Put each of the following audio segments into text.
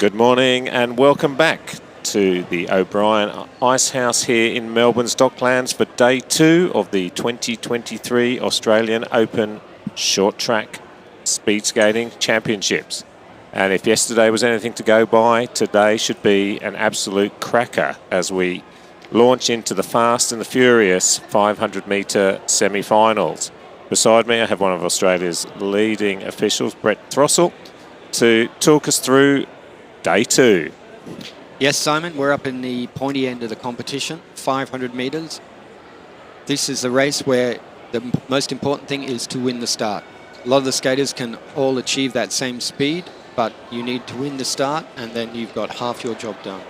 Good morning and welcome back to the O'Brien Ice House here in Melbourne's Docklands for day 2 of the 2023 Australian Open Short Track Speed Skating Championships. And if yesterday was anything to go by, today should be an absolute cracker as we launch into the fast and the furious 500-metre semi-finals. Beside me, I have one of Australia's leading officials, Brett Throssell, to talk us through day 2. Yes, Simon, we're up in the pointy end of the competition, 500 metres. This is a race where the most important thing is to win the start. A lot of the skaters can all achieve that same speed, but you need to win the start and then you've got half your job done.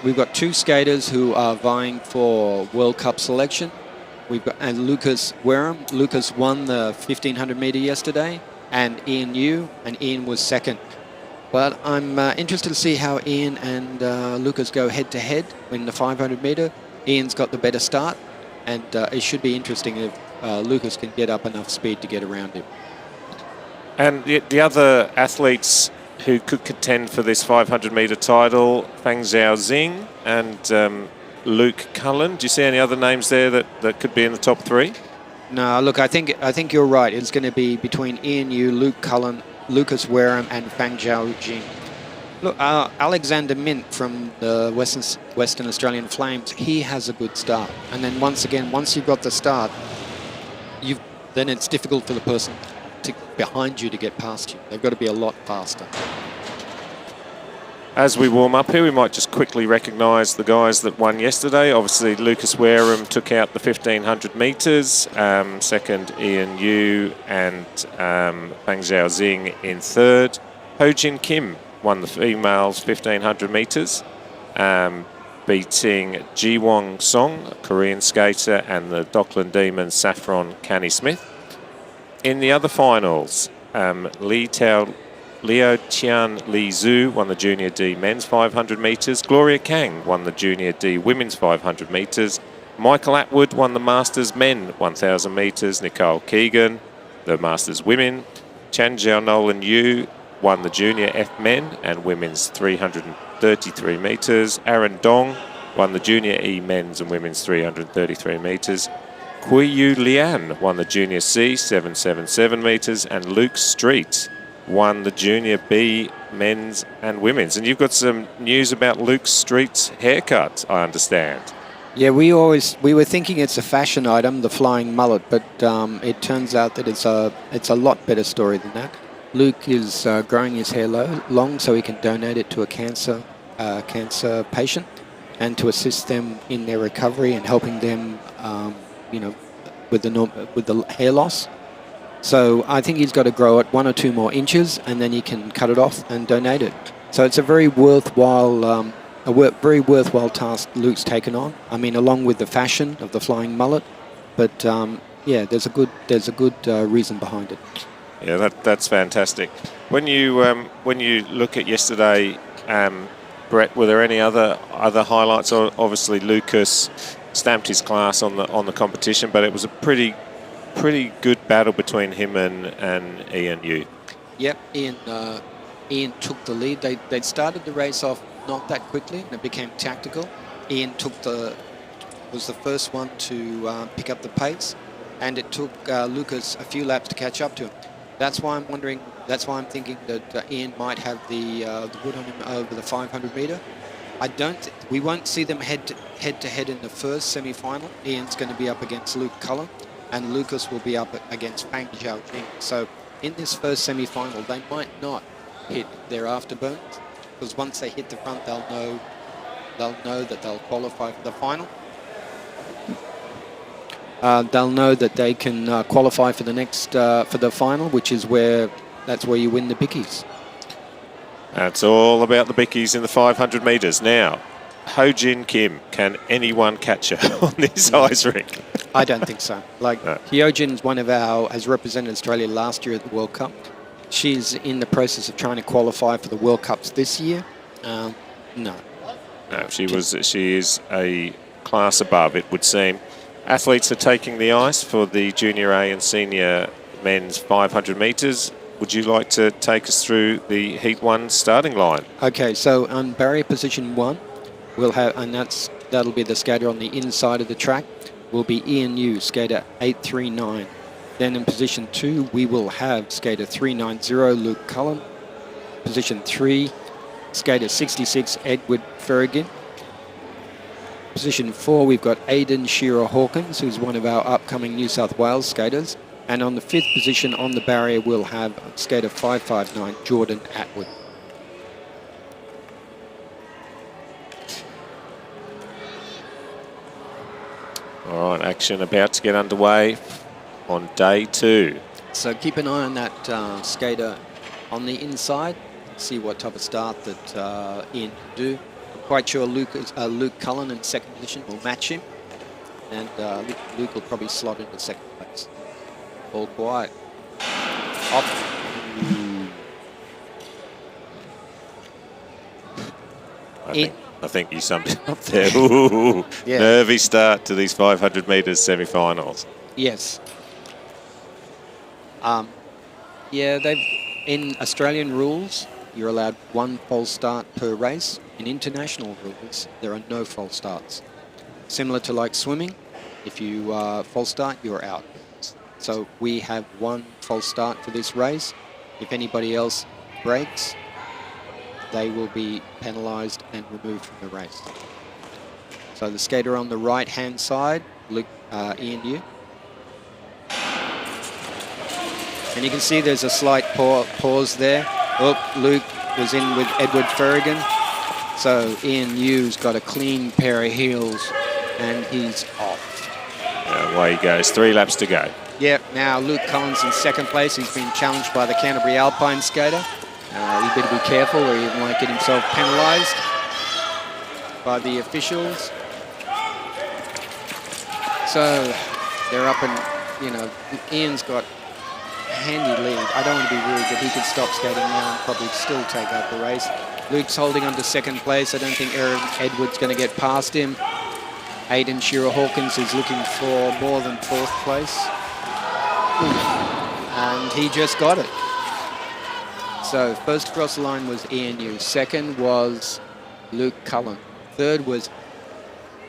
We've got 2 skaters who are vying for World Cup selection. We've got Lucas Wham. Lucas won the 1500 metre yesterday, and Ian Yu, and Ian was second. But I'm interested to see how Ian and Lucas go head-to-head in the 500 metre. Ian's got the better start, and it should be interesting if Lucas can get up enough speed to get around him. And the other athletes who could contend for this 500 metre title, Fang Zhaozing and Luke Cullen. Do you see any other names there that could be in the top 3? No, look, I think you're right. It's going to be between Ian Yu, Luke Cullen, Lucas Wareham and Fang Zhaozing. Look, Alexander Mint from the Western Australian Flames, he has a good start. And then once you've got the start, then it's difficult for the person behind you to get past you. They've got to be a lot faster. As we warm up here, we might just quickly recognise the guys that won yesterday. Obviously, Lucas Wareham took out the 1500 metres. Second, Ian Yu and Fang Zhaozing in third. Ho Jin Kim won the females 1500 metres, beating Ji Wong Song, a Korean skater, and the Dockland Demons Saffron Canny Smith. In the other finals, Liu Tian Li Zhu won the Junior D men's 500 metres. Gloria Kang won the Junior D women's 500 metres. Michael Atwood won the Masters men 1,000 metres. Nicole Keegan, the Masters women. Chan Jiao Nolan Yu won the Junior F men and women's 333 metres. Aaron Dong won the Junior E men's and women's 333 metres. Kui Yu Lian won the Junior C 777 metres. And Luke Street won the Junior B men's and women's. And you've got some news about Luke Street's haircut, I understand. Yeah, we were thinking it's a fashion item, the flying mullet, but it turns out that it's a lot better story than that. Luke is growing his hair long so he can donate it to a cancer patient and to assist them in their recovery and helping them, with the hair loss. So I think he's got to grow it 1 or 2 more inches, and then he can cut it off and donate it. So it's a very worthwhile, task Luke's taken on. I mean, along with the fashion of the flying mullet, but yeah, there's a good reason behind it. Yeah, that's fantastic. When you look at yesterday, Brett, were there any other highlights? Obviously, Lucas stamped his class on the competition, but it was a pretty good battle between him and Ian Yu. Yep, Ian took the lead. They started the race off not that quickly, and it became tactical. Ian was the first one to pick up the pace, and it took Lucas a few laps to catch up to him. That's why I'm thinking that Ian might have the wood on him over the 500 metre. We won't see them head to head in the first semi-final. Ian's going to be up against Luke Cullen, and Lucas will be up against Fang Zhaozing. So in this first semi-final, they might not hit their afterburns, because once they hit the front, they'll know that they'll qualify for the final. They'll know that they can qualify for the next for the final, which is that's where you win the bickies. That's all about the bickies in the 500 metres. Now, Ho Jin Kim, can anyone catch her on this ice rink? I don't think so. Hyojin's has represented Australia last year at the World Cup. She's in the process of trying to qualify for the World Cups this year. No. No, she is a class above, it would seem. Athletes are taking the ice for the Junior A and Senior men's 500 metres. would you like to take us through the Heat 1 starting line? Okay, so on barrier position 1, we'll have, and that'll be the skater on the inside of the track, will be Ian Yu, skater 839. Then in position 2, we will have skater 390, Luke Cullen. Position 3, skater 66, Edward Ferrigan. Position 4, we've got Aidan Shearer Hawkins, who's one of our upcoming New South Wales skaters. And on the 5th position on the barrier, we'll have skater 559, Jordan Atwood. All right, action about to get underway on day 2. So keep an eye on that skater on the inside. See what type of start that Ian can do. I'm quite sure Luke Cullen in second position will match him. And Luke will probably slot into second place. All quiet. Off. I think you summed it up there. Ooh, yeah. Nervy start to these 500 metres semi-finals. Yes. Yeah, in Australian rules, you're allowed 1 false start per race. In international rules, there are no false starts. Similar to like swimming, if you false start, you're out. So we have 1 false start for this race. If anybody else breaks, they will be penalised and removed from the race. So the skater on the right-hand side, Ian Yu. And you can see there's a slight pause there. Oh, Luke was in with Edward Ferrigan. So Ian Yu's got a clean pair of heels and he's off. Away he goes, 3 laps to go. Yep, now Luke Collins in second place. He's been challenged by the Canterbury Alpine skater. He better be careful or he might get himself penalised by the officials. So they're up and, Ian's got a handy lead. I don't want to be rude, but he could stop skating now and probably still take out the race. Luke's holding on to second place. I don't think Aaron Edwards going to get past him. Aidan Shearer Hawkins is looking for more than 4th place. And he just got it. So first across the line was Ian Yu. Second was Luke Cullen. Third was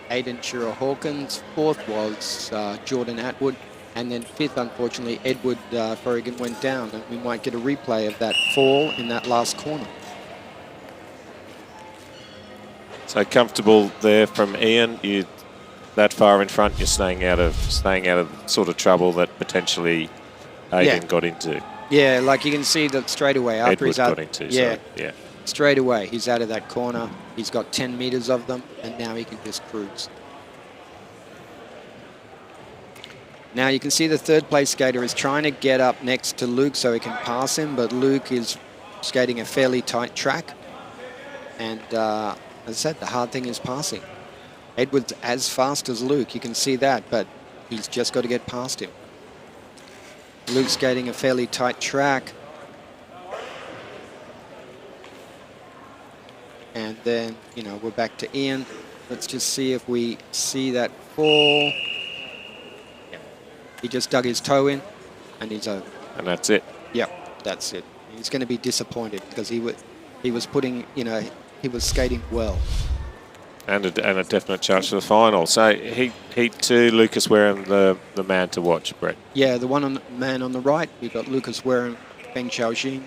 Aidan Shearer Hawkins. 4th was Jordan Atwood. And then 5th, unfortunately, Edward Ferrigan went down. And we might get a replay of that fall in that last corner. So comfortable there from Ian. You that far in front, you're staying out of sort of trouble that potentially Aidan got into. Yeah, like you can see that straight away after Edward he's out. Got into, yeah, straight away he's out of that corner. He's got 10 metres of them, and now he can just cruise. Now you can see the 3rd place skater is trying to get up next to Luke so he can pass him, but Luke is skating a fairly tight track. And as I said, the hard thing is passing. Edward's as fast as Luke, you can see that, but he's just got to get past him. Luke's skating a fairly tight track. And then, we're back to Ian. Let's just see if we see that fall. He just dug his toe in, and he's over. And that's it. Yep, that's it. He's going to be disappointed because he was putting, he was skating well. And a definite chance for the final. So Heat 2, Lucas Wareham, the man to watch, Brett. Yeah, the man on the right, we've got Lucas Wareham, Feng Xiaojing,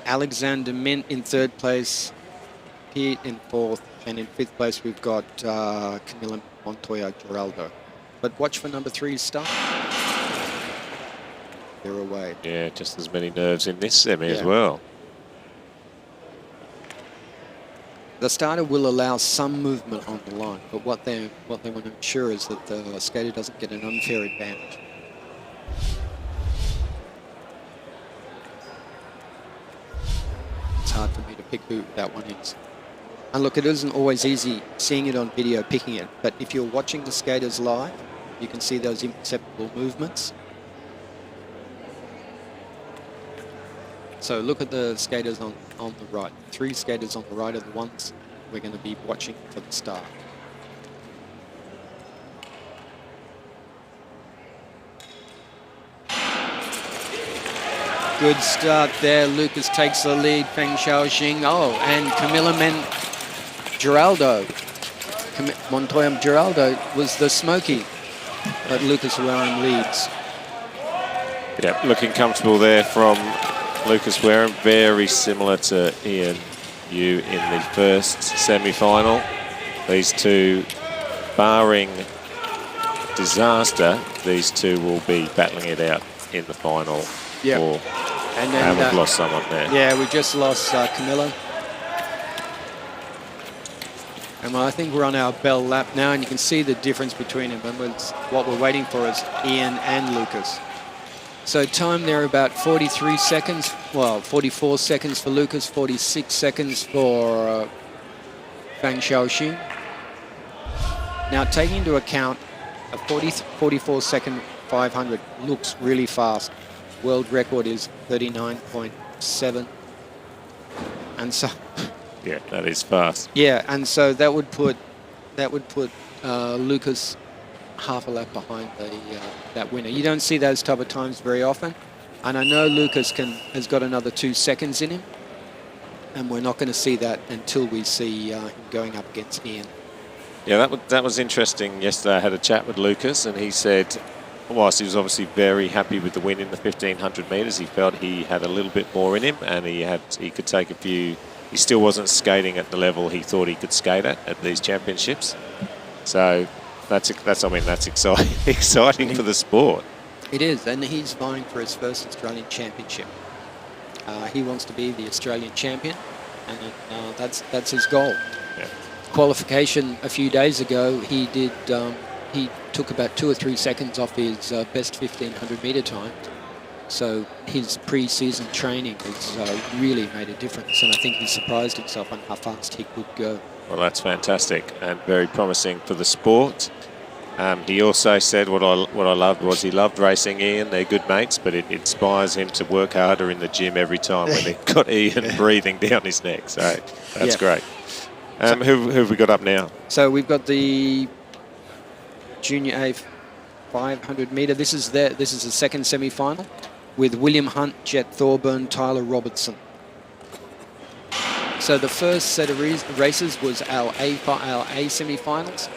Alexander Mint in 3rd place, Pete in 4th, and in 5th place we've got Camila Montoya Geraldo. But watch for number 3's start. They're away. Yeah, just as many nerves in this semi as well. The starter will allow some movement on the line, but what they want to ensure is that the skater doesn't get an unfair advantage. It's hard for me to pick who that one is. And look, it isn't always easy seeing it on video, picking it, but if you're watching the skaters live, you can see those imperceptible movements. So look at the skaters on the right. 3 skaters on the right are the ones we're going to be watching for the start. Good start there. Lucas takes the lead. Feng Xiaoxing. Oh, and Camilla Montoya Geraldo was the smoky, but Lucas Warren leads. Yeah, looking comfortable there from Lucas Warren. Very similar to Ian Yu in the first semi-final. These two, barring disaster, these two will be battling it out in the final. Yeah. And then we've lost someone there. Yeah, we just lost Camilla. And I think we're on our bell lap now, and you can see the difference between them. And what we're waiting for is Ian and Lucas. So time there about 43 seconds. Well, 44 seconds for Lucas, 46 seconds for Feng Xiaoxing. Now, taking into account a 44-second 500 looks really fast. World record is 39.7. And so... Yeah, that is fast. Yeah, and so that would put Lucas half a lap behind that winner. You don't see those type of times very often, and I know Lucas has got another 2 seconds in him, and we're not going to see that until we see him going up against Ian. Yeah, that was interesting. Yesterday I had a chat with Lucas, and he said, whilst he was obviously very happy with the win in the 1500 metres, he felt he had a little bit more in him, and he could take a few. He still wasn't skating at the level he thought he could skate at these championships. So that's exciting, exciting for the sport. It is, and he's vying for his first Australian championship. He wants to be the Australian champion, and that's his goal. Yeah. Qualification a few days ago, he took about 2 or 3 seconds off his best 1500 metre time. So his pre-season training has really made a difference, and I think he surprised himself on how fast he could go. Well, that's fantastic and very promising for the sport. He also said what I loved was he loved racing Ian. They're good mates, but it inspires him to work harder in the gym every time when they've got Ian breathing down his neck. So that's great. Who have we got up now? So we've got the Junior A 500 metre. This is the second semi-final, with William Hunt, Jet Thorburn, Tyler Robertson. So the first set of races was our A semi-finals,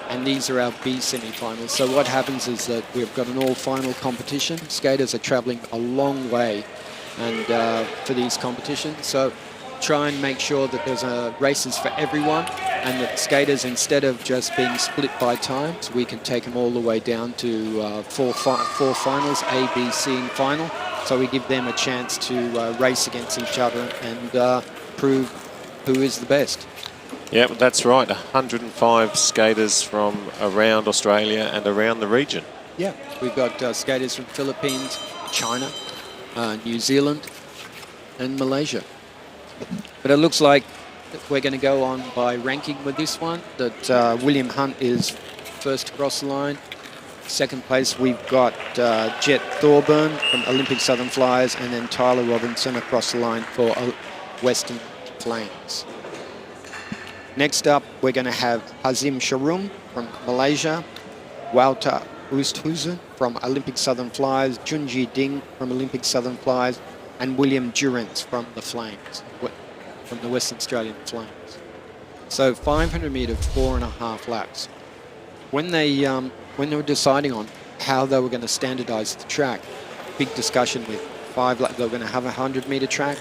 and these are our B semi-finals. So what happens is that we've got an all-final competition. Skaters are travelling a long way and for these competitions. So try and make sure that there's races for everyone, and that skaters, instead of just being split by times, we can take them all the way down to four finals, A, B, C, and final. So we give them a chance to race against each other and prove who is the best. Yeah, that's right. 105 skaters from around Australia and around the region. Yeah, we've got skaters from Philippines, China, New Zealand, and Malaysia. But it looks like we're going to go on by ranking with this one, that William Hunt is first across the line. Second place, we've got Jet Thorburn from Olympic Southern Flyers, and then Tyler Robinson across the line for Western Flames. Next up, we're going to have Hazim Sharum from Malaysia, Wouter Oosthuizen from Olympic Southern Flyers, Junji Ding from Olympic Southern Flyers, and William Durrance from the Flames, from the Western Australian Flames. So 500 metre, 4.5 laps. When they were deciding on how they were going to standardise the track, big discussion with 5 laps. They were going to have a 100 metre track,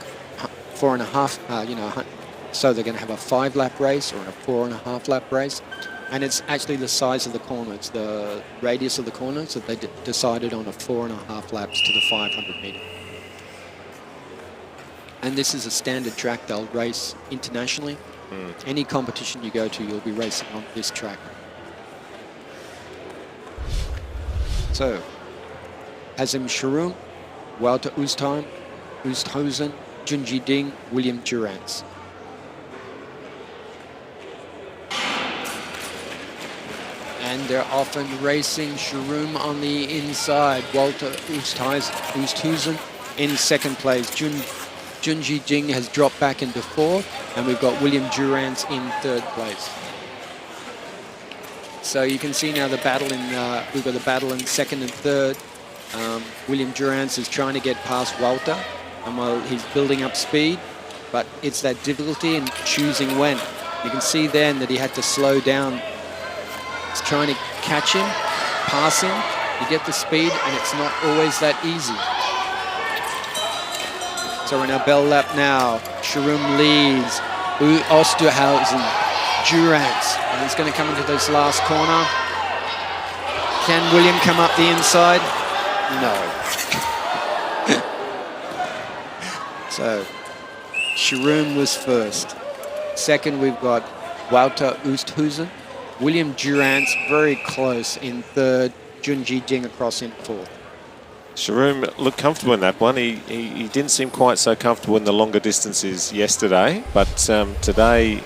4.5, so they're going to have a 5-lap race or a 4.5 lap race. And it's actually the size of the corners, the radius of the corners, that they decided on a 4.5 laps to the 500 metre. And this is a standard track they'll race internationally. Any competition you go to, you'll be racing on this track. So, Hazim Sharum, Wouter Oosthuizen, Junji Ding, William Durrance. And they're often racing Sharum on the inside. Wouter Oosthuizen in second place. Junji Ding has dropped back into fourth, and we've got William Durrance in third place. So you can see now the battle we've got the battle in second and third. William Durance is trying to get past Walter, and while he's building up speed, but it's that difficulty in choosing when. You can see then that he had to slow down. He's trying to catch him, pass him, you get the speed, and it's not always that easy. So we're in our bell lap now. Sharum leads, Osterhausen, Durance, and he's going to come into this last corner. Can William come up the inside? No. So Sharum was first. Second, we've got Wouter Oosthuizen. William Durance very close in third. Junji Jing across in fourth. Sharum looked comfortable in that one. He didn't seem quite so comfortable in the longer distances yesterday, but today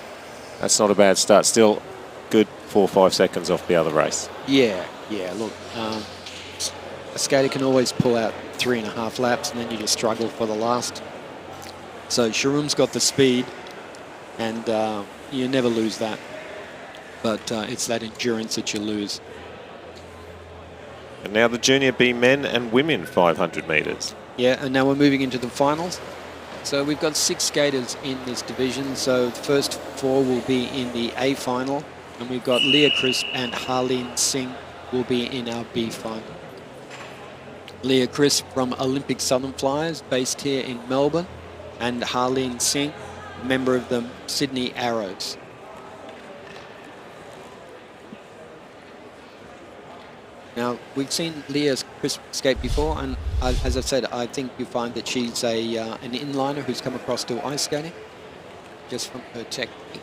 that's not a bad start. Still good 4 or 5 seconds off the other race. Yeah, look, a skater can always pull out 3.5 laps and then you just struggle for the last. So Sharum's got the speed and you never lose that, but it's that endurance that you lose. And now the Junior B men and women 500 metres. Yeah, and now we're moving into the finals. So we've got 6 skaters in this division. So the first 4 will be in the A final. And we've got Leah Crisp and Harleen Singh will be in our B final. Leah Crisp from Olympic Southern Flyers, based here in Melbourne. And Harleen Singh, member of the Sydney Arrows. Now, we've seen Leah Crisp skate before, and as I said, I think you find that she's an inliner who's come across to ice skating, just from her technique.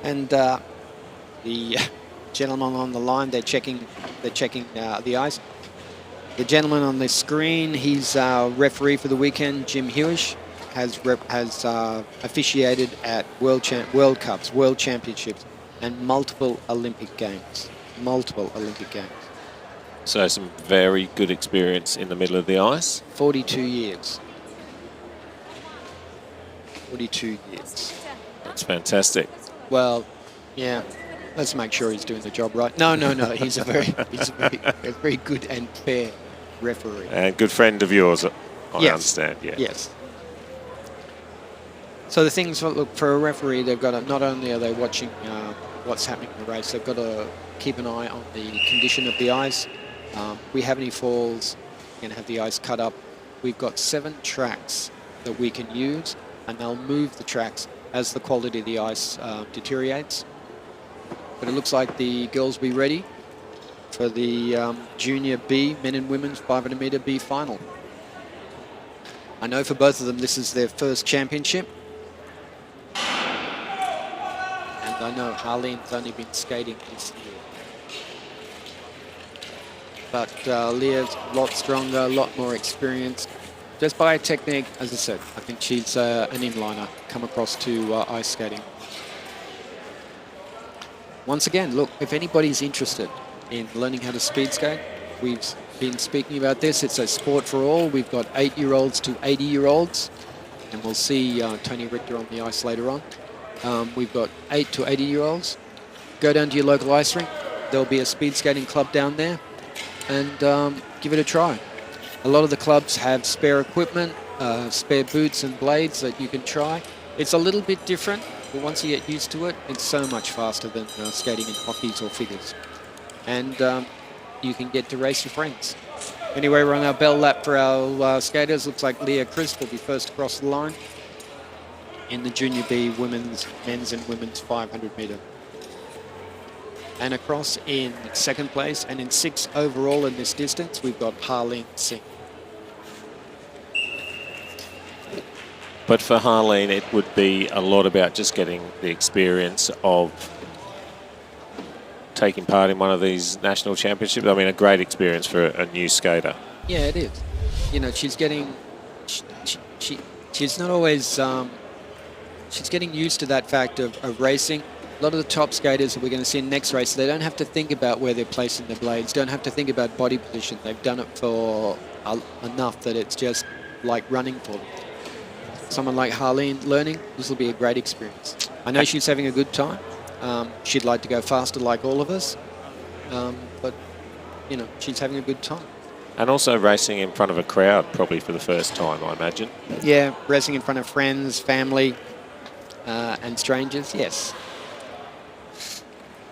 And the gentleman on the line, they're checking the ice. The gentleman on the screen, he's our referee for the weekend, Jim Hewish, has officiated at World Cups, World Championships, and multiple Olympic Games. So some very good experience in the middle of the ice. 42 years. 42 years. That's fantastic. Well, yeah. Let's make sure he's doing the job right. No. He's a very good and fair referee. And good friend of yours, I understand. Yeah. Yes. So the things, look, for a referee, they've got to, not only are they watching what's happening in the race, they've got to keep an eye on the condition of the ice. We have any falls, we're going to have the ice cut up. We've got 7 tracks that we can use, and they'll move the tracks as the quality of the ice deteriorates. But it looks like the girls will be ready for the Junior B, men and women's 500 metre B final. I know for both of them this is their first championship. And I know Harleen's only been skating this year. But Leah's a lot stronger, a lot more experienced. Just by her technique, as I said, I think she's an inliner, come across to ice skating. Once again, look, if anybody's interested in learning how to speed skate, we've been speaking about this. It's a sport for all. We've got 8-year-olds to 80-year-olds, and we'll see Tony Richter on the ice later on. We've got 8 to 80-year-olds. Go down to your local ice rink. There'll be a speed skating club down there, and give it a try. A lot of the clubs have spare equipment, spare boots and blades that you can try. It's a little bit different, but once you get used to it, it's so much faster than skating in hockeys or figures. And you can get to race your friends. Anyway, we're on our bell lap for our skaters. Looks like Leah Crisp will be first across the line in the Junior B men's and women's 500 metre. And across in second place and in 6th overall in this distance, we've got Harleen Singh. But for Harleen, it would be a lot about just getting the experience of taking part in one of these national championships. I mean, a great experience for a new skater. Yeah, it is. You know, she's getting, she's not always, she's getting used to that fact of racing. A lot of the top skaters that we're going to see in the next race, they don't have to think about where they're placing their blades, don't have to think about body position. They've done it for enough that it's just like running for them. Someone like Harleen learning, this will be a great experience. I know she's having a good time. She'd like to go faster like all of us. But, you know, she's having a good time. And also racing in front of a crowd, probably for the first time, I imagine. Yeah, racing in front of friends, family, and strangers, yes.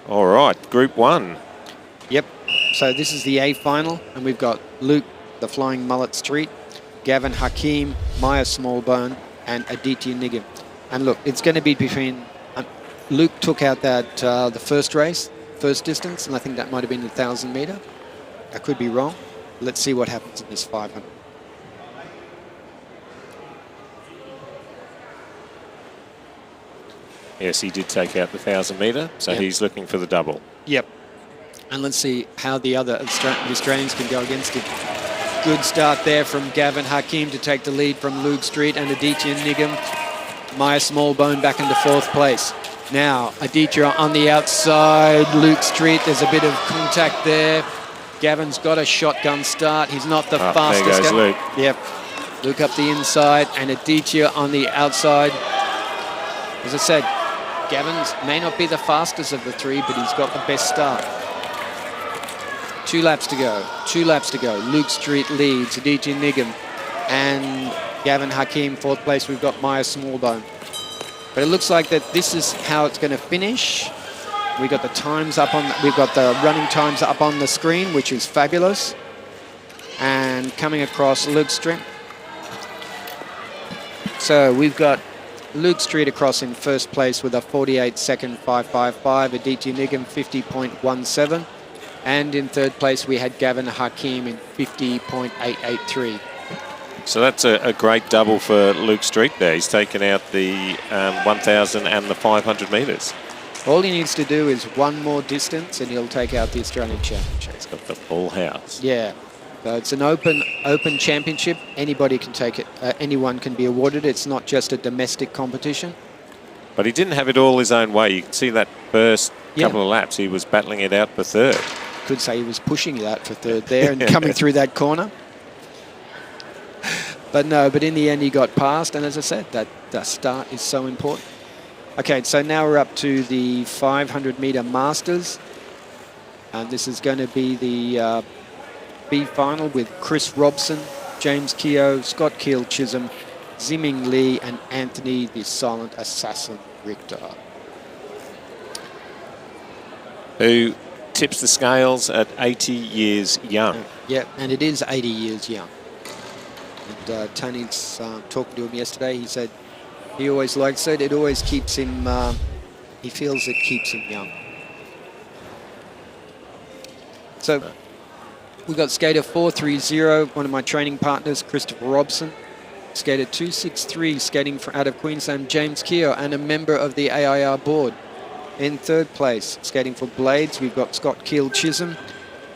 All right, Group 1. Yep. So this is the A final, and we've got Luke, the Flying Mullet Street, Gavin Hakim, Maya Smallbone, and Aditya Nigam. And look, it's going to be between... Luke took out that the first race, first distance, and I think that might have been the 1,000 metre. I could be wrong. Let's see what happens in this 500. Yes, he did take out the 1,000 metre, so Yep. he's looking for the double. Yep. And let's see how the other the Australians can go against him. Good start there from Gavin Hakim to take the lead from Luke Street and Aditya Nigam. Maya Smallbone back into 4th place. Now, Aditya on the outside. Luke Street, there's a bit of contact there. Gavin's got a shotgun start. He's not the fastest. There goes Luke. Yep. Luke up the inside and Aditya on the outside. As I said, Gavin's may not be the fastest of the three, but he's got the best start. 2 laps to go. 2 laps to go. Luke Street leads. Aditya Nigam and Gavin Hakim 4th place. We've got Maya Smallbone. But it looks like that this is how it's going to finish. We got the times up on. We've got the running times up on the screen, which is fabulous. And coming across Luke Street. So we've got Luke Street across in 1st place with a 48-second 5.55. Aditya Nigam 50.17. And in 3rd place we had Gavin Hakim in 50.883. So that's a great double for Luke Street there. He's taken out the 1,000 and the 500 metres. All he needs to do is one more distance and he'll take out the Australian Championship. He's got the full house. Yeah. So it's an open championship. Anybody can take it. Anyone can be awarded. It's not just a domestic competition. But he didn't have it all his own way. You can see that first couple of laps, he was battling it out for 3rd. Could say he was pushing it out for 3rd there and coming through that corner. But no, but in the end he got past. And as I said, that start is so important. Okay, so now we're up to the 500 metre Masters. And this is going to be the B final with Chris Robson, James Keogh, Scott Keel Chisholm, Ziming Lee, and Anthony the Silent Assassin Richter. Who tips the scales at 80 years young. Yeah, and it is 80 years young. And Tony's talking to him yesterday. He said he always likes it. It always keeps him, he feels it keeps him young. So we got skater 430, one of my training partners, Christopher Robson. Skater 263, skating out of Queensland, James Keogh, and a member of the AIR board. In 3rd place, skating for Blades, we've got Scott Keel Chisholm.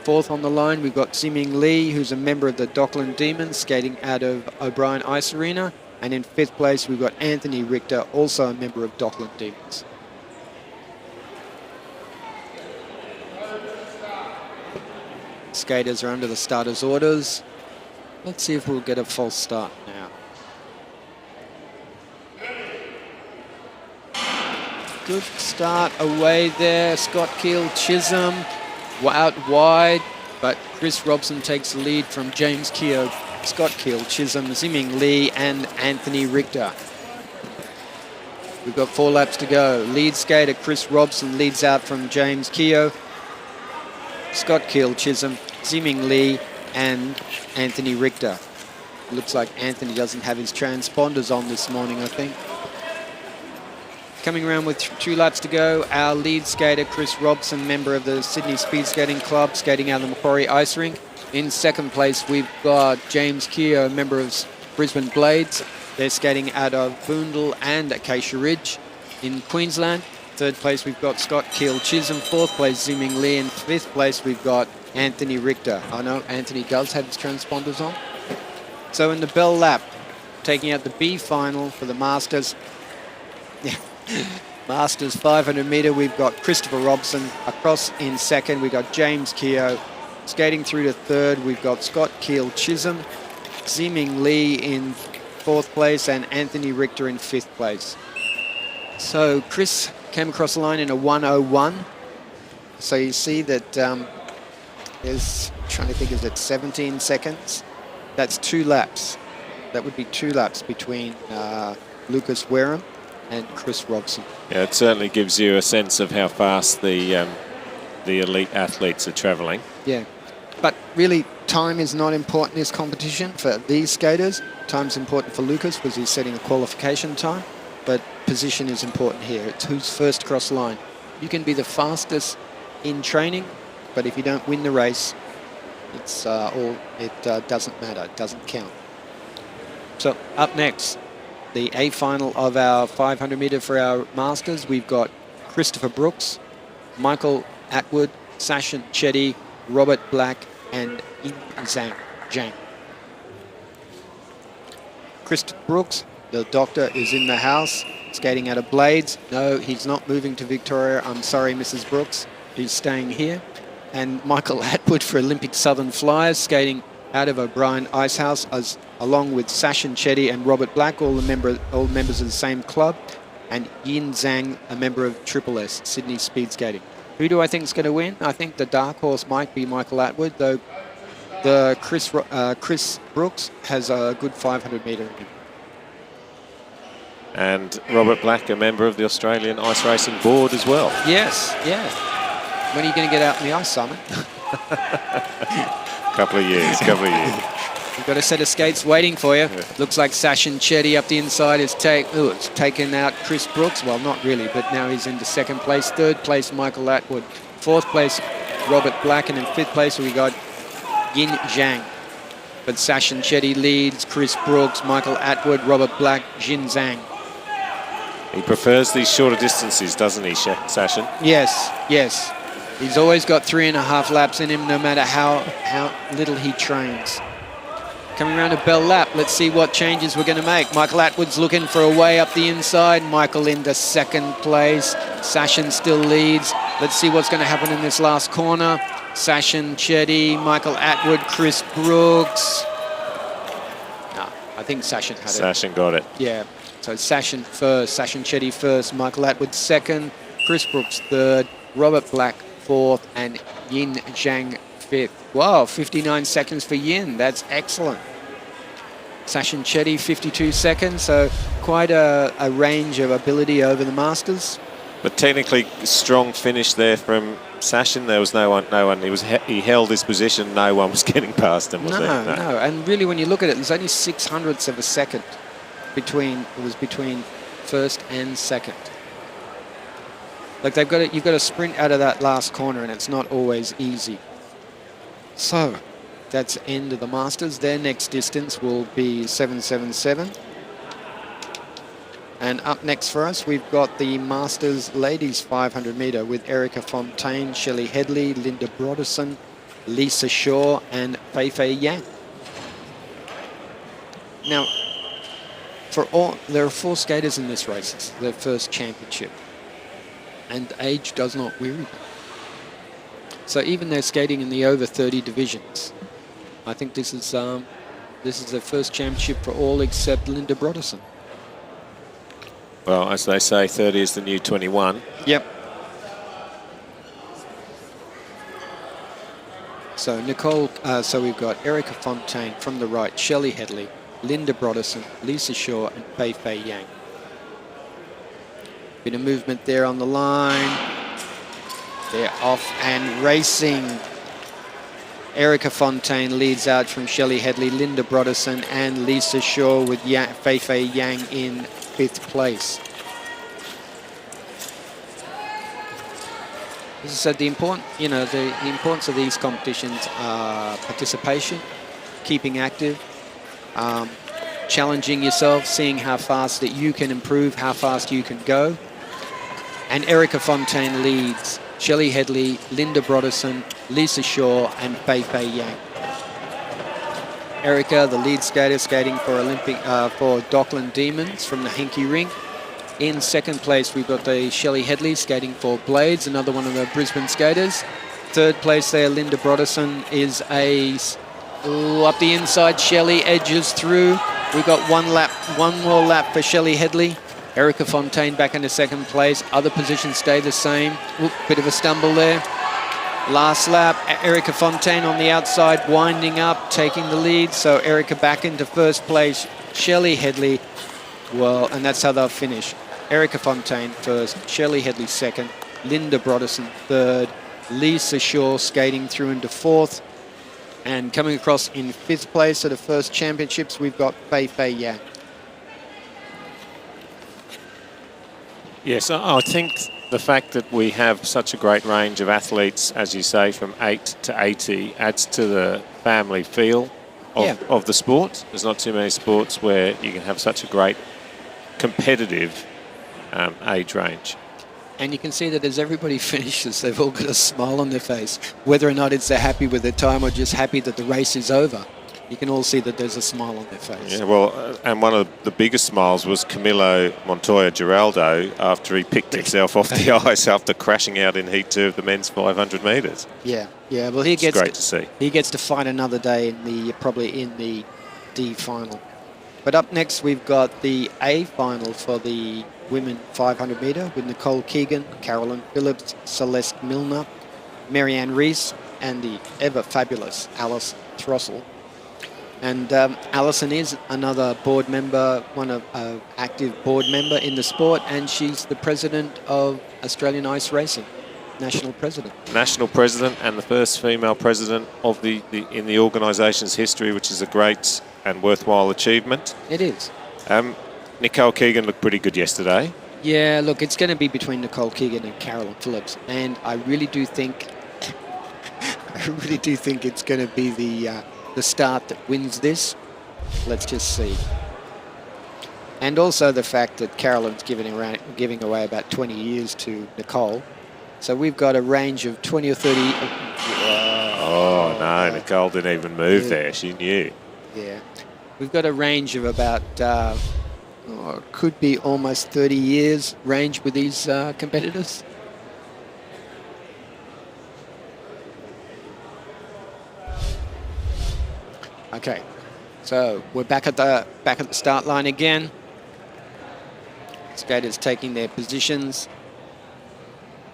4th on the line, we've got Ziming Lee, who's a member of the Dockland Demons, skating out of O'Brien Ice Arena. And in 5th place, we've got Anthony Richter, also a member of Dockland Demons. Skaters are under the starters' orders. Let's see if we'll get a false start now. Good start away there. Scott Keel Chisholm out wide, but Chris Robson takes the lead from James Keogh, Scott Keel Chisholm, Ziming Lee, and Anthony Richter. We've got 4 laps to go. Lead skater Chris Robson leads out from James Keogh, Scott Keel Chisholm, Ziming Lee, and Anthony Richter. Looks like Anthony doesn't have his transponders on this morning, I think. Coming around with 2 laps to go, our lead skater, Chris Robson, member of the Sydney Speed Skating Club, skating out of the Macquarie Ice Rink. In 2nd place, we've got James Keogh, member of Brisbane Blades. They're skating out of Boondall and Acacia Ridge in Queensland. 3rd place, we've got Scott Keel Chisholm. 4th place, Ziming Lee. And 5th place, we've got Anthony Richter. I know Anthony does have his transponders on. So in the Bell Lap, taking out the B final for the Masters. Masters 500 metre, we've got Christopher Robson. Across in 2nd, we've got James Keogh. Skating through to 3rd, we've got Scott Keel Chisholm. Ziming Lee in 4th place and Anthony Richter in 5th place. So Chris came across the line in a 1:01. So you see that is, trying to think, is it 17 seconds? That's 2 laps. That would be 2 laps between Lucas Wareham and Chris Robson. Yeah, it certainly gives you a sense of how fast the elite athletes are travelling. Yeah, but really time is not important in this competition for these skaters. Time's important for Lucas because he's setting a qualification time, but position is important here. It's who's first across the line. You can be the fastest in training, but if you don't win the race, it's it doesn't matter, it doesn't count. So up next, the A final of our 500 metre for our Masters, we've got Christopher Brooks, Michael Atwood, Sachin Chetty, Robert Black, and Yin Zhang. Christopher Brooks, the doctor, is in the house, skating out of Blades. No, he's not moving to Victoria. I'm sorry, Mrs. Brooks. He's staying here. And Michael Atwood for Olympic Southern Flyers, skating out of O'Brien Icehouse, along with Sachin Chetty and Robert Black, all members of the same club, and Yin Zhang, a member of Triple S, Sydney Speed Skating. Who do I think is going to win? I think the dark horse might be Michael Atwood, though the Chris Brooks has a good 500 metre in him. And Robert Black, a member of the Australian Ice Racing Board as well. Yes, yeah. When are you going to get out in the ice, Simon? Couple of years. You've got a set of skates waiting for you. Yeah. Looks like Sachin Chetty up the inside is it's taken out Chris Brooks. Well, not really, but now he's into second place. Third place, Michael Atwood. Fourth place, Robert Black. And in fifth place, we got Yin Zhang. But Sachin Chetty leads, Chris Brooks, Michael Atwood, Robert Black, Yin Zhang. He prefers these shorter distances, doesn't he, Sachin? Yes. He's always got 3.5 laps in him, no matter how little he trains. Coming around to Bell Lap, let's see what changes we're going to make. Michael Atwood's looking for a way up the inside. Michael into second place. Sachin still leads. Let's see what's going to happen in this last corner. Sachin Chetty, Michael Atwood, Chris Brooks. No, I think Sachin had it. Sachin got it. Yeah, so Sachin first, Sachin Chetty first, Michael Atwood second, Chris Brooks third, Robert Black fourth, and Yin Zhang fifth. Wow, 59 seconds for Yin. That's excellent. Sachin Chetty, 52 seconds. So quite a range of ability over the Masters. But technically, strong finish there from Sachin. There was no one. He held his position. No one was getting past him. Was there? No. And really, when you look at it, there's only 0.06 of a second between first and second. Like you've got to sprint out of that last corner, and it's not always easy. So that's end of the Masters. Their next distance will be 777. And up next for us, we've got the Masters Ladies 500 metre with Erica Fontaine, Shelley Headley, Linda Broderson, Lisa Shaw, and Fei Fei Yang. Now, there are 4 skaters in this race. It's their first championship. And age does not weary them. So even they're skating in the over 30 divisions. I think this is their first championship for all except Linda Broderson. Well, as they say, 30 is the new 21. Yep. So we've got Erica Fontaine from the right, Shelley Headley, Linda Broderson, Lisa Shaw, and Fei Fei Yang. Bit of movement there on the line. They're off and racing. Erica Fontaine leads out from Shelley Headley, Linda Broderson, and Lisa Shaw with Fei Fei Yang in 5th place. As I said, the importance of these competitions are participation, keeping active, challenging yourself, seeing how fast that you can improve, how fast you can go. And Erica Fontaine leads Shelley Headley, Linda Broderson, Lisa Shaw, and Fei Fei Yang. Erica, the lead skater, skating for Dockland Demons from the Hinky Ring. In 2nd place, we've got the Shelley Headley skating for Blades, another one of the Brisbane skaters. 3rd place there, Linda Broderson is up the inside. Shelley edges through. We've got one more lap for Shelley Headley. Erica Fontaine back into 2nd place. Other positions stay the same. Bit of a stumble there. Last lap, Erica Fontaine on the outside, winding up, taking the lead. So Erica back into first place. Shelley Headley, well, and that's how they'll finish. Erica Fontaine first, Shelley Headley second, Linda Broderson third, Lisa Shaw skating through into fourth. And coming across in fifth place at the first championships, we've got Fei Fei Yang. Yes, I think the fact that we have such a great range of athletes, as you say, from 8 to 80, adds to the family feel of the sport. There's not too many sports where you can have such a great competitive age range. And you can see that as everybody finishes, they've all got a smile on their face. Whether or not it's they're happy with their time or just happy that the race is over, you can all see that there's a smile on their face. Yeah, well, and one of the biggest smiles was Camilo Montoya Giraldo after he picked himself off the ice after crashing out in Heat 2 of the men's 500 metres. Yeah. Well, he gets great to see. He gets to fight another day probably in the D final. But up next, we've got the A final for the women 500 metre with Nicole Keegan, Carolyn Phillips, Celeste Milner, Marianne Rees, and the ever-fabulous Alice Throssell. And Alison is another board member, one of active board member in the sport, and she's the president of Australian Ice Racing, national president. National president and the first female president of in the organisation's history, which is a great and worthwhile achievement. It is. Nicole Keegan looked pretty good yesterday. Yeah, look, it's going to be between Nicole Keegan and Carolyn Phillips, and I really do think it's going to be the start that wins this. Let's just see. And also the fact that Carolyn's giving away about 20 years to Nicole. So we've got a range of 20 or 30. Oh, no, Nicole didn't even move there. She knew. Yeah. We've got a range of about, could be almost 30 years range with these competitors. Okay, so we're back at the start line again. Skaters taking their positions.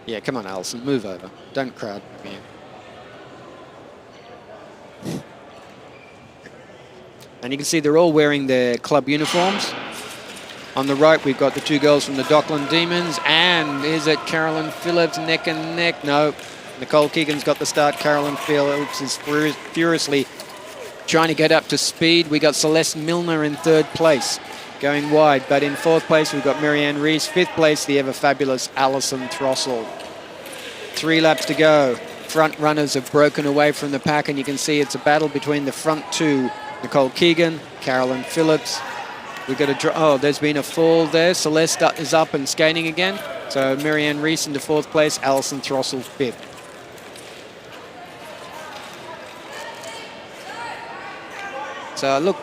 Yeah, come on, Alison, move over. Don't crowd me. And you can see they're all wearing their club uniforms. On the right, we've got the two girls from the Dockland Demons, and is it Carolyn Phillips neck and neck? No, Nicole Keegan's got the start. Carolyn Phillips is furiously trying to get up to speed. We got Celeste Milner in third place, going wide. But in fourth place, we've got Marianne Rees. Fifth place, the ever-fabulous Alison Throssell. 3 laps to go. Front runners have broken away from the pack, and you can see it's a battle between the front two. Nicole Keegan, Carolyn Phillips. We've got there's been a fall there. Celeste is up and skating again. So Marianne Rees into fourth place, Alison Throssell fifth. So look,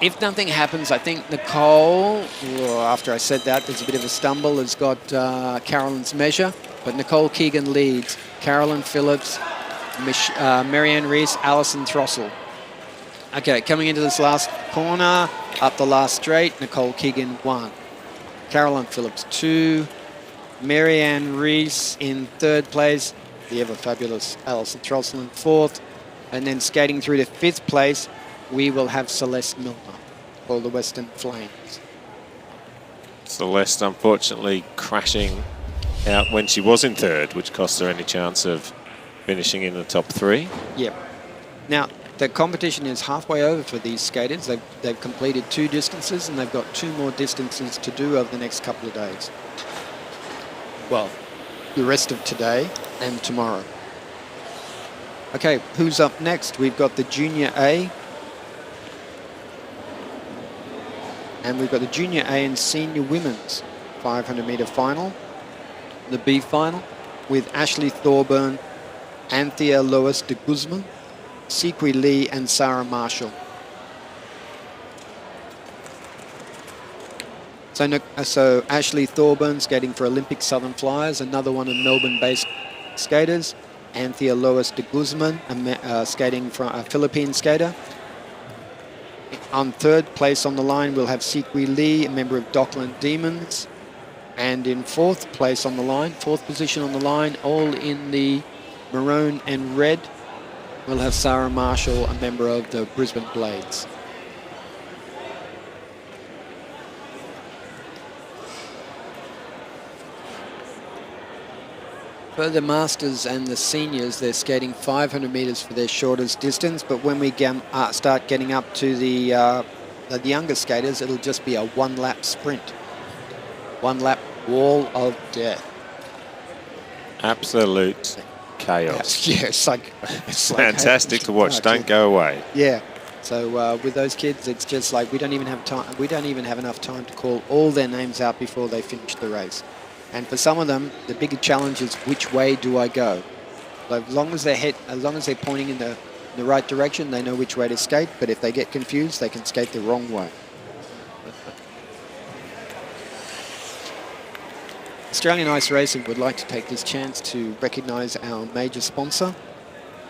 if nothing happens, I think Nicole, after I said that, there's a bit of a stumble, has got Carolyn's measure, but Nicole Keegan leads. Carolyn Phillips, Marianne Rees, Alison Throssell. Okay, coming into this last corner, up the last straight, Nicole Keegan 1. Carolyn Phillips 2. Marianne Rees in third place. The ever-fabulous Alison Throssell in fourth. And then skating through to fifth place, we will have Celeste Milner for the Western Flames. Celeste, unfortunately, crashing out when she was in third, which cost her any chance of finishing in the top 3. Yep. Now, the competition is halfway over for these skaters. They've completed 2 distances, and they've got 2 more distances to do over the next couple of days. Well, the rest of today and tomorrow. Okay, who's up next? We've got the Junior A. And we've got the Junior A and Senior Women's 500 metre final. The B final with Ashley Thorburn, Anthea Lois de Guzman, Sequi Lee and Sarah Marshall. So Ashley Thorburn skating for Olympic Southern Flyers, another one of Melbourne-based skaters. Anthea Lois de Guzman, skating for a Philippine skater. On third place on the line, we'll have Sequi Lee, a member of Dockland Demons. And in fourth place on the line, fourth position on the line, all in the maroon and red, we'll have Sarah Marshall, a member of the Brisbane Blades. For the Masters and the Seniors, they're skating 500 metres for their shortest distance, but when we start getting up to the younger skaters, it'll just be a one-lap sprint. One-lap wall of death. Absolute chaos. Yeah, it's like fantastic to watch. Don't go away. Yeah. So with those kids, it's just like we don't even have time. We don't even have enough time to call all their names out before they finish the race. And for some of them, the bigger challenge is which way do I go? Like, as long as they're pointing in the right direction, they know which way to skate. But if they get confused, they can skate the wrong way. Australian Ice Racing would like to take this chance to recognise our major sponsor,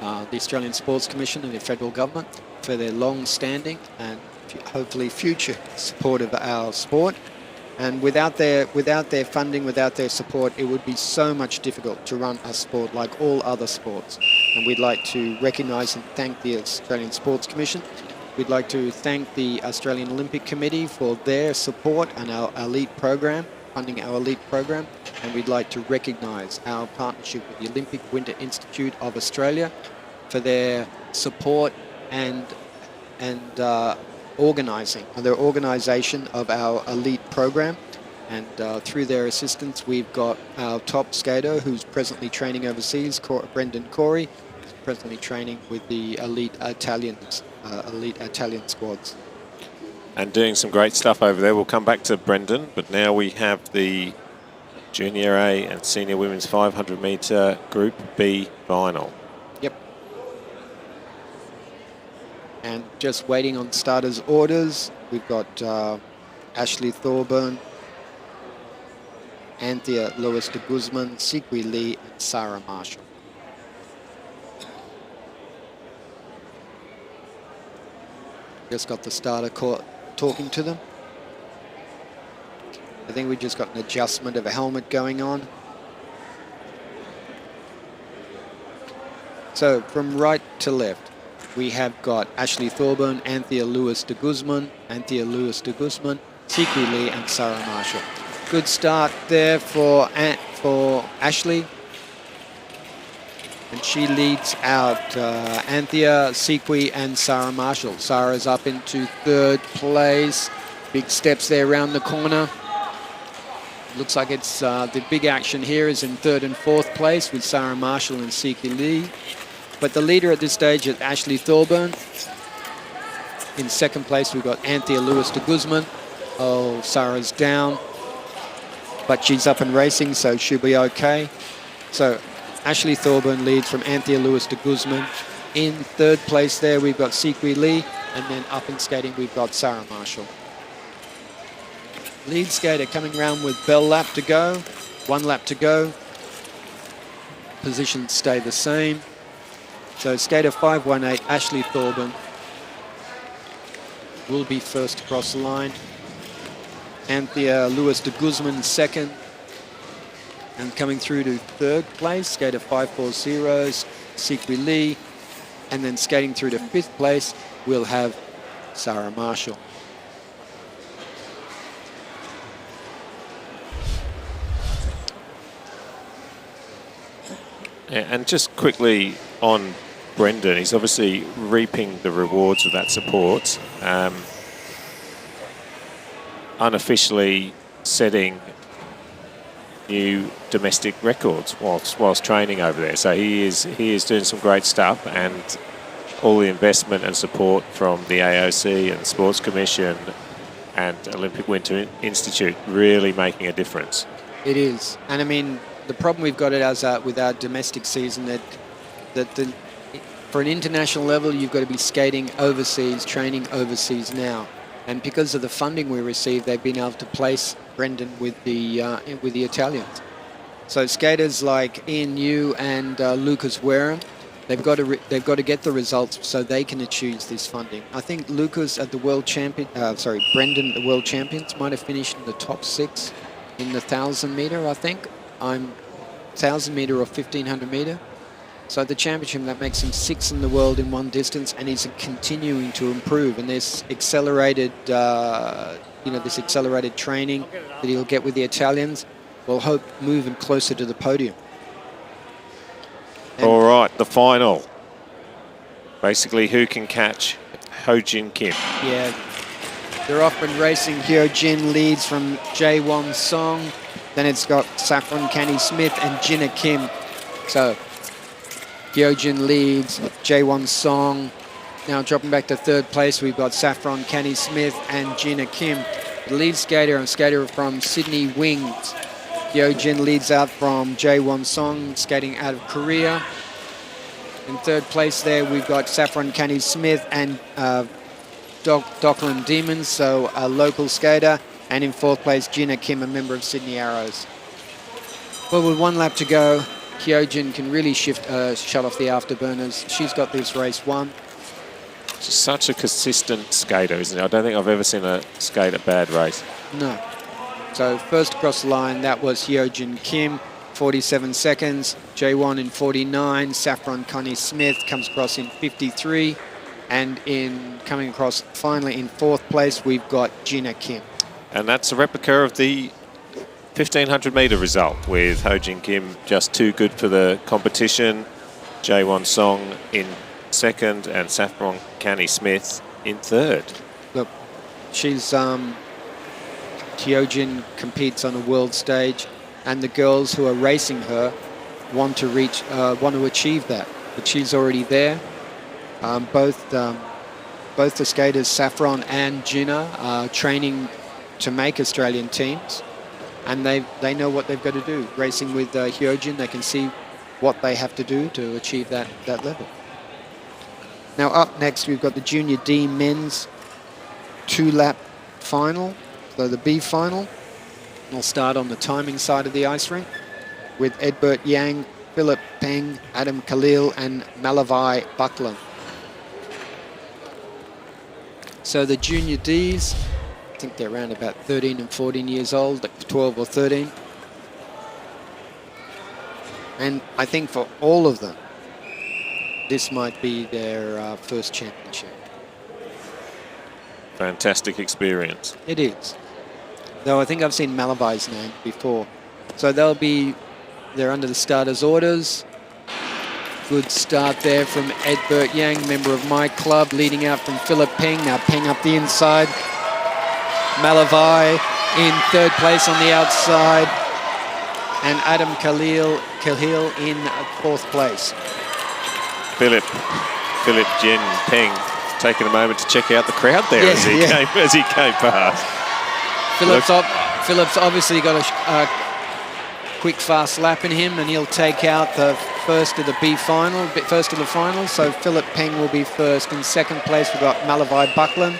the Australian Sports Commission and the federal government, for their long-standing and hopefully future support of our sport. And without their funding, without their support, it would be so much difficult to run a sport like all other sports. And we'd like to recognise and thank the Australian Sports Commission. We'd like to thank the Australian Olympic Committee for their support and our elite program, funding our elite program. And we'd like to recognise our partnership with the Olympic Winter Institute of Australia for their support and their organisation of our elite program. And through their assistance, we've got our top skater who's presently training overseas, Brendan Corey, who's presently training with the elite Italian squads. And doing some great stuff over there. We'll come back to Brendan, but now we have the Junior A and Senior Women's 500 metre Group B final. Yep. And just waiting on starters' orders, we've got Ashley Thorburn, Anthea Lewis de Guzman, Sikri Lee, and Sarah Marshall. Just got the starter court talking to them. I think we just got an adjustment of a helmet going on. So from right to left, we have got Ashley Thorburn, Anthea Lewis de Guzman, Sikri Lee, and Sarah Marshall. Good start there for Ashley. And she leads out Anthea, Sikri, and Sarah Marshall. Sarah's up into third place. Big steps there around the corner. Looks like it's the big action here is in third and fourth place with Sarah Marshall and Sikri Lee. But the leader at this stage is Ashley Thorburn. In second place, we've got Anthea Lewis de Guzman. Oh, Sarah's down, but she's up and racing, so she'll be okay. So Ashley Thorburn leads from Anthea Lewis de Guzman. In third place there, we've got Sikri Lee, and then up and skating, we've got Sarah Marshall. Lead skater coming around with bell lap to go, 1 lap to go. Positions stay the same. So skater 518, Ashley Thorburn, will be first across the line. Anthea Lewis de Guzman second. And coming through to third place, skater 540, Sikri Lee. And then skating through to fifth place, we'll have Sarah Marshall. Yeah, and just quickly on Brendan, he's obviously reaping the rewards of that support. Unofficially setting new domestic records whilst training over there. So he is doing some great stuff, and all the investment and support from the AOC and the Sports Commission and Olympic Winter Institute really making a difference. It is, and I mean the problem we've got with our domestic season that for an international level you've got to be skating overseas, training overseas now. And because of the funding we receive, they've been able to place Brendan with the Italians. So skaters like Ian Yu and Lucas Wareham, they've got to get the results so they can achieve this funding. I think Lucas at the Brendan at the World Champions might have finished in the top 6 in the 1,000 meter. I think 1,000 meter or 1,500 meter. So at the championship, that makes him 6th in the world in one distance, and he's continuing to improve. And this accelerated, this accelerated training that he'll get with the Italians will hope move him closer to the podium. And all right, the final. Basically, who can catch Ho-Jin Kim? yeah, they're off and racing. Hyo-jin leads from Jae-won Song. Then it's got Saffron Kenny-Smith and Jinna Kim. So Hyo-jin leads, Jae-won Song. Now dropping back to 3rd place, we've got Saffron Kenny-Smith and Jinna Kim. The lead skater, a skater from Sydney Wings. Hyo-jin leads out from Jae-won Song, skating out of Korea. In 3rd place there, we've got Saffron Kenny-Smith and Dockland Demons, so a local skater. And in 4th place, Jinna Kim, a member of Sydney Arrows. Well, with 1 lap to go, Hyo-jin can really shut off the afterburners. She's got this race won. She's such a consistent skater, isn't it? I don't think I've ever seen her skate a bad race. No. So first across the line, that was Hyo-jin Kim, 47 seconds. Jae-won in 49. Saffron Kenny-Smith comes across in 53. And coming across finally in 4th place, we've got Jinna Kim. And that's a replica of the 1,500 metre result, with Ho-jin Kim just too good for the competition. Jae-won Song in 2nd and Saffron Kenny-Smith in 3rd. Look, she's Hyo-jin competes on a world stage, and the girls who are racing her want to achieve that. But she's already there. Both the skaters, Saffron and Jinna, are training to make Australian teams, and they know what they've got to do. Racing with Hyo-jin, they can see what they have to do to achieve that level. Now up next, we've got the Junior D men's 2-lap final, so the B final. We'll start on the timing side of the ice rink with Edbert Yang, Philip Peng, Adam Khalil, and Malavai Buckland. So the Junior Ds, I think they're around about 13 and 14 years old, like 12 or 13. And I think for all of them, this might be their first championship. Fantastic experience. It is. Though I think I've seen Malavai's name before. So they're under the starters' orders. Good start there from Edbert Yang, member of my club, leading out from Philip Peng. Now Peng up the inside. Malavai in 3rd place on the outside. And Adam Khalil in 4th place. Philip Jin Peng taking a moment to check out the crowd there as he came past. Philip's obviously got a quick, fast lap in him, and he'll take out the first of the B final, first of the final. So Philip Peng will be first. In 2nd place, we've got Malavai Buckland.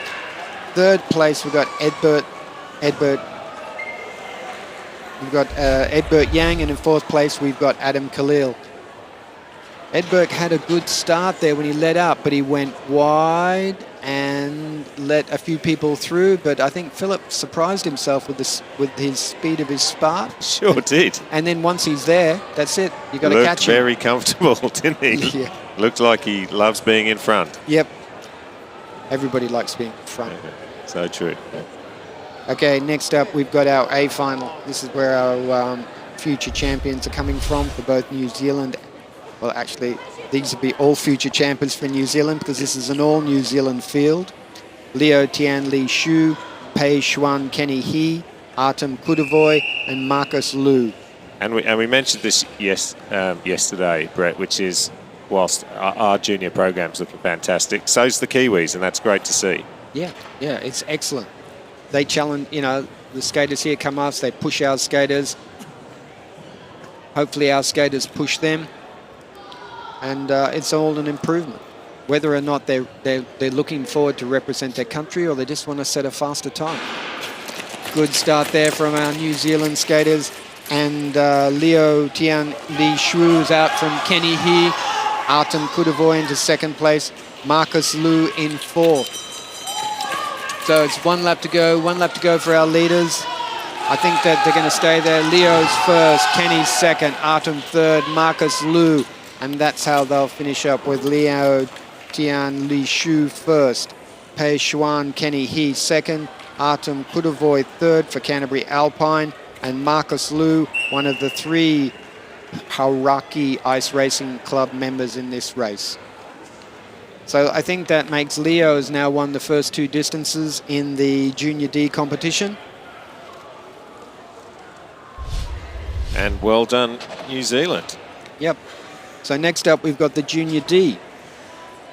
3rd place, we've got Edbert Yang, and in 4th place, we've got Adam Khalil. Edberg had a good start there when he led up, but he went wide and let a few people through. But I think Philip surprised himself with his speed of his start. Sure did. And then once he's there, that's it. You've got to catch him. Very comfortable, didn't he? Yeah. Looked like he loves being in front. Yep. Everybody likes being in front. So true. Okay, next up we've got our A final. This is where our future champions are coming from for both New Zealand. Well, actually, these will be all future champions for New Zealand because this is an all New Zealand field. Leo Tian Lee Shu, Pei Xuan Kenny He, Artem Kudavoy, and Marcus Liu. And we mentioned this yesterday, Brett, which is whilst our junior program's looking fantastic, so's the Kiwis, and that's great to see. Yeah, it's excellent. They challenge, the skaters here come us, they push our skaters. Hopefully our skaters push them. And it's all an improvement. Whether or not they're looking forward to represent their country or they just want to set a faster time. Good start there from our New Zealand skaters. And Leo Tian Lee Shu is out from Kenny He. Artem Kudavoy into 2nd place. Marcus Liu in 4th. So it's 1 lap to go. 1 lap to go for our leaders. I think that they're going to stay there. Leo's first, Kenny's 2nd, Artem 3rd, Marcus Liu And that's how they'll finish up with Liao Tian Li Shu first, Pei Xuan Kenny He second, Artem Kudovoy third for Canterbury Alpine, and Marcus Liu, one of the 3 Hauraki Ice Racing Club members in this race. So I think that makes Leo has now won the first 2 distances in the Junior D competition. And well done, New Zealand. Yep. So next up, we've got the Junior D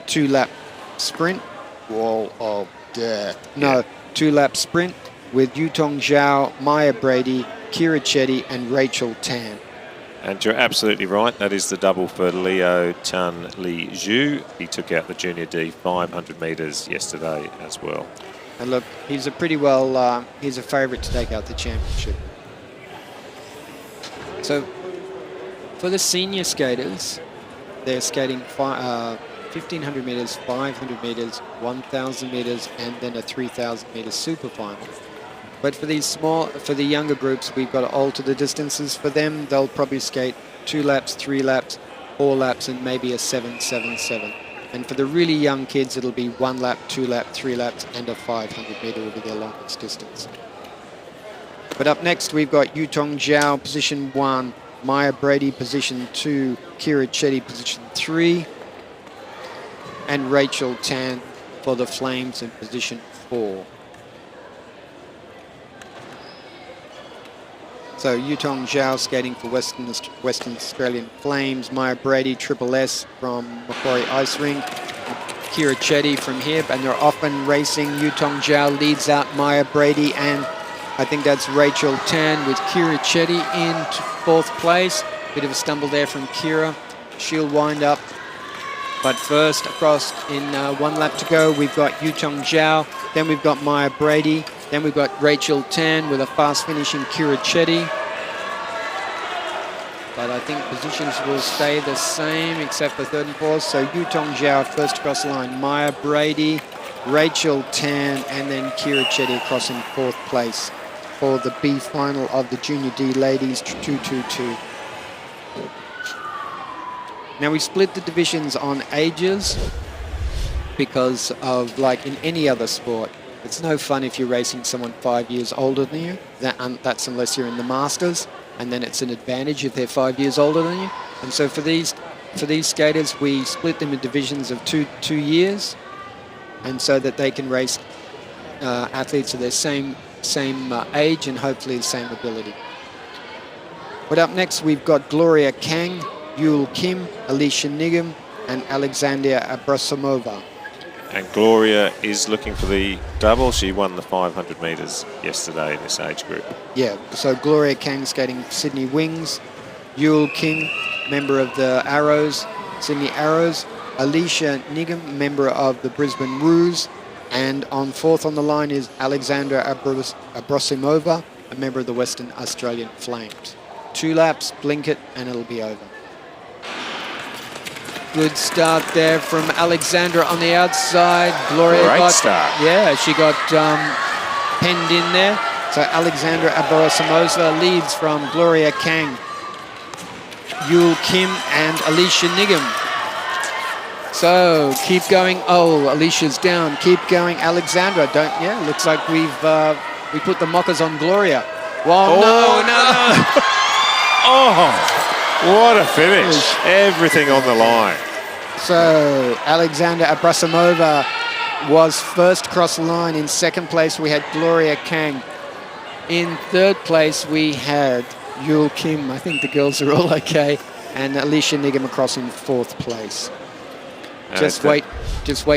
2-lap sprint. Wall of death. No, 2-lap sprint with Yutong Zhao, Maya Brady, Kira Chetty, and Rachel Tan. And you're absolutely right. That is the double for Leo Tan Li Zhu. He took out the Junior D 500 metres yesterday as well. And look, he's a he's a favourite to take out the championship. So for the senior skaters, they're skating 1,500 metres, 500 metres, 1,000 metres, and then a 3,000 metre super final. But for the younger groups, we've got to alter the distances. For them, they'll probably skate 2 laps, 3 laps, 4 laps, and maybe a 777. And for the really young kids, it'll be 1 lap, 2 lap, 3 laps, and a 500 metre will be their longest distance. But up next, we've got Yutong Zhao, position 1, Maya Brady, position 2, Kira Chetty, position 3, and Rachel Tan for the Flames in position 4. So Yutong Zhao skating for Western Australian Flames, Maya Brady, Triple S from Macquarie Ice Rink, Kira Chetty from here, and they're often racing. Yutong Zhao leads out Maya Brady, and I think that's Rachel Tan with Kira Chetty in 4th place. Bit of a stumble there from Kira. She'll wind up. But first, across in 1 lap to go, we've got Yutong Zhao, then we've got Maya Brady, then we've got Rachel Tan with a fast finish in Kira Chetty. But I think positions will stay the same except for 3rd and 4th. So Yutong Zhao first across the line, Maya Brady, Rachel Tan, and then Kira Chetty across in 4th place for the B final of the Junior D Ladies 222. Now we split the divisions on ages because of, like in any other sport, it's no fun if you're racing someone 5 years older than you. That's unless you're in the Masters, and then it's an advantage if they're 5 years older than you. And so for these skaters, we split them in divisions of two years, and so that they can race athletes of their same age and hopefully the same ability. But up next, we've got Gloria Kang, Yul Kim, Alicia Nigam, and Alexandria Abrasimova. And Gloria is looking for the double. She won the 500 metres yesterday in this age group. Yeah, so Gloria Kang skating Sydney Wings, Yul Kim, member of the Arrows, Sydney Arrows, Alicia Nigam, member of the Brisbane Roos, and on 4th on the line is Alexandra Abrasimova, a member of the Western Australian Flames. 2 laps, blink it, and it'll be over. Good start there from Alexandra on the outside. Gloria Great start. Yeah, she got penned in there. So Alexandra Abrasimova leads from Gloria Kang, Yul Kim, and Alicia Nigam. So keep going. Oh, Alicia's down. Keep going, Alexandra. Looks like we put the mockers on Gloria. Well, no. Oh, what a finish. Everything on the line. So Alexandra Abrasimova was first across the line. In 2nd place, we had Gloria Kang. In 3rd place, we had Yul Kim. I think the girls are all okay. And Alicia Nigam across in 4th place. Just wait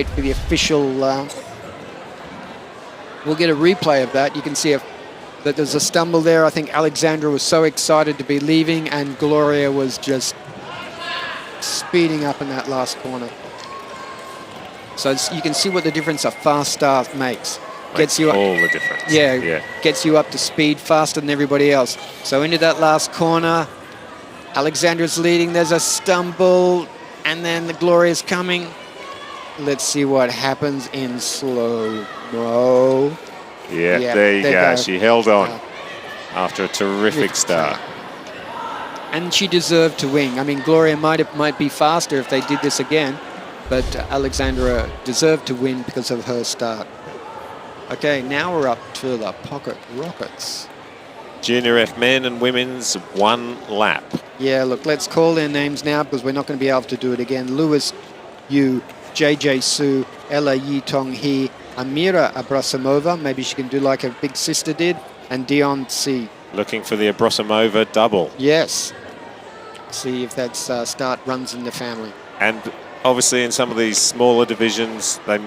for the official. We'll get a replay of that. You can see that there's a stumble there. I think Alexandra was so excited to be leaving, and Gloria was just speeding up in that last corner. So you can see what the difference a fast start makes. Gets you up, all the difference. Yeah, gets you up to speed faster than everybody else. So into that last corner, Alexandra's leading. There's a stumble, and then the Gloria's coming. Let's see what happens in slow-mo. Yeah, there you go. She held on after a terrific start. And she deserved to win. I mean, Gloria might be faster if they did this again, but Alexandra deserved to win because of her start. Okay, now we're up to the pocket rockets. Junior F men and women's 1 lap. Yeah, look, let's call their names now because we're not going to be able to do it again. Lewis Yu, JJ Su, Ella Yi Tong Hee, Amira Abrasamova, maybe she can do like her big sister did, and Dion C. Looking for the Abrasamova double. Yes. See if that start runs in the family. And obviously in some of these smaller divisions, they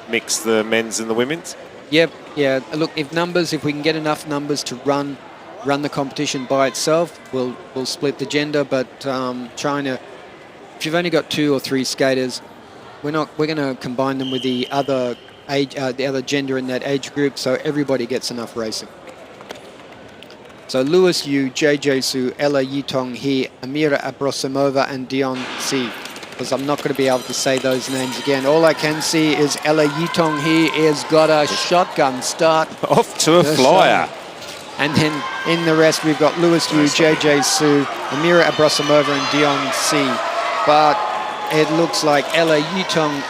mix the men's and the women's. Yep, yeah. Look, if we can get enough numbers to run the competition by itself, we'll split the gender. But trying to, if you've only got 2 or 3 skaters, we're going to combine them with the other age, the other gender in that age group, so everybody gets enough racing. So Lewis Yu, JJ Su, Ella Yitong Hee, Amira Abrasamova, and Dion C. Because I'm not going to be able to say those names again. All I can see is Ella Yitong Hee has got a shotgun start. Off to a flyer. And then in the rest, we've got Lewis Yu, JJ Su, Amira Abrasamova, and Dion C. But it looks like Ella Yitong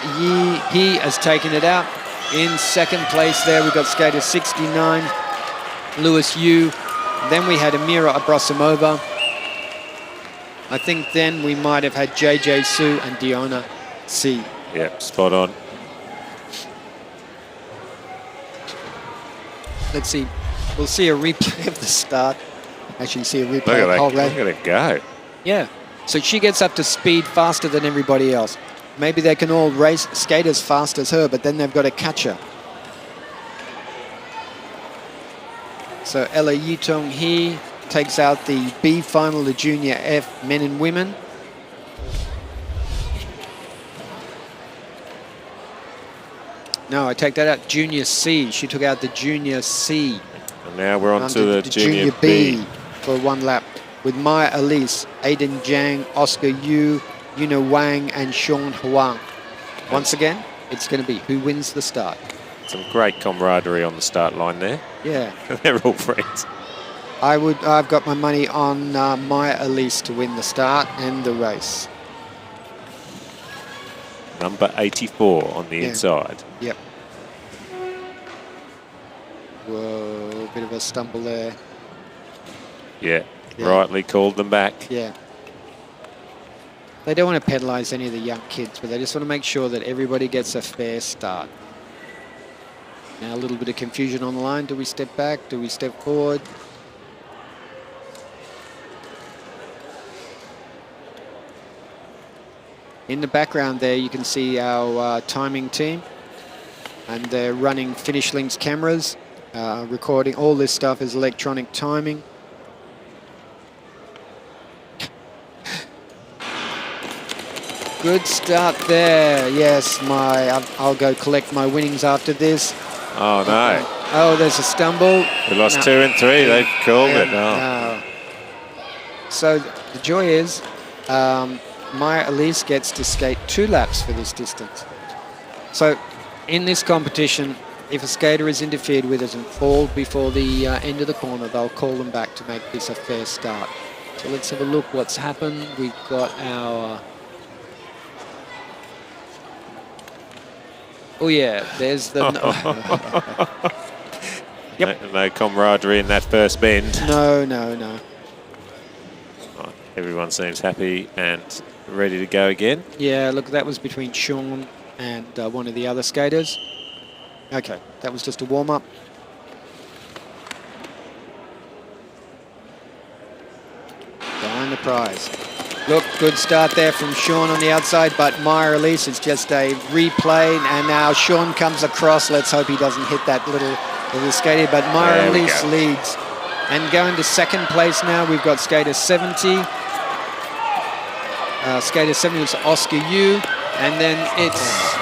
Hee has taken it out. In second place there, we've got skater 69, Lewis Yu. Then we had Amira Abrasamova. I think then we might have had JJ Su and Diona C. Yep, spot on. Let's see. We'll see a replay of the start. Actually, see a replay Look of the whole race. at it go. Yeah. So she gets up to speed faster than everybody else. Maybe they can all race skate as fast as her, but then they've got to catch her. So Ella Yitong Hee takes out the B final, the Junior F men and women. No, I take that out. Junior C. She took out the Junior C. And now we're on to the Junior B for 1 lap with Maya Elise, Aiden Zhang, Oscar Yu, Yuna Wang, and Sean Huang. Once again, it's going to be who wins the start. Some great camaraderie on the start line there. Yeah. They're all friends. I've got my money on Maya Elise to win the start and the race. Number 84 on the inside. Yep. Whoa, bit of a stumble there. Yeah, rightly called them back. Yeah. They don't want to penalise any of the young kids, but they just want to make sure that everybody gets a fair start. Now a little bit of confusion on the line. Do we step back? Do we step forward? In the background there, you can see our timing team, and they're running Finish Link's cameras, recording. All this stuff is electronic timing. Good start there. Yes, I'll go collect my winnings after this. Oh, no. Oh, there's a stumble. We lost 2 and 3. They've called it. No. So the joy is Maya Elise gets to skate 2 laps for this distance. So in this competition, if a skater is interfered with and fall before the end of the corner, they'll call them back to make this a fair start. So let's have a look what's happened. We've got our... Oh, yeah, there's the... Yep. No camaraderie in that first bend. No. Oh, everyone seems happy and ready to go again. Yeah, look, that was between Sean and one of the other skaters. Okay, that was just a warm-up. Behind the prize. Look, good start there from Sean on the outside, but Maya Elise is just a replay, and now Sean comes across. Let's hope he doesn't hit that little skater, but Maya Elise leads. And going to second place now, we've got skater 70. Skater 70 is Oscar Yu, and then it's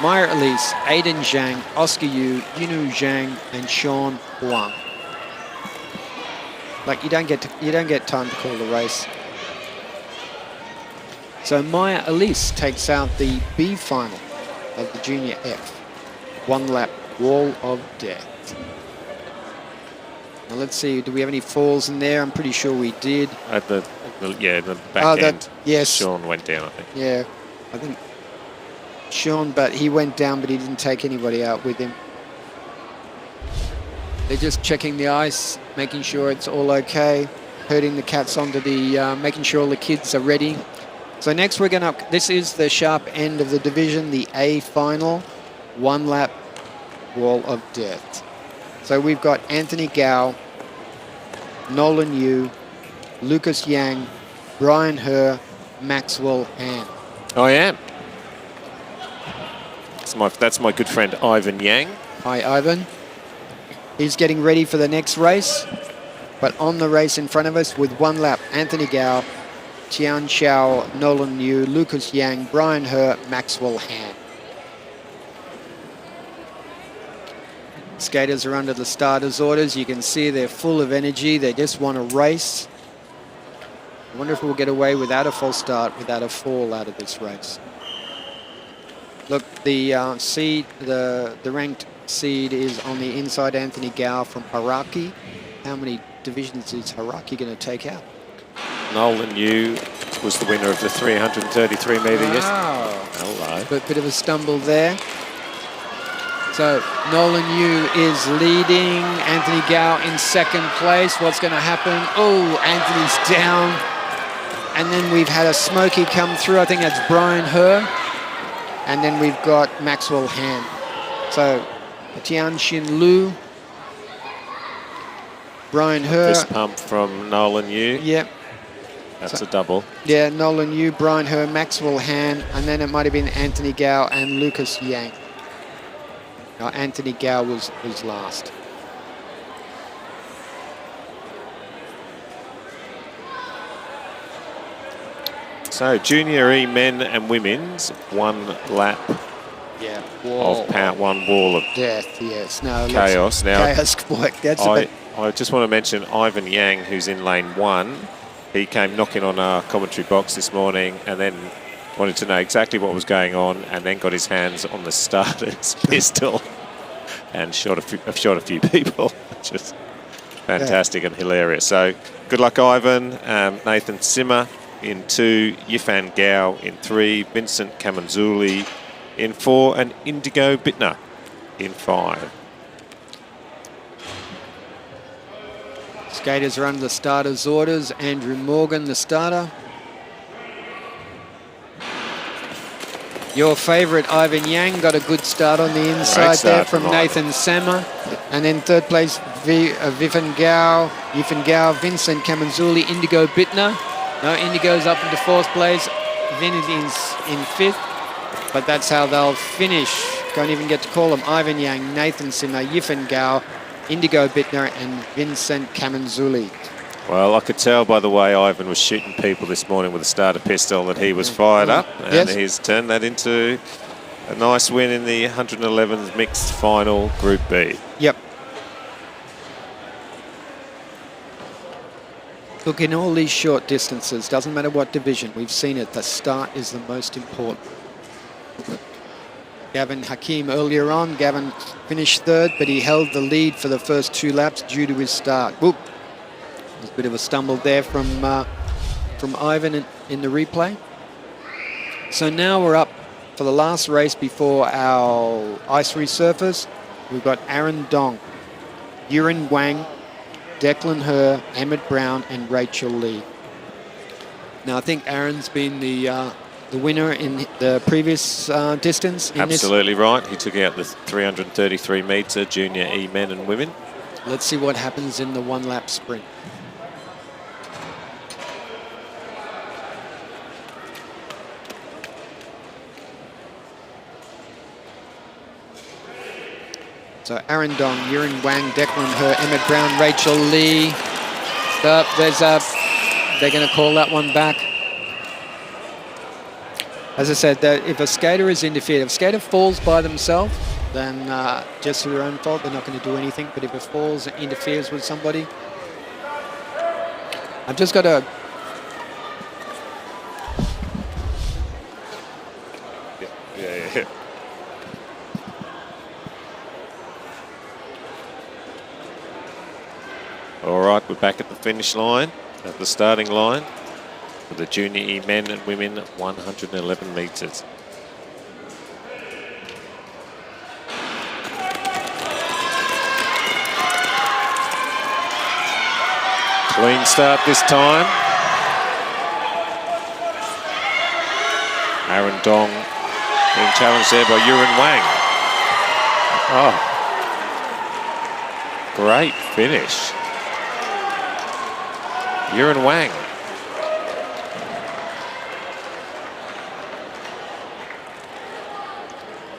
Maya Elise, Aiden Zhang, Oscar Yu, Yunu Zhang, and Sean Huang. Like you don't get time to call the race. So Maya Elise takes out the B final of the Junior F. 1 lap wall of death. Now let's see, do we have any falls in there? I'm pretty sure we did. At the back end. Yes. Sean went down, I think. Yeah, I think Sean, but he went down, but he didn't take anybody out with him. They're just checking the ice, making sure it's all okay, herding the cats onto the, making sure all the kids are ready. So next we're going to, this is the sharp end of the division, the A final, 1 lap wall of death. So we've got Anthony Gow, Nolan Yu, Lucas Yang, Brian Herr, Maxwell Han. I am. That's my good friend Ivan Yang. Hi, Ivan. He's getting ready for the next race. But on the race in front of us with 1 lap, Anthony Gow, Tian Xiao, Nolan Yu, Lucas Yang, Brian Herr, Maxwell Han. Skaters are under the starter's orders. You can see they're full of energy. They just want to race. I wonder if we'll get away without a false start, without a fall out of this race. Look, the seed, the ranked seed is on the inside, Anthony Gow from Haraki. How many divisions is Haraki going to take out? Nolan Yu was the winner of the 333 metre yesterday. Hello. Bit of a stumble there. So Nolan Yu is leading. Anthony Gow in second place. What's going to happen? Oh, Anthony's down. And then we've had a smoky come through. I think that's Brian Herr. And then we've got Maxwell Han. So Tianxin Lu, Brian Herr. Fist pump from Nolan Yu. Yep. That's a double. Yeah, Nolan Yu, Brian Herr, Maxwell Han, and then it might have been Anthony Gow and Lucas Yang. Now, Anthony Gow was last. So, Junior E men and women's 1 lap of power, 1 wall of death. Yes, no chaos. Now, chaos work. That's I just want to mention Ivan Yang, who's in lane 1. He came knocking on our commentary box this morning and then wanted to know exactly what was going on, and then got his hands on the starter's pistol and shot a few people. Just fantastic and hilarious. So good luck, Ivan. Nathan Simmer in 2, Yifan Gao in 3, Vincent Kamanzuli in 4, and Indigo Bittner in 5. Skaters are under the starter's orders. Andrew Morgan, the starter. Your favourite, Ivan Yang, got a good start on the inside there from Nathan Sammer. And then third place, Yifan Gao, Vincent Kamanzuli, Indigo Bittner. No, Indigo's up into 4th place. Vin is in 5th. But that's how they'll finish. Can't even get to call them. Ivan Yang, Nathan Simmer, Yifan Gao, Indigo Bittner and Vincent Kamanzuli. Well, I could tell by the way Ivan was shooting people this morning with a starter pistol that he was fired up, and he's turned that into a nice win in the 111th mixed final, Group B. Yep. Look, in all these short distances, doesn't matter what division, we've seen it, the start is the most important. Gavin Hakim earlier on. Gavin finished 3rd, but he held the lead for the first 2 laps due to his start. Whoop. There's a bit of a stumble there from Ivan in the replay. So now we're up for the last race before our ice resurface. We've got Aaron Dong, Yurin Wang, Declan Herr, Emmett Brown, and Rachel Lee. Now I think Aaron's been the winner in the previous distance. Absolutely right. He took out the 333 metre Junior E men and women. Let's see what happens in the 1 lap sprint. So Aaron Dong, Yurin Wang, Declan Herr, Emmett Brown, Rachel Lee. Stop. They're going to call that one back. As I said, that if a skater is interfered, if a skater falls by themselves, then just through their own fault, they're not going to do anything. But if it falls and interferes with somebody, I've just got to... Yeah. All right, we're back at the finish line, at the starting line, for the Junior E men and women 111 metres. Clean start this time. Aaron Dong being challenged there by Yuren Wang. Oh, great finish. Yuren Wang.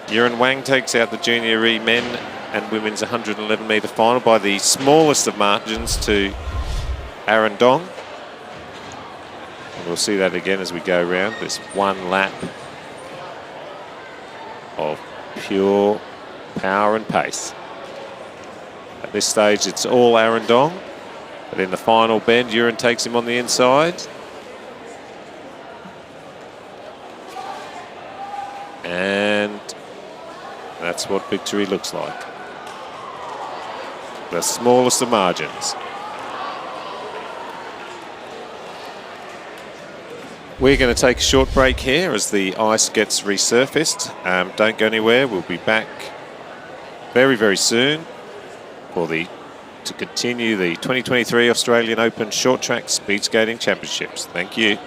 Yuren Wang takes out the Junior E men and women's 111 metre final by the smallest of margins to Aaron Dong. And we'll see that again as we go round. This one lap of pure power and pace. At this stage, it's all Aaron Dong. But in the final bend, Yuren takes him on the inside. And that's what victory looks like. The smallest of margins. We're going to take a short break here as the ice gets resurfaced. Don't go anywhere. We'll be back very, very soon to continue the 2023 Australian Open Short Track Speed Skating Championships. Thank you.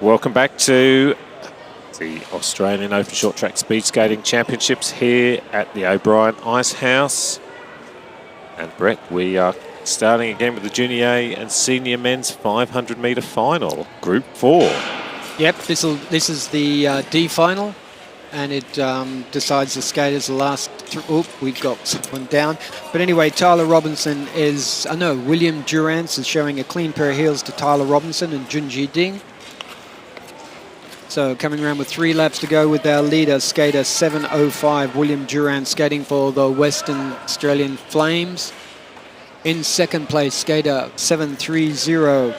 Welcome back to the Australian Open Short Track Speed Skating Championships here at the O'Brien Ice House. And Brett, we are starting again with the Junior A and Senior Men's 500 metre final, Group 4. Yep, this is the D final, and it decides the skaters the last. We've got someone down, but anyway, Tyler Robinson is. William Durance is showing a clean pair of heels to Tyler Robinson and Junji Ding. So coming around with 3 laps to go with our leader, skater 7:05, William Durance, skating for the Western Australian Flames. In second place, skater 7:30,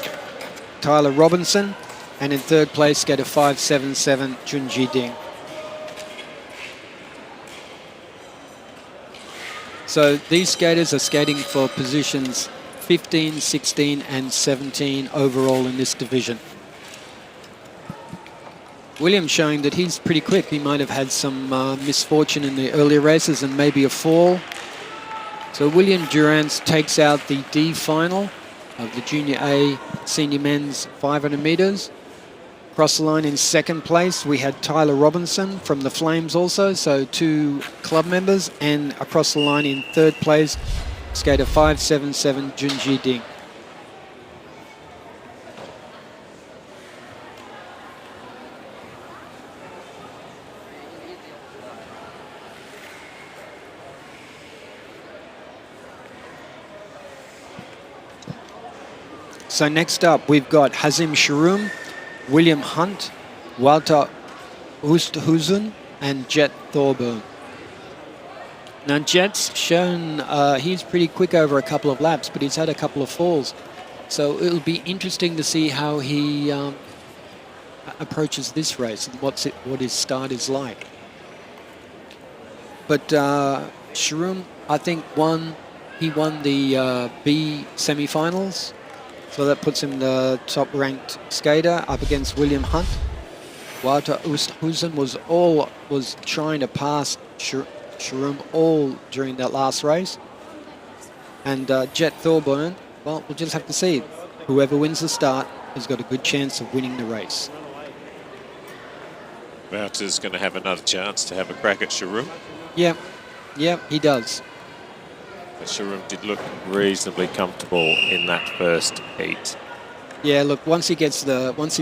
Tyler Robinson. And in third place, skater 5:77, Junji Ding. So these skaters are skating for positions 15, 16, and 17 overall in this division. William showing that he's pretty quick. He might have had some misfortune in the earlier races and maybe a fall. So William Durance takes out the D final of the Junior A Senior Men's 500 metres. Across the line in second place, we had Tyler Robinson from the Flames also, so 2 club members. And across the line in third place, skater 5:77, Junji Ding. So next up, we've got Hazim Sharoom, William Hunt, Walter Oosthuizen, and Jet Thorburn. Now Jet's shown he's pretty quick over a couple of laps, but he's had a couple of falls. So it'll be interesting to see how he approaches this race and what his start is like. But Sharoom, I think, he won the B semi-finals. So that puts him the top-ranked skater up against William Hunt. Walter Oosthuizen was trying to pass Sharoom all during that last race. And Jet Thorburn, well, we'll just have to see. Whoever wins the start has got a good chance of winning the race. Walter's going to have another chance to have a crack at Sharoom. Yep, he does. But Sharoom did look reasonably comfortable in that first heat. Yeah, look, once he's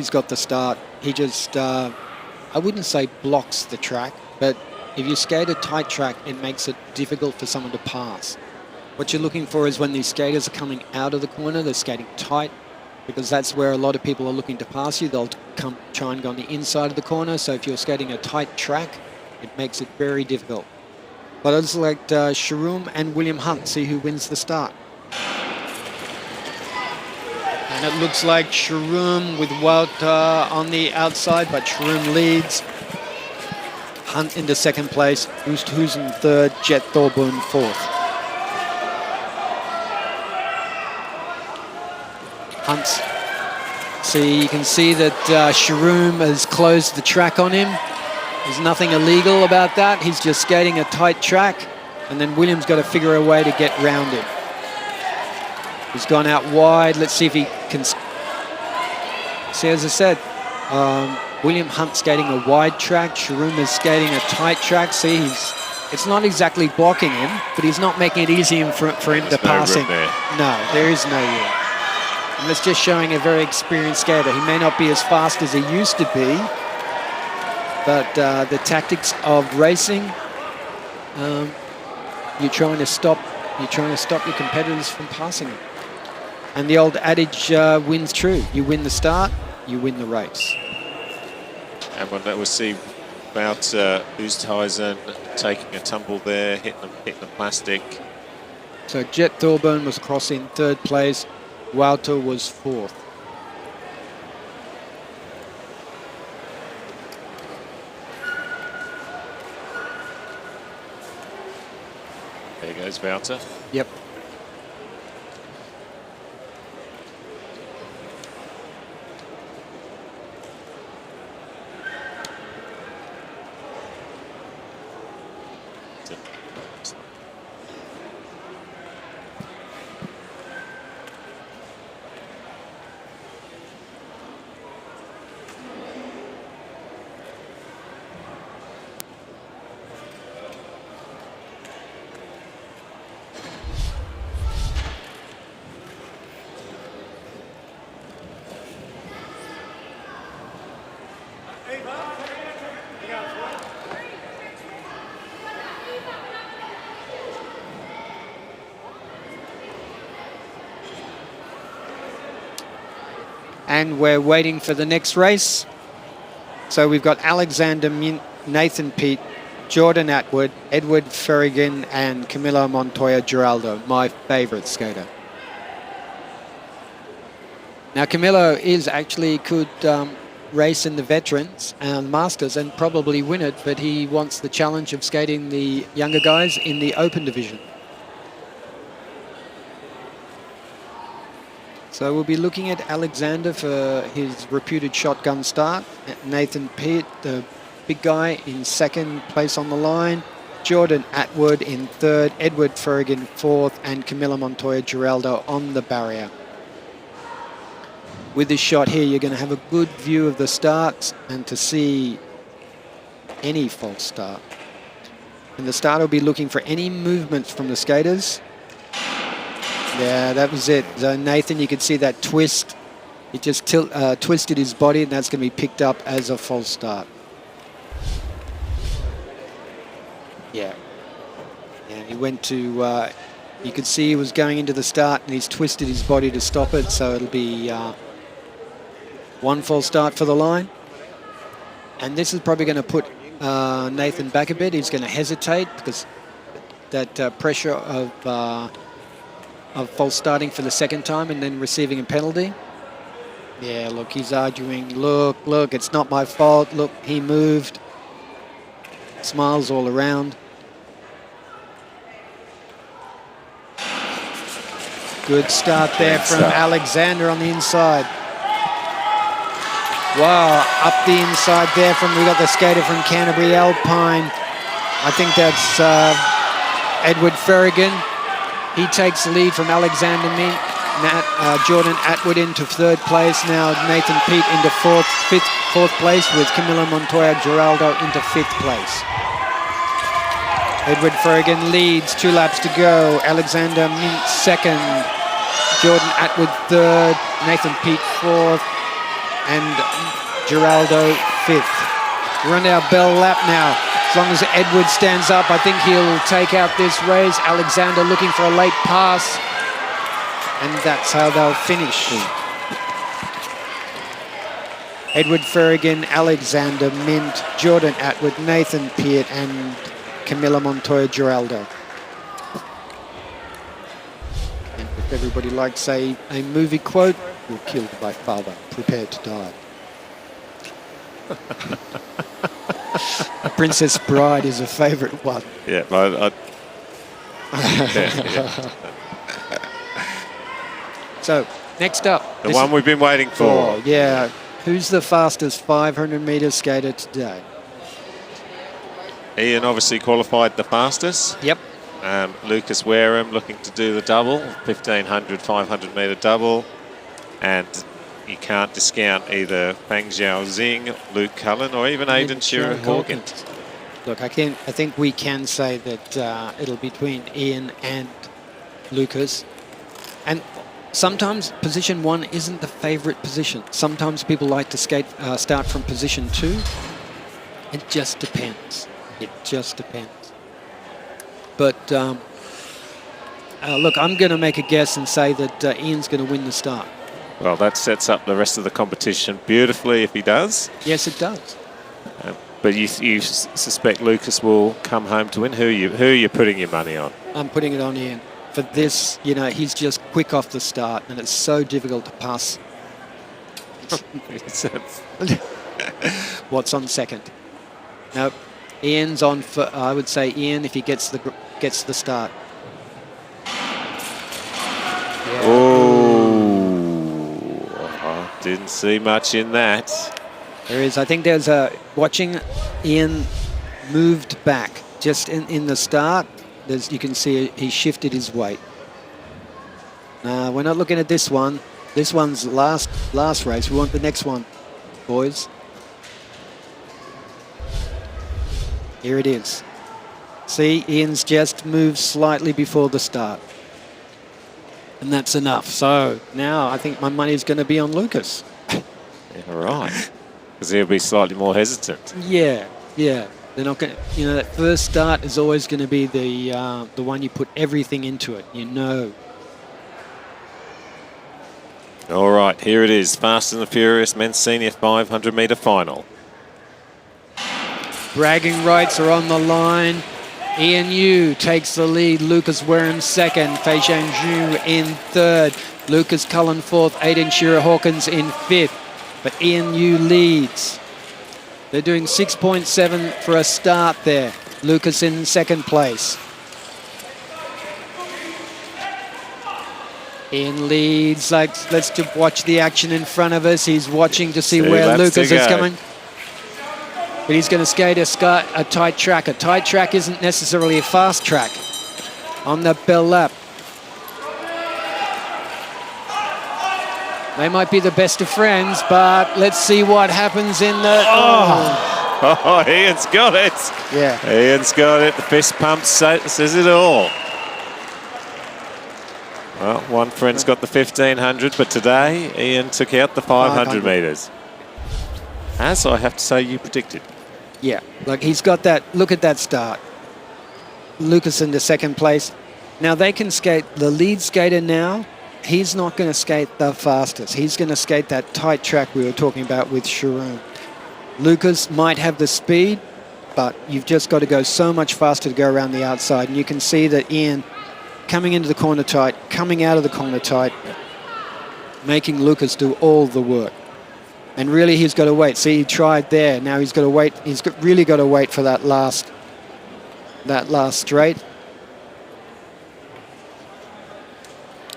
got the start, he just, I wouldn't say blocks the track, but if you skate a tight track, it makes it difficult for someone to pass. What you're looking for is when these skaters are coming out of the corner, they're skating tight, because that's where a lot of people are looking to pass you. They'll try and go on the inside of the corner, so if you're skating a tight track, it makes it very difficult. But I'd just like Sharoom and William Hunt, see who wins the start. And it looks like Sharoom with Walter on the outside, but Sharoom leads. Hunt into second place, Oosthuizen third, Jet Thorburn fourth. Hunt's. See, you can see that Sharoom has closed the track on him. There's nothing illegal about that. He's just skating a tight track, and then William's got to figure a way to get round him. He's gone out wide. Let's see if he can. See, as I said, William Hunt skating a wide track. Sharoom is skating a tight track. See, it's not exactly blocking him, but he's not making it easy for him to pass him. No, there is no room. And that's just showing a very experienced skater. He may not be as fast as he used to be, but the tactics of racing, you're trying to stop your competitors from passing them. And the old adage wins true. You win the start, you win the race. And we'll see about Oosthuizen taking a tumble there, hitting the plastic. So Jet Thorburn was across in third place. Walter was fourth. There goes Walter. Yep. And we're waiting for the next race. So we've got Alexander Mint, Nathan Peat, Jordan Atwood, Edward Ferrigan, and Camilo Montoya Giraldo, my favourite skater. Now Camilo could race in the Veterans and Masters and probably win it, but he wants the challenge of skating the younger guys in the Open division. So we'll be looking at Alexander for his reputed shotgun start. Nathan Peat, the big guy, in second place on the line. Jordan Atwood in third. Edward Ferrigan fourth. And Camilo Montoya Giraldo on the barrier. With this shot here, you're going to have a good view of the starts and to see any false start. And the starter will be looking for any movements from the skaters. Yeah, that was it. So Nathan, you could see that twist. He just twisted his body, and that's going to be picked up as a false start. Yeah. And he went to, you could see he was going into the start, and he's twisted his body to stop it, so it'll be one false start for the line. And this is probably going to put Nathan back a bit. He's going to hesitate because that pressure of false starting for the second time and then receiving a penalty. Yeah, look, he's arguing. Look, it's not my fault. Look, he moved. Smiles all around. Good start there from Alexander on the inside. Wow, up the inside there we got the skater from Canterbury Alpine. I think that's Edward Ferrigan. He takes the lead from Alexander Mint. Jordan Atwood into third place. Now Nathan Peat into fourth place with Camilo Montoya Giraldo into fifth place. Edward Ferrigan leads, 2 laps to go. Alexander Mint second. Jordan Atwood third. Nathan Peat fourth. And Giraldo fifth. We're on our bell lap now. As long as Edward stands up, I think he'll take out this race. Alexander looking for a late pass. And that's how they'll finish. Edward Ferrigan, Alexander Mint, Jordan Atwood, Nathan Peat, and Camilo Montoya Giraldo. And if everybody likes a movie quote, you're killed by father, prepared to die. Princess Bride is a favourite one. Yeah, yeah. So, next up. The one we've been waiting for. Yeah. Who's the fastest 500-metre skater today? Ian obviously qualified the fastest. Yep. Lucas Wareham looking to do the double, 1,500, 500-metre double. And you can't discount either Fang Xiao Xing, Luke Cullen, or even Aidan Shearer Hawkins. Look, I think we can say that it'll be between Ian and Lucas. And sometimes position 1 isn't the favourite position. Sometimes people like to start from position 2. It just depends. It just depends. But look, I'm going to make a guess and say that Ian's going to win the start. Well, that sets up the rest of the competition beautifully if he does. Yes, it does. But you suspect Lucas will come home to win. Who are you putting your money on? I'm putting it on Ian. For this, he's just quick off the start, and it's so difficult to pass. What's on second? No, Ian's on. I would say Ian if he gets the start. Yeah. Oh, didn't see much in that. There is. I think there's watching Ian moved back just in the start. You can see he shifted his weight. We're not looking at this one. This one's last race. We want the next one, boys. Here it is. See, Ian's just moved slightly before the start. And that's enough. So now I think my money's going to be on Lucas. Yeah, right. Because he'll be slightly more hesitant. Yeah, yeah. They're not going to, that first start is always going to be the one you put everything into it, All right, here it is. Fast and the Furious Men's Senior 500-metre final. Bragging rights are on the line. Ian Yu takes the lead. Lucas Wareham second. Fei Zhangzhu in third. Lucas Cullen fourth. Aidan Shearer-Hawkins in fifth. But Ian Yu leads. They're doing 6.7 for a start there. Lucas in second place. Ian leads. Let's just watch the action in front of us. He's watching to see where Lucas is coming. But he's going to skate a tight track. A tight track isn't necessarily a fast track on the bell lap. They might be the best of friends, but let's see what happens in the... Oh, Ian's got it. Yeah. Ian's got it. The fist pump says it all. Well, one friend's got the 1500, but today Ian took out the 500 metres. As I have to say, you predicted. Yeah, like he's got that. Look at that start. Lucas in the second place. Now they can skate. The lead skater now, he's not going to skate the fastest. He's going to skate that tight track we were talking about with Sharon. Lucas might have the speed, but you've just got to go so much faster to go around the outside. And you can see that Ian coming into the corner tight, coming out of the corner tight, making Lucas do all the work. And really, he's got to wait. See, he tried there. Now he's got to wait. Really got to wait for that last straight.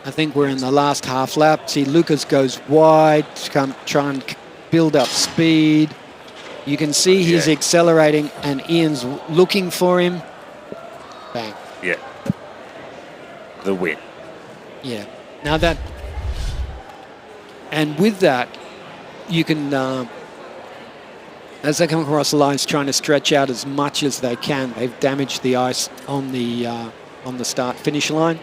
I think we're in the last half lap. See, Lucas goes wide to try and build up speed. You can see he's accelerating, and Ian's looking for him. Bang. Yeah. The win. Yeah. Now that, and with that, you can, as they come across the lines, trying to stretch out as much as they can. They've damaged the ice on the start-finish line,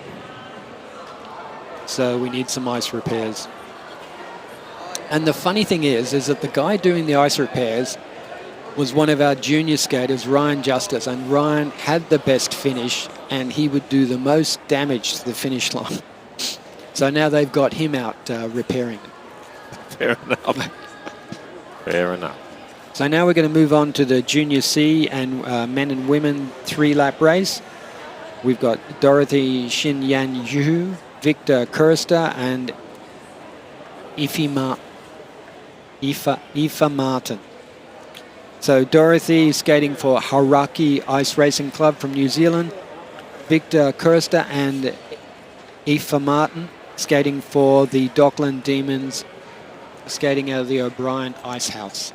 so we need some ice repairs. And the funny thing is that the guy doing the ice repairs was one of our junior skaters, Ryan Justice, and Ryan had the best finish, and he would do the most damage to the finish line. So now they've got him out repairing it. Fair enough. Fair enough. So now we're going to move on to the Junior C and men and women 3-lap race. We've got Dorothy Shin Yan Yu, Victor Kirster, and Aoife Martin. So Dorothy skating for Hauraki Ice Racing Club from New Zealand. Victor Kirster and Aoife Martin skating for the Dockland Demons, skating out of the O'Brien Ice House.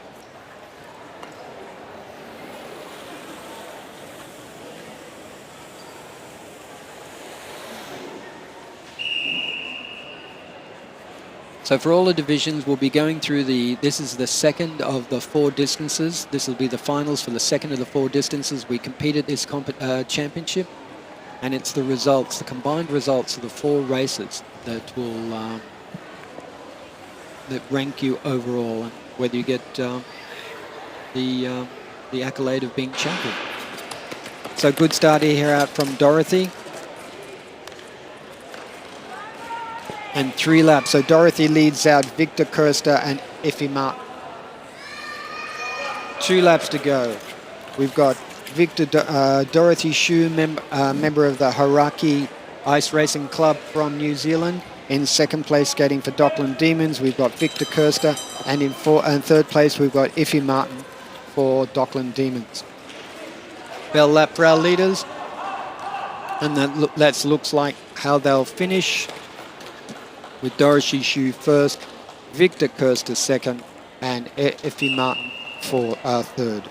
So for all the divisions, we'll be going through this is the second of the 4 distances. This will be the finals for the second of the 4 distances. We competed this championship, and it's the results, the combined results of the 4 races that will that rank you overall, and whether you get the accolade of being champion. So good start here out from Dorothy. And 3 laps. So Dorothy leads out Victor Kirster and Aoife Martin. 2 laps to go. We've got Dorothy Shu, member of the Hauraki Ice Racing Club from New Zealand. In second place, skating for Dockland Demons, we've got Victor Kirster, and in third place, we've got Aoife Martin for Dockland Demons. Bell lap for our leaders, and that looks like how they'll finish, with Dorothy Shu first, Victor Kirster second, and Aoife Martin for third.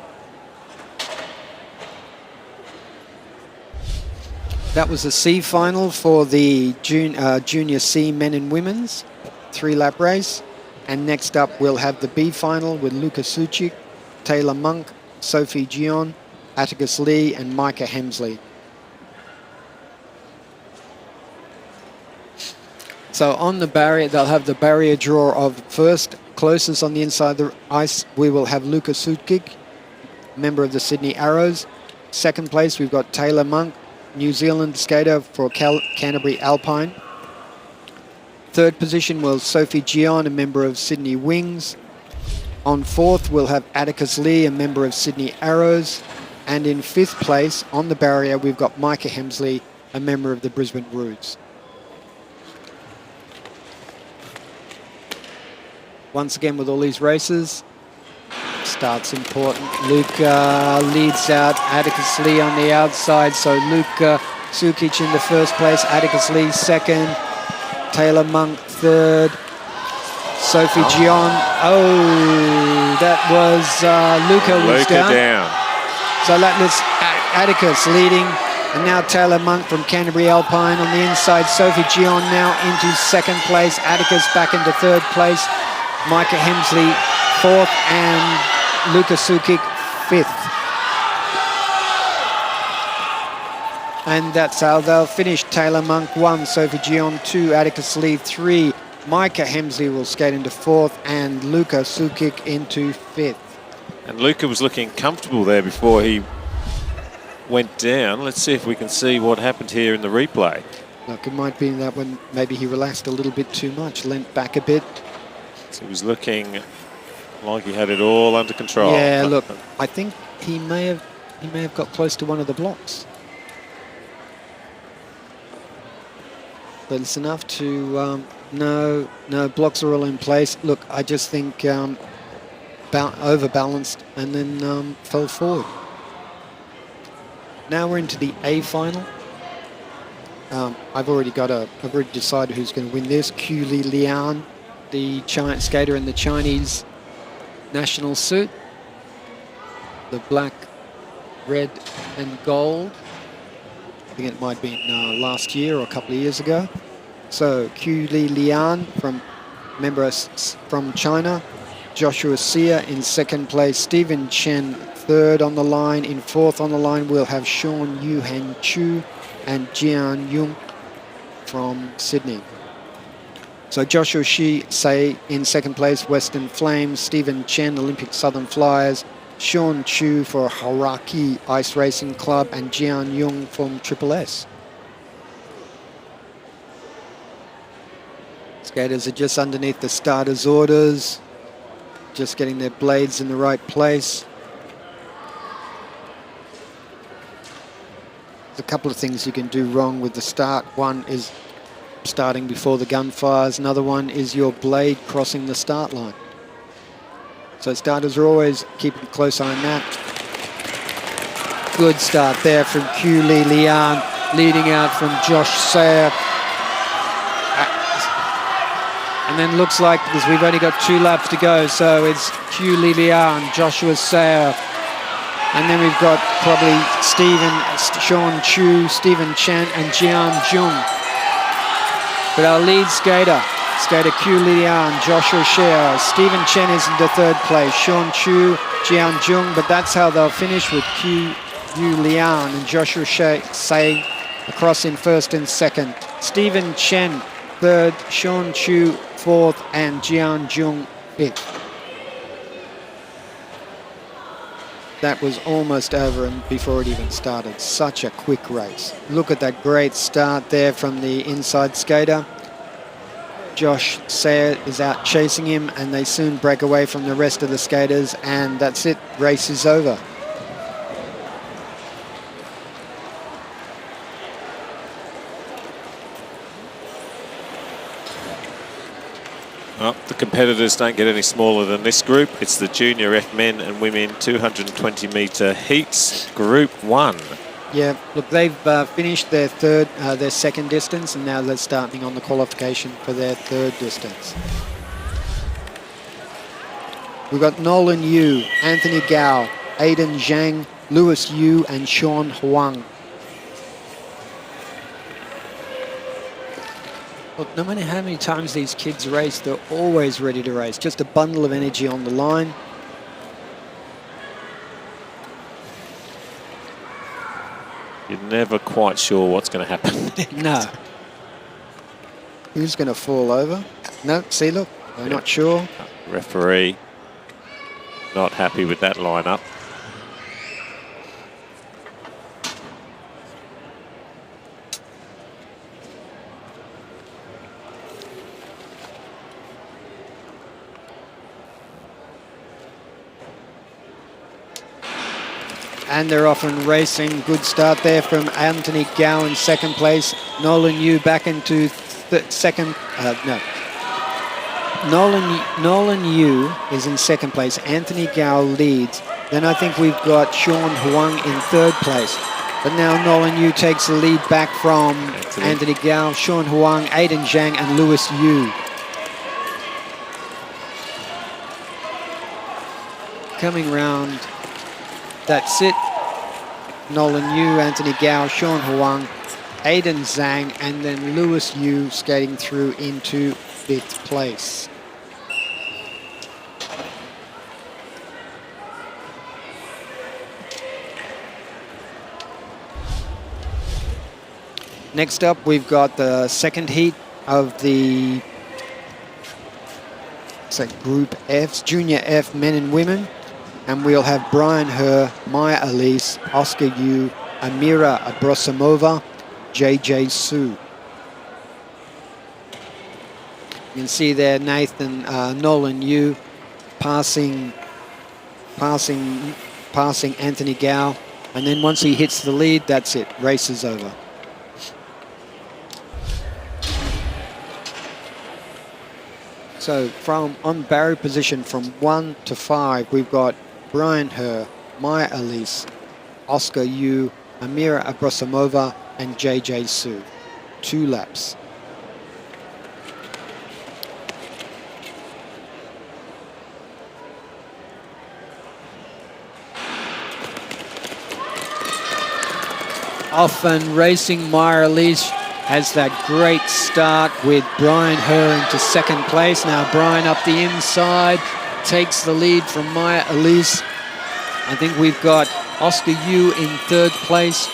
That was the C final for the Junior C men and women's 3-lap race. And next up, we'll have the B final with Luca Suchik, Taylor Monk, Sophie Gion, Atticus Lee, and Micah Hemsley. So on the barrier, they'll have the barrier draw of first closest on the inside of the ice, we will have Luka Sukic, member of the Sydney Arrows. Second place, we've got Taylor Monk, New Zealand skater for Canterbury Alpine. Third position will Sophie Gion, a member of Sydney Wings. On fourth, we'll have Atticus Lee, a member of Sydney Arrows. And in fifth place, on the barrier, we've got Micah Hemsley, a member of the Brisbane Roos. Once again, with all these races, start's important. Luka leads out, Atticus Lee on the outside. So Luka Sukic in the first place, Atticus Lee second, Taylor Monk third, Sophie Gion. Oh, that was Luka was down. So that was Atticus leading, and now Taylor Monk from Canterbury Alpine on the inside. Sophie Gion now into second place, Atticus back into third place, Micah Hemsley fourth, and Luka Sukic fifth. And that's how they'll finish. Taylor Monk 1, Sophie Gion 2, Atticus Lee 3, Micah Hemsley will skate into fourth, and Luka Sukic into fifth. And Luka was looking comfortable there before he went down. Let's see if we can see what happened here in the replay. Look, it might be that one, maybe he relaxed a little bit too much, leant back a bit. So he was looking like he had it all under control. Yeah, look, I think he may have got close to one of the blocks. But it's enough to, no, blocks are all in place. Look, I just think overbalanced and then fell forward. Now we're into the A final. I've already decided who's going to win this. Q Li Lian, the skater in the Chinese national suit. The black, red and gold. I think it might have been last year or a couple of years ago. So Q Li Lian from China. Joshua Sear in second place. Stephen Chen third on the line. In fourth on the line we'll have Sean Yuhan Chu and Jian Yung from Sydney. So Joshua Say in second place, Western Flames. Stephen Chen, Olympic Southern Flyers. Sean Chu for Hauraki Ice Racing Club, and Jian Yung from Triple S. Skaters are just underneath the starters' orders, just getting their blades in the right place. There's a couple of things you can do wrong with the start. One is starting before the gun fires. Another one is your blade crossing the start line. So starters are always keeping a close eye on that. Good start there from Q Li Lian, leading out from Josh Sayer. And then looks like, because we've only got 2 laps to go, so it's Q Li Lian, Joshua Sayer. And then we've got probably Sean Chu, Stephen Chen and Jian Jung. But our lead skater Q Li Lian, Joshua Shea, Stephen Chen is in the third place, Sean Chu, Jian Jung, but that's how they'll finish, with Q Lian and Joshua Shea across in first and second. Stephen Chen third, Sean Chu fourth, and Jian Jung fifth. That was almost over and before it even started. Such a quick race. Look at that great start there from the inside skater. Josh Sayer is out chasing him, and they soon break away from the rest of the skaters, and that's it. Race is over. Well, the competitors don't get any smaller than this group. It's the Junior F men and women 220-metre heats, Group 1. Yeah, look, they've finished their second distance, and now they're starting on the qualification for their third distance. We've got Nolan Yu, Anthony Gao, Aidan Zhang, Lewis Yu, and Sean Huang. Look, no matter how many times these kids race, they're always ready to race. Just a bundle of energy on the line. You're never quite sure what's going to happen. No. Who's going to fall over? No, see, look, We're not sure. Referee not happy with that lineup. And they're often racing. Good start there from Anthony Gow in second place. Nolan Yu back into second. No. Nolan Yu is in second place. Anthony Gow leads. Then I think we've got Sean Huang in third place. But now Nolan Yu takes the lead back from Anthony Gow, Sean Huang, Aiden Zhang, and Lewis Yu. Coming round. That's it. Nolan Yu, Anthony Gow, Sean Huang, Aiden Zhang, and then Lewis Yu skating through into fifth place. Next up, we've got the second heat of the Group F's, Junior F men and women. And we'll have Brian Herr, Maya Elise, Oscar Yu, Amira Abrosimova, JJ Su. You can see there Nathan Nolan Yu passing Anthony Gow. And then once he hits the lead, that's it. Race is over. So from on barrier position from 1 to 5, we've got Brian Herr, Maya Elise, Oscar Yu, Amira Abrosimova, and JJ Su. 2 laps. Often racing, Maya Elise has that great start with Brian Herr into second place. Now Brian up the inside, takes the lead from Maya Elise. I think we've got Oscar Yu in third place.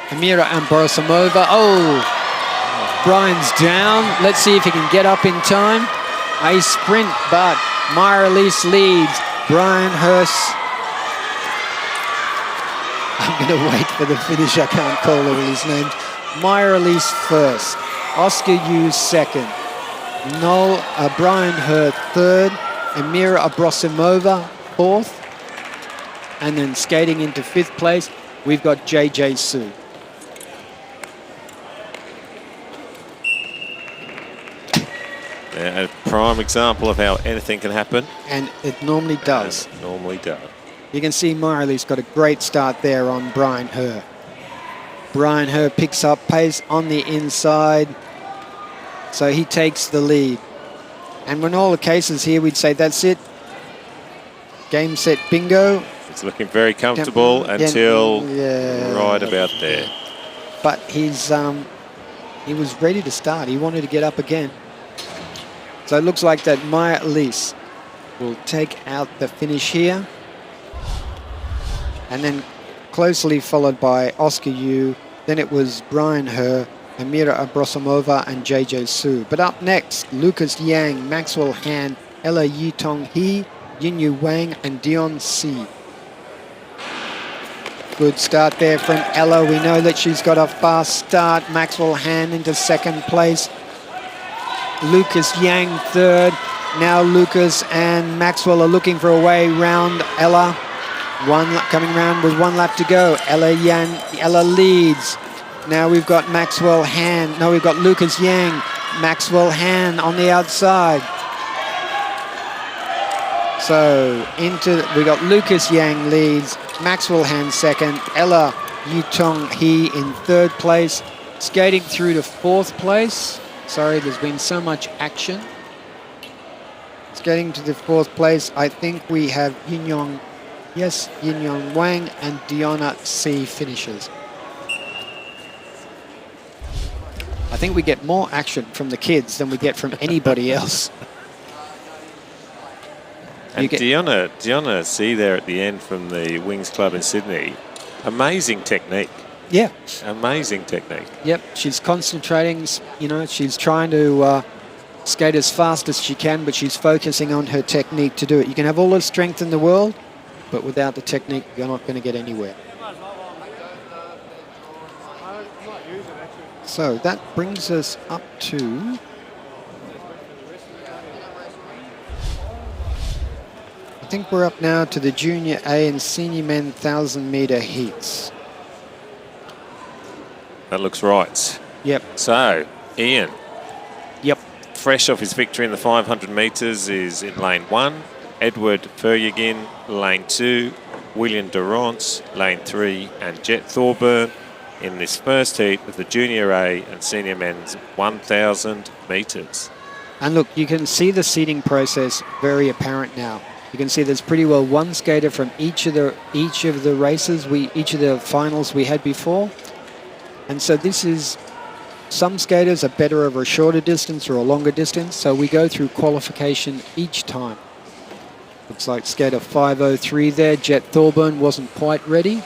Amira Abrosimova. Oh, Brian's down. Let's see if he can get up in time. A sprint, but Maya Elise leads. Brian Herr. I'm going to wait for the finish. I can't call all his names. Maya Elise first. Oscar Yu second. Brian Herr third. Amira Abrosimova fourth. And then skating into fifth place, we've got JJ Su. Yeah, a prime example of how anything can happen. And it normally does. It normally does. You can see Maya Elise's got a great start there on Brian Herr. Brian Herr picks up pace on the inside, so he takes the lead. And in all the cases here, we'd say that's it. Game, set, bingo. It's looking very comfortable until right about there. But he was ready to start. He wanted to get up again. So it looks like that Maya Elise will take out the finish here. And then closely followed by Oscar Yu. Then it was Brian Herr, Amira Abrosimova, and JJ Su. But up next, Lucas Yang, Maxwell Han, Ella Yitong He, Yinyu Wang, and Dion Si. Good start there from Ella. We know that she's got a fast start. Maxwell Han into second place. Lucas Yang third. Now Lucas and Maxwell are looking for a way round Ella. Coming round with 1 lap to go. Ella leads. Now we've got Maxwell Han. No, we've got Lucas Yang. Maxwell Han on the outside. So we got Lucas Yang leads. Maxwell Han second. Ella Yutong He in third place. Skating through to fourth place. Sorry, there's been so much action. Skating to the fourth place, I think we have Yin Yong Wang and Diona C finishes. I think we get more action from the kids than we get from anybody else. And Diona C there at the end from the Wings Club in Sydney. Amazing technique. Yeah. Amazing technique. Yep, she's concentrating, she's trying to skate as fast as she can, but she's focusing on her technique to do it. You can have all the strength in the world, but without the technique, you're not going to get anywhere. So that brings us up to I think we're up now to the Junior A and Senior Men 1,000-meter heats. That looks right. Yep. So, Ian. Yep. Fresh off his victory in the 500 metres is in lane 1. Edward Ferjegin, lane 2. William Durrance, lane 3. And Jet Thorburn in this first heat of the Junior A and Senior Men's 1,000 metres. And look, you can see the seeding process very apparent now. You can see there's pretty well one skater from each of the races, each of the finals we had before. And so this is, some skaters are better over a shorter distance or a longer distance, so we go through qualification each time. Looks like skater 503 there, Jet Thorburn wasn't quite ready.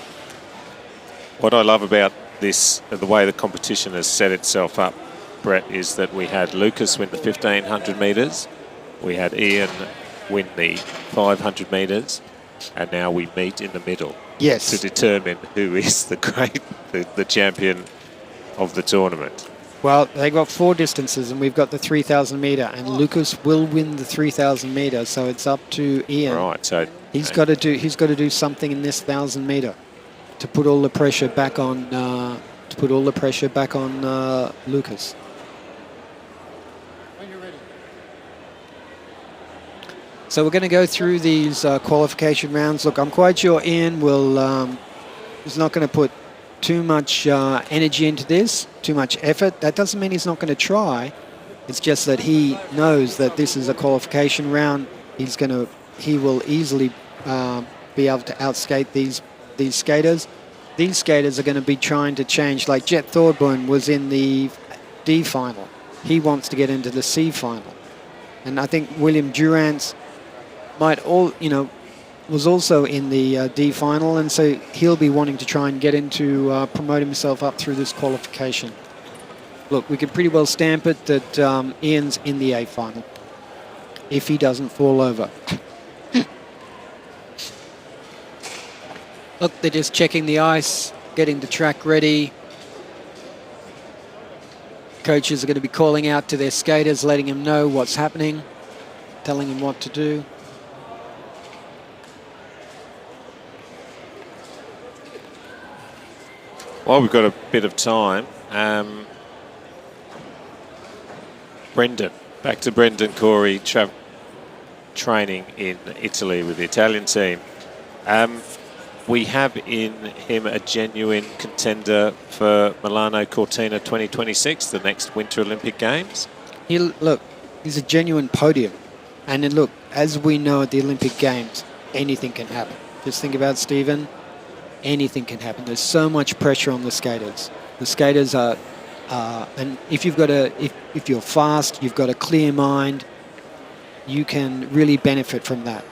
What I love about this, the way the competition has set itself up, Brett, is that we had Lucas win the 1,500 metres, we had Ian win the 500 metres, and now we meet in the middle. Yes. To determine who is the champion of the tournament. Well, they got 4 distances, and we've got the 3,000 metre, and Lucas will win the 3,000 metre, so it's up to Ian. Right. So he's got to do something in this 1,000 metre to put all the pressure back on Lucas. So we're going to go through these qualification rounds. Look, I'm quite sure Ian is not going to put too much energy into this, too much effort. That doesn't mean he's not going to try. It's just that he knows that this is a qualification round. He will easily be able to outskate these skaters. These skaters are going to be trying to change. Like Jet Thorburn was in the D final. He wants to get into the C final. And I think William Durrance was also in the D final, and so he'll be wanting to try and get into promote himself up through this qualification. Look, we could pretty well stamp it that Ian's in the A final if he doesn't fall over. Look, they're just checking the ice, getting the track ready. Coaches are going to be calling out to their skaters, letting them know what's happening, telling them what to do. Well, we've got a bit of time. Brendan, back to Brendan Corey, training in Italy with the Italian team. We have in him a genuine contender for Milano Cortina 2026, the next Winter Olympic Games. He's a genuine podium. And then look, as we know at the Olympic Games, anything can happen. Just think about Stephen. Anything can happen. There's so much pressure on the skaters. The skaters are, and if you're fast, you've got a clear mind, you can really benefit from that.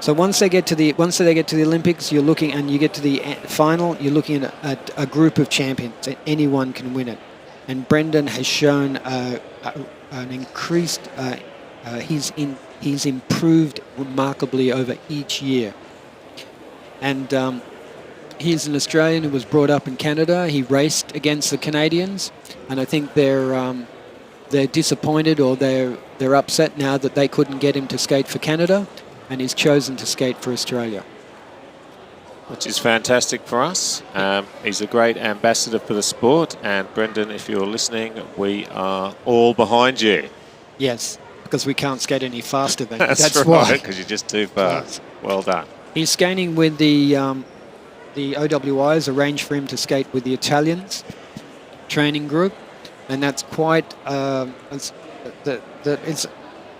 So once they get to the Olympics, you're looking, and you get to the final, you're looking at a group of champions. Anyone can win it. And Brendan has shown an increased. He's improved remarkably over each year. And he's an Australian who was brought up in Canada. He raced against the Canadians, and I think they're disappointed, or they're upset now that they couldn't get him to skate for Canada, and he's chosen to skate for Australia. Which is fantastic for us. He's a great ambassador for the sport, and Brendan, if you're listening, we are all behind you. Yes, because we can't skate any faster than you. That's right, why. because you're just too fast. Well done. He's skating with the OWIs, arranged for him to skate with the Italians training group, and that's quite.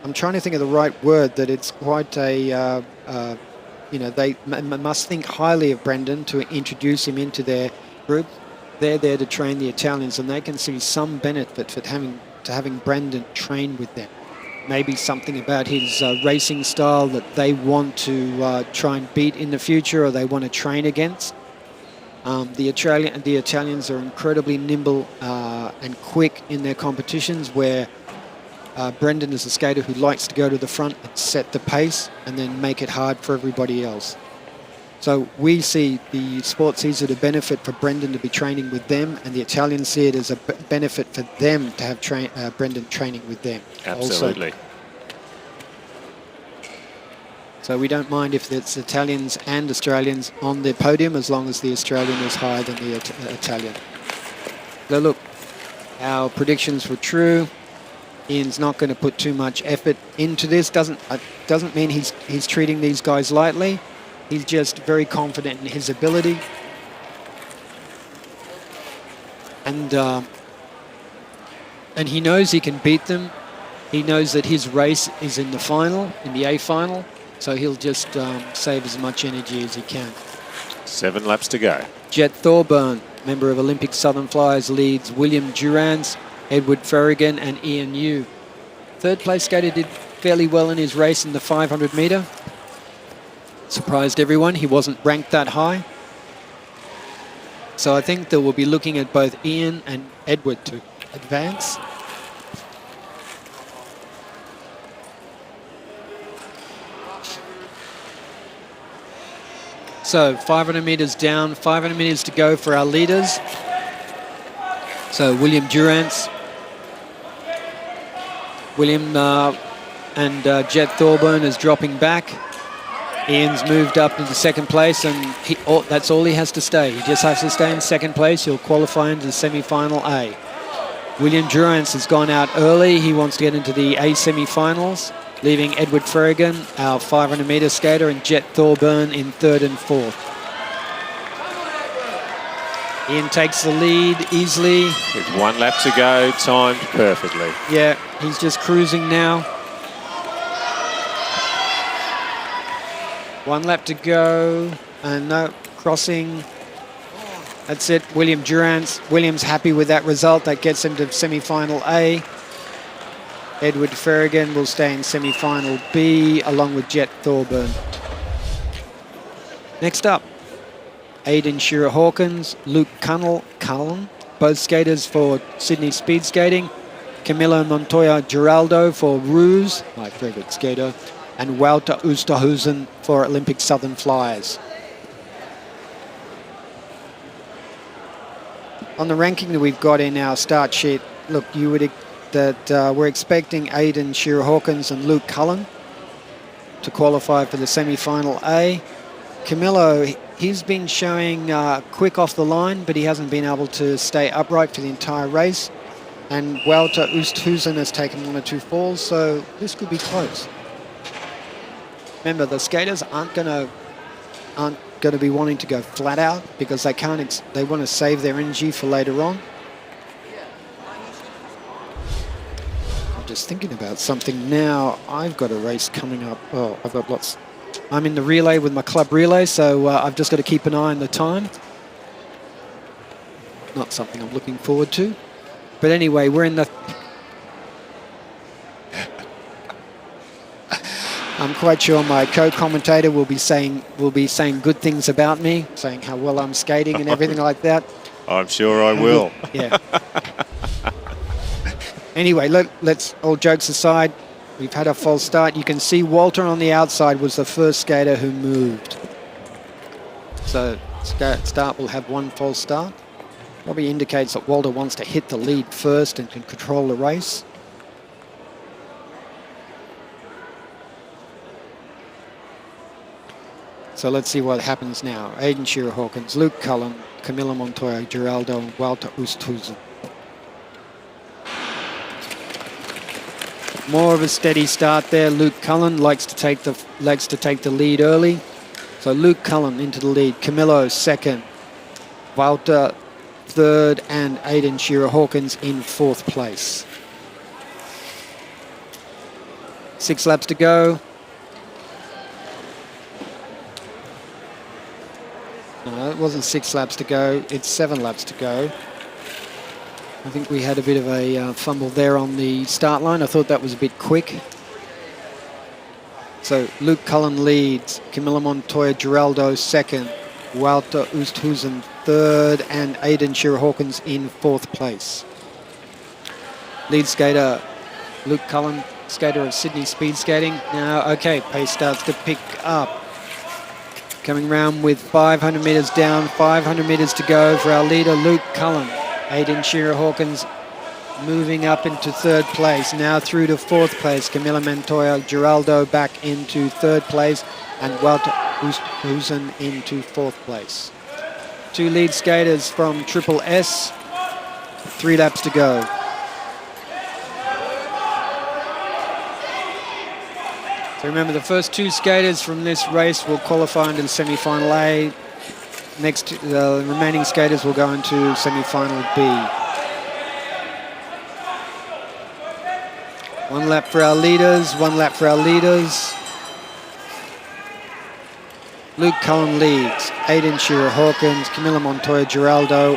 I'm trying to think of the right word. That it's quite a. They must think highly of Brendan to introduce him into their group. They're there to train the Italians, and they can see some benefit for having Brendan train with them. Maybe something about his racing style that they want to try and beat in the future, or they want to train against. The Italians are incredibly nimble and quick in their competitions, where Brendan is a skater who likes to go to the front and set the pace and then make it hard for everybody else. So we see the sport sees it a benefit for Brendan to be training with them, and the Italians see it as a benefit for them to have Brendan training with them. Absolutely. Also. So we don't mind if it's Italians and Australians on the podium as long as the Australian is higher than the Italian. So look, our predictions were true. Ian's not going to put too much effort into this. Doesn't mean he's treating these guys lightly. He's just very confident in his ability. And he knows he can beat them. He knows that his race is in the final, in the A final. So he'll just save as much energy as he can. 7 laps to go. Jet Thorburn, member of Olympic Southern Flyers, leads William Durans, Edward Ferrigan and Ian Yu. Third place skater did fairly well in his race in the 500 metre. Surprised everyone, he wasn't ranked that high. So I think that we'll be looking at both Ian and Edward to advance. So 500 metres down, 500 metres to go for our leaders. So William Durance, William and Jet Thorburn is dropping back. Ian's moved up into second place, and that's all he has to stay. He just has to stay in second place. He'll qualify into the semi-final A. William Durance has gone out early. He wants to get into the A semi-finals, leaving Edward Ferrigan, our 500 metre skater, and Jet Thorburn in third and fourth. Ian takes the lead easily. With 1 lap to go, timed perfectly. Yeah, he's just cruising now. 1 lap to go, and no crossing. That's it, William Durance. William's happy with that result. That gets him to semi-final A. Edward Ferrigan will stay in semi-final B, along with Jet Thorburn. Next up, Aidan Shearer-Hawkins, Luke Cullen, both skaters for Sydney Speed Skating. Camilo Montoya Giraldo for Ruse, my favourite skater, and Wouter Oosthuizen for Olympic Southern Flyers. On the ranking that we've got in our start sheet, look, you would we're expecting Aidan Shearer-Hawkins and Luke Cullen to qualify for the semi-final A. Camilo, he's been showing quick off the line, but he hasn't been able to stay upright for the entire race. And Wouter Oosthuizen has taken 1 or 2 falls, so this could be close. Remember, the skaters aren't going to be wanting to go flat out because they can't. They want to save their energy for later on. I'm just thinking about something now. I've got a race coming up. Oh, I've got lots. I'm in the relay with my club relay, so I've just got to keep an eye on the time. Not something I'm looking forward to. But anyway, we're in the... I'm quite sure my co-commentator will be saying good things about me, saying how well I'm skating and everything like that. I'm sure I will. Yeah. Anyway, let's all jokes aside. We've had a false start. You can see Walter on the outside was the first skater who moved. So start will have 1 false start. Probably indicates that Walter wants to hit the lead first and can control the race. So let's see what happens now. Aidan Shearer-Hawkins, Luke Cullen, Camilo Montoya Giraldo, and Wouter Oosthuizen. More of a steady start there. Luke Cullen likes to take the lead early. So Luke Cullen into the lead. Camilo second. Wouter third, and Aidan Shearer-Hawkins in 4th place. 6 laps to go. No, it wasn't 6 laps to go. It's 7 laps to go. I think we had a bit of a fumble there on the start line. I thought that was a bit quick. So Luke Cullen leads, Camilo Montoya Giraldo second, Wouter Oosthuizen third, and Aidan Shearer-Hawkins in 4th place. Lead skater Luke Cullen, skater of Sydney Speed Skating. Now, okay, pace starts to pick up. Coming round with 500 metres down, 500 metres to go for our leader, Luke Cullen. Aidan Shearer-Hawkins moving up into third place. Now through to fourth place. Camilla Montoya Giraldo back into third place. And Walter Husen into fourth place. 2 lead skaters from Triple S. 3 laps to go. So remember, the first 2 skaters from this race will qualify into the semi-final A. Next, the remaining skaters will go into semi-final B. 1 lap for our leaders, 1 lap for our leaders. Luke Cullen leads. Aidan Shearer-Hawkins, Camilla Montoya Giraldo,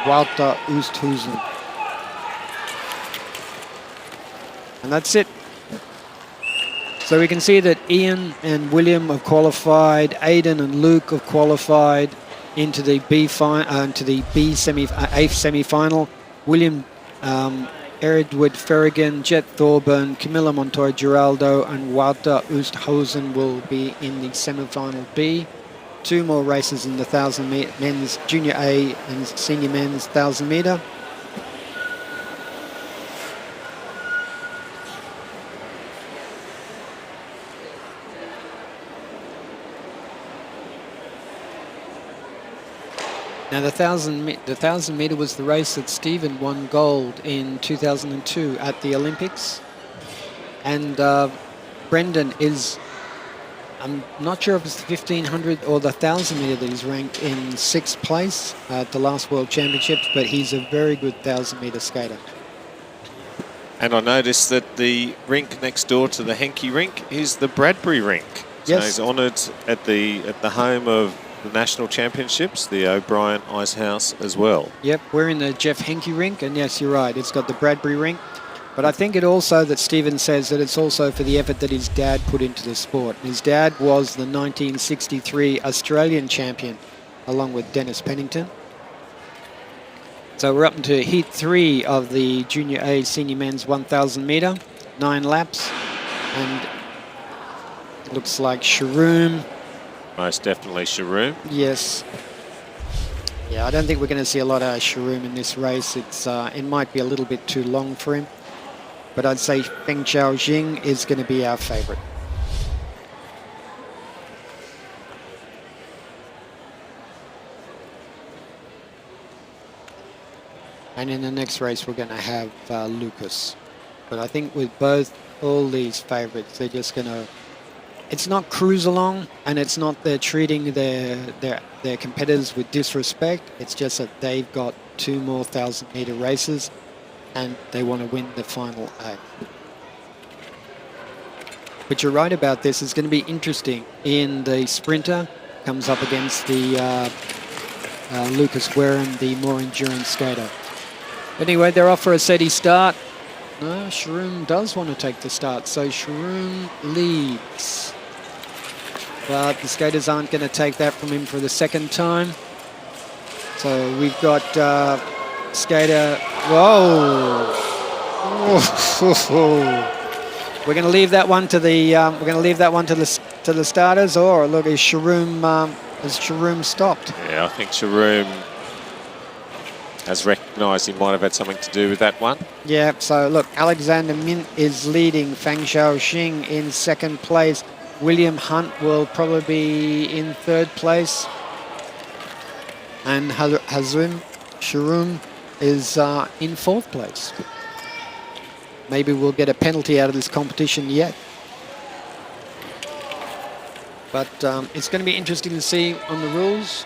Walter Oosthuizen. And that's it. So we can see that Ian and William have qualified. Aidan and Luke have qualified into the eighth semi-final. William, Edward Ferrigan, Jet Thorburn, Camilla Montoya Giraldo, and Walter Oosthuizen will be in the semi-final B. 2 more races in the 1,000 men's junior A and senior men's 1,000 metre. Now the 1,000 metre was the race that Stephen won gold in 2002 at the Olympics, and Brendan is, I'm not sure if it's the 1,500 or the 1,000 metre that he's ranked in 6th place at the last World Championships, but he's a very good 1,000 metre skater. And I noticed that the rink next door to the Henke rink is the Bradbury rink. So Yes. he's honoured at the home of the National Championships, the O'Brien Ice House as well. Yep, we're in the Jeff Henke rink, and yes, you're right, it's got the Bradbury rink. But I think it also, that Stephen says that it's also for the effort that his dad put into the sport. His dad was the 1963 Australian champion, along with Dennis Pennington. So we're up into heat 3 of the Junior A Senior Men's 1,000 metre, 9 laps, and it looks like Sharoom. Most definitely Sharoom. Yes. Yeah, I don't think we're going to see a lot of Sharoom in this race. It might be a little bit too long for him. But I'd say Feng Xiaojing is going to be our favourite. And in the next race, we're going to have Lucas. But I think with all these favourites, they're just going to... It's not cruise along, and it's not they're treating their competitors with disrespect. It's just that they've got 2 more 1,000 metre races, and they want to win the final A. But you're right about this. It's going to be interesting. In the sprinter, comes up against the Lucas Wareham, the more endurance skater. Anyway, they're off for a steady start. No, Sharoom does want to take the start, so Sharoom leads. But the skaters aren't going to take that from him for the second time. So we've got skater. Whoa! We're going to leave that one to the starters. Or look, is Sharoom stopped? Yeah, I think Sharoom has recognised he might have had something to do with that one. Yeah, so look, Alexander Mint is leading. Feng Xiaoxing in second place. William Hunt will probably be in third place. And Sharoom is in fourth place. Maybe we'll get a penalty out of this competition yet. But it's going to be interesting to see on the rules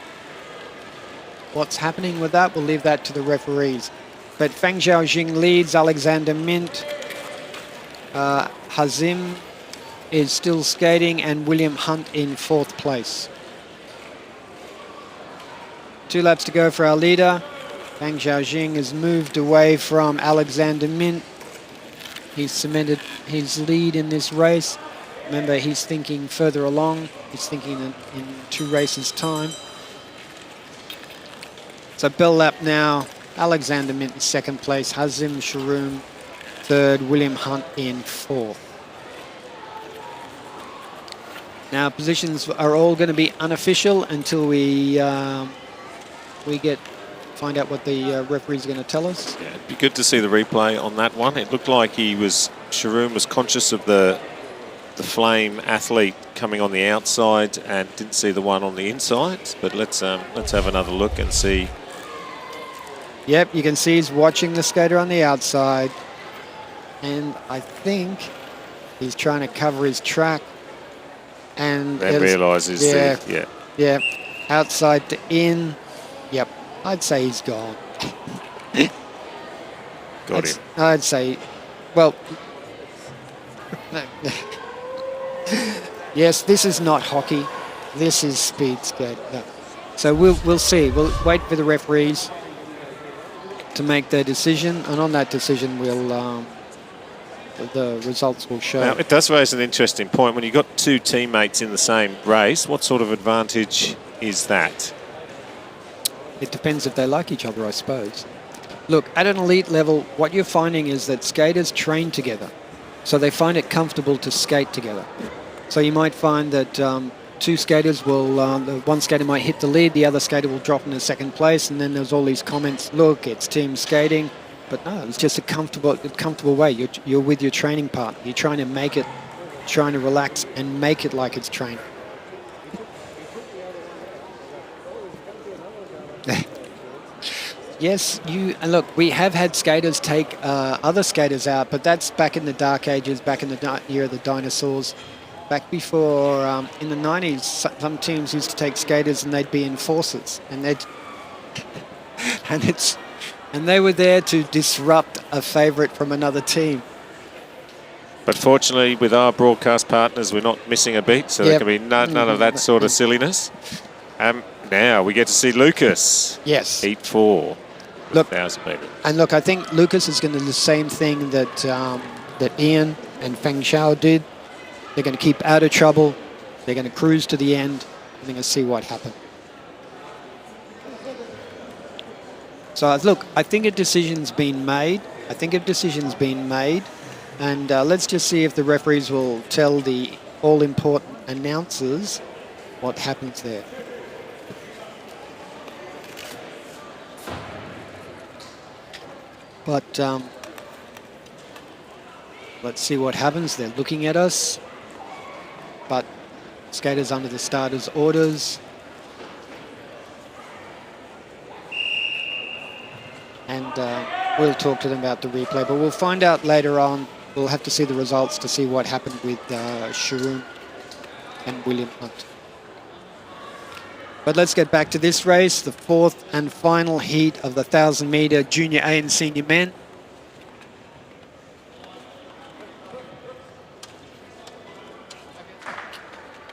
what's happening with that. We'll leave that to the referees. But Feng Xiaoxing leads. Alexander Mint. Hazim is still skating, and William Hunt in fourth place. 2 laps to go for our leader. Feng Xiaoxing has moved away from Alexander Mint. He's cemented his lead in this race. Remember, he's thinking further along. He's thinking in 2 races' time. So bell lap now. Alexander Mint in second place. Hazim Sharoom third, William Hunt in fourth. Now, positions are all going to be unofficial until we find out what the referee's going to tell us. Yeah, it'd be good to see the replay on that one. It looked like Sharoon was conscious of the flame athlete coming on the outside and didn't see the one on the inside. But let's have another look and see. Yep, you can see he's watching the skater on the outside, and I think he's trying to cover his track. And realises, yeah, outside to in. Yep, I'd say he's gone. Got him. I'd say, well, yes, this is not hockey. This is speed skate. No. So we'll see. We'll wait for the referees to make their decision, and on that decision, the results will show. Now, it does raise an interesting point. When you've got two teammates in the same race, what sort of advantage is that? It depends if they like each other, I suppose. Look, at an elite level, what you're finding is that skaters train together. So they find it comfortable to skate together. So you might find that two skaters will, the one skater might hit the lead, the other skater will drop into second place, and then there's all these comments, look, it's team skating. But no, it's just a comfortable way. You're with your training partner. You're trying to make it, trying to relax and make it like it's training. Yes, and look, we have had skaters take other skaters out, but that's back in the dark ages, back in the year of the dinosaurs. Back before, in the 90s, some teams used to take skaters and they'd be enforcers, and they were there to disrupt a favourite from another team. But fortunately, with our broadcast partners, we're not missing a beat, so there can be none of that sort of silliness. Now we get to see Lucas. Yes. Heat 4. Look, 1,000 metres. And look, I think Lucas is going to do the same thing that that Ian and Feng Xiao did. They're going to keep out of trouble. They're going to cruise to the end. They're going to see what happens. So look, I think a decision's been made. And let's just see if the referees will tell the all-important announcers what happens there. But let's see what happens. They're looking at us. But skaters under the starters' orders. And we'll talk to them about the replay. But we'll find out later on. We'll have to see the results to see what happened with Sharoon and William Hunt. But let's get back to this race, the fourth and final heat of the 1,000-metre junior A and senior men.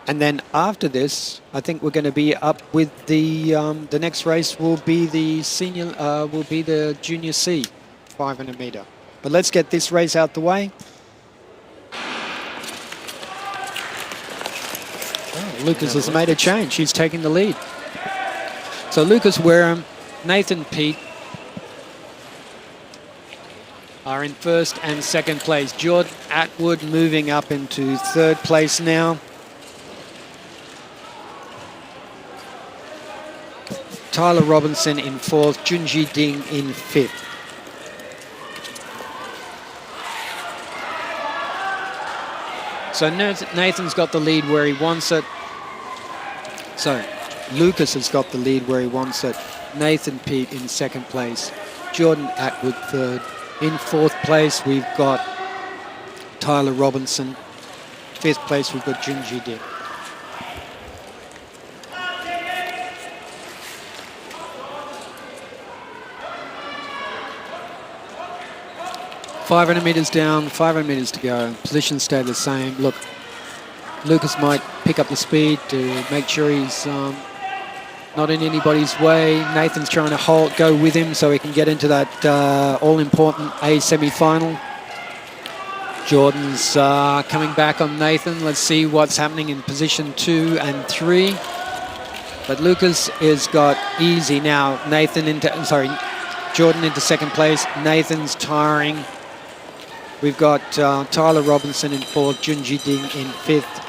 And then after this, I think we're going to be up with the next race will be the the junior C 500 metre. But let's get this race out the way. Oh, Lucas has made a change. He's taking the lead. So Lucas Wareham, Nathan Peat are in first and second place. Jordan Atwood moving up into third place now. Tyler Robinson in fourth, Junji Ding in fifth. So Nathan's got the lead where he wants it. So Lucas has got the lead where he wants it. Nathan Peat in second place. Jordan Atwood third. In fourth place, we've got Tyler Robinson. Fifth place, we've got Junji Ding. .500 metres down, 500 metres to go. Positions stay the same. Look, Lucas might pick up the speed to make sure he's not in anybody's way. Nathan's trying to go with him so he can get into that all-important A semi-final. Jordan's coming back on Nathan. Let's see what's happening in position 2 and 3. But Lucas has got easy now. Jordan into second place. Nathan's tiring. We've got Tyler Robinson in 4th, Junji Ding in 5th.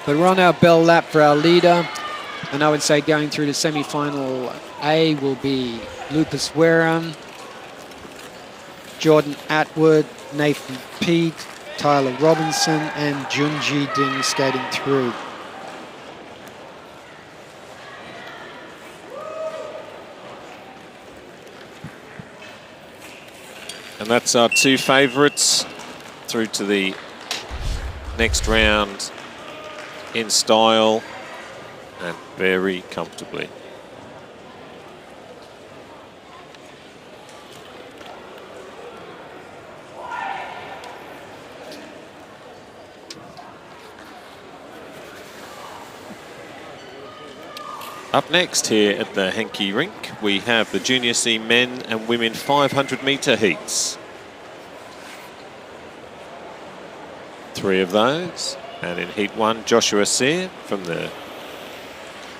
But we're on our bell lap for our leader. And I would say going through to semi-final A will be Lucas Wareham, Jordan Atwood, Nathan Peat, Tyler Robinson, and Junji Ding skating through. And that's our 2 favourites through to the next round in style and very comfortably. Up next here at the Henke Rink, we have the Junior C men and women 500 metre heats. 3 of those. And in Heat 1, Joshua Sear from the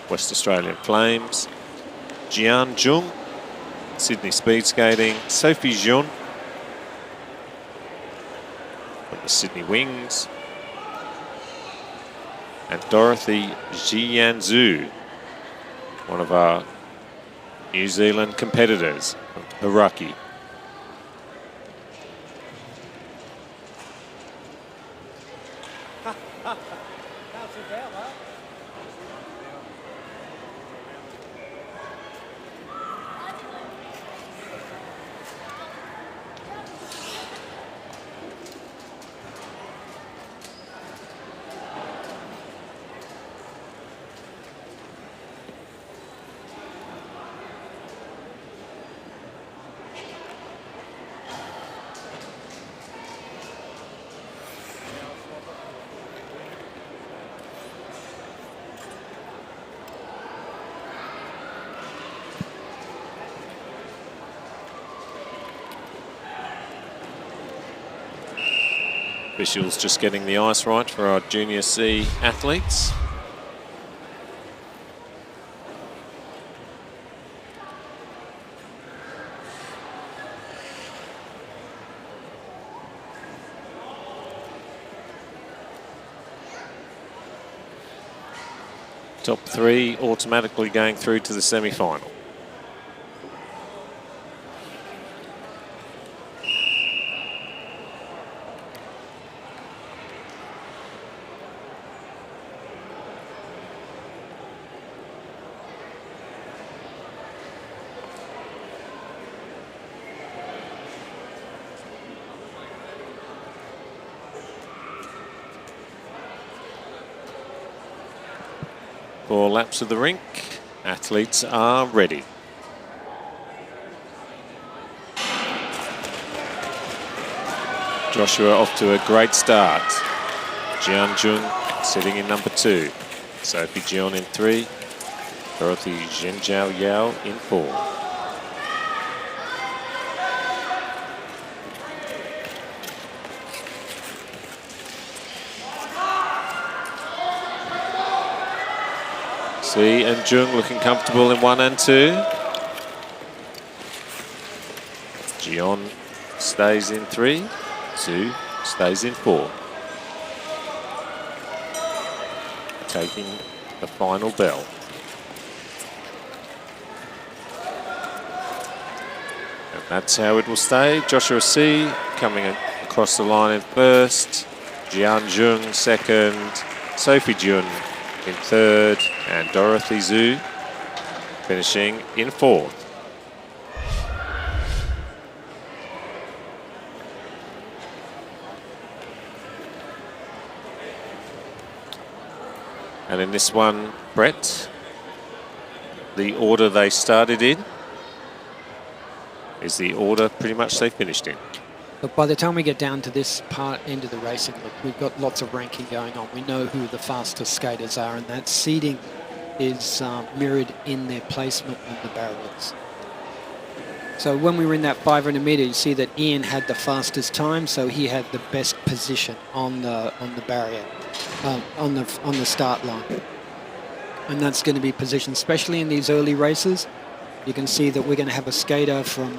West Australian Flames. Jian Jung, Sydney Speed Skating. Sophie Jun from the Sydney Wings. And Dorothy Jianzhu, one of our New Zealand competitors from Hauraki. Officials just getting the ice right for our Junior C athletes. Top 3 automatically going through to the semi-final. For laps of the rink, athletes are ready. Joshua off to a great start. Jian Jung sitting in number 2. Sophie Jion in 3. Dorothy Zhenjiao Yao in 4. See, and Jung looking comfortable in 1 and 2. Jion stays in 3. Zhu stays in 4. Taking the final bell. And that's how it will stay. Joshua C coming across the line in 1st. Jian Jung 2nd. Sophie Jun in 3rd, and Dorothy Zhu finishing in 4th. And in this one, Brett, the order they started in is the order pretty much they finished in. But by the time we get down to this end of the racing, look, we've got lots of ranking going on. We know who the fastest skaters are, and that seeding is mirrored in their placement on the barriers. So when we were in that 500 metre, you see that Ian had the fastest time, so he had the best position on the barrier, on the start line. And that's going to be positioned, especially in these early races. You can see that we're going to have a skater from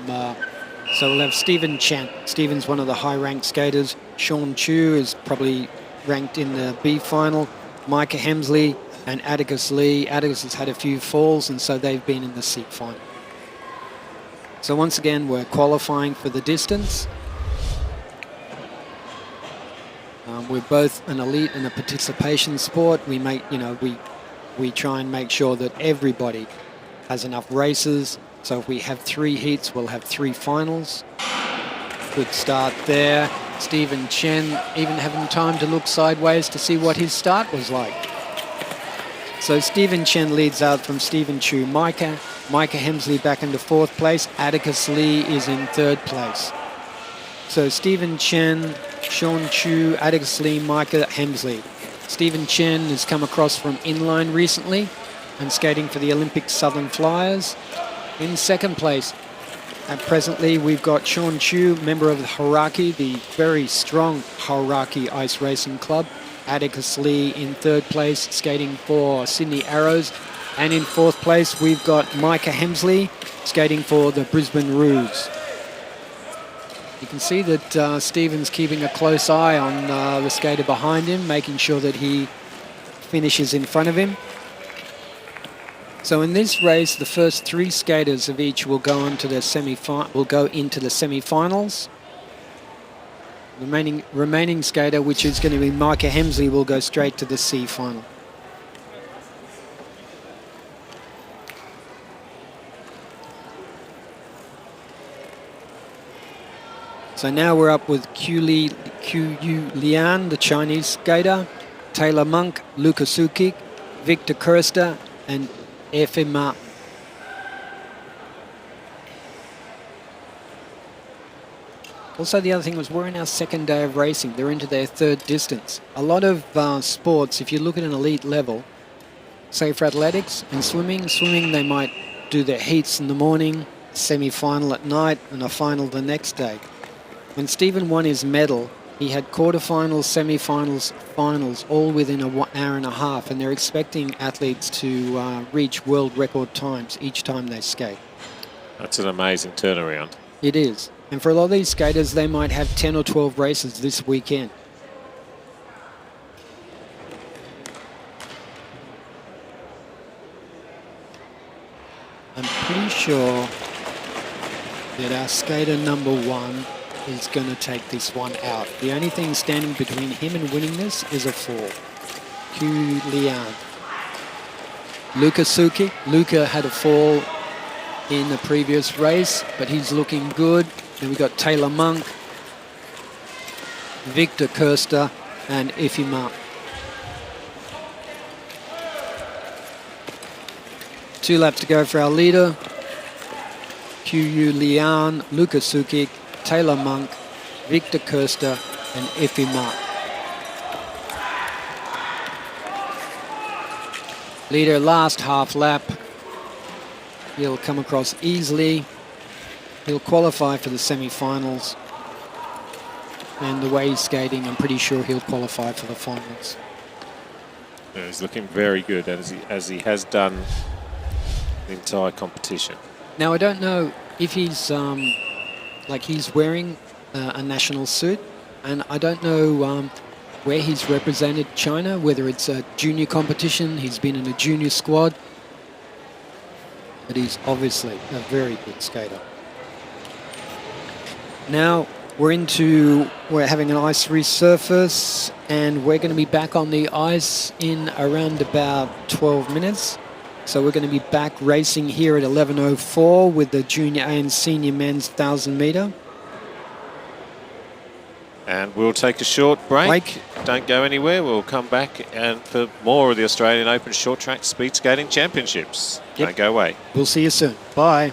So we'll have Stephen Chen. Stephen's one of the high-ranked skaters. Sean Chu is probably ranked in the B final. Micah Hemsley and Atticus Lee. Atticus has had a few falls, and so they've been in the C final. So once again, we're qualifying for the distance. We're both an elite and a participation sport. We make, we try and make sure that everybody has enough races. So if we have 3 heats, we'll have 3 finals. Good start there. Stephen Chen even having time to look sideways to see what his start was like. So Stephen Chen leads out from Stephen Chu. Micah Hemsley back into 4th place. Atticus Lee is in 3rd place. So Stephen Chen, Sean Chu, Atticus Lee, Micah Hemsley. Stephen Chen has come across from inline recently and skating for the Olympic Southern Flyers. In 2nd place, and presently we've got Sean Chu, member of the Hauraki, the very strong Hauraki Ice Racing Club. Atticus Lee in 3rd place, skating for Sydney Arrows. And in 4th place, we've got Micah Hemsley, skating for the Brisbane Roos. You can see that Stephen's keeping a close eye on the skater behind him, making sure that he finishes in front of him. So in this race, the first 3 skaters of each will go into the semi-finals. Remaining skater, which is going to be Micah Hemsley, will go straight to the C final. So now we're up with Qiu Lian, the Chinese skater, Taylor Monk, Luka Sukic, Victor Kirster, and Efima. Also, the other thing was we're in our 2nd day of racing. They're into their 3rd distance. A lot of sports, if you look at an elite level, say for athletics and swimming, they might do their heats in the morning, semi-final at night, and a final the next day. When Stephen won his medal, he had quarterfinals, semi-finals, finals, all within an hour and a half, and they're expecting athletes to reach world record times each time they skate. That's an amazing turnaround. It is. And for a lot of these skaters, they might have 10 or 12 races this weekend. I'm pretty sure that our skater number 1 is going to take this one out. The only thing standing between him and winning this is a fall. Qiu Lian. Luka Suki. Luka had a fall in the previous race, but he's looking good. Then we've got Taylor Monk, Victor Kirster, and Efima. 2 laps to go for our leader. Qiu Lian, Luka Sukic, Taylor Monk, Victor Kirster, and Efima. Leader last half lap. He'll come across easily. He'll qualify for the semi-finals. And the way he's skating, I'm pretty sure he'll qualify for the finals. Yeah, he's looking very good, as he has done the entire competition. Now, I don't know if he's he's wearing a national suit, and I don't know where he's represented China, whether it's a junior competition, he's been in a junior squad, but he's obviously a very good skater. Now we're having an ice resurface, and we're going to be back on the ice in around about 12 minutes. So we're going to be back racing here at 11:04 with the junior A and senior men's 1,000 metre. And we'll take a short break. Don't go anywhere. We'll come back and for more of the Australian Open Short Track Speed Skating Championships. Yep. Don't go away. We'll see you soon. Bye.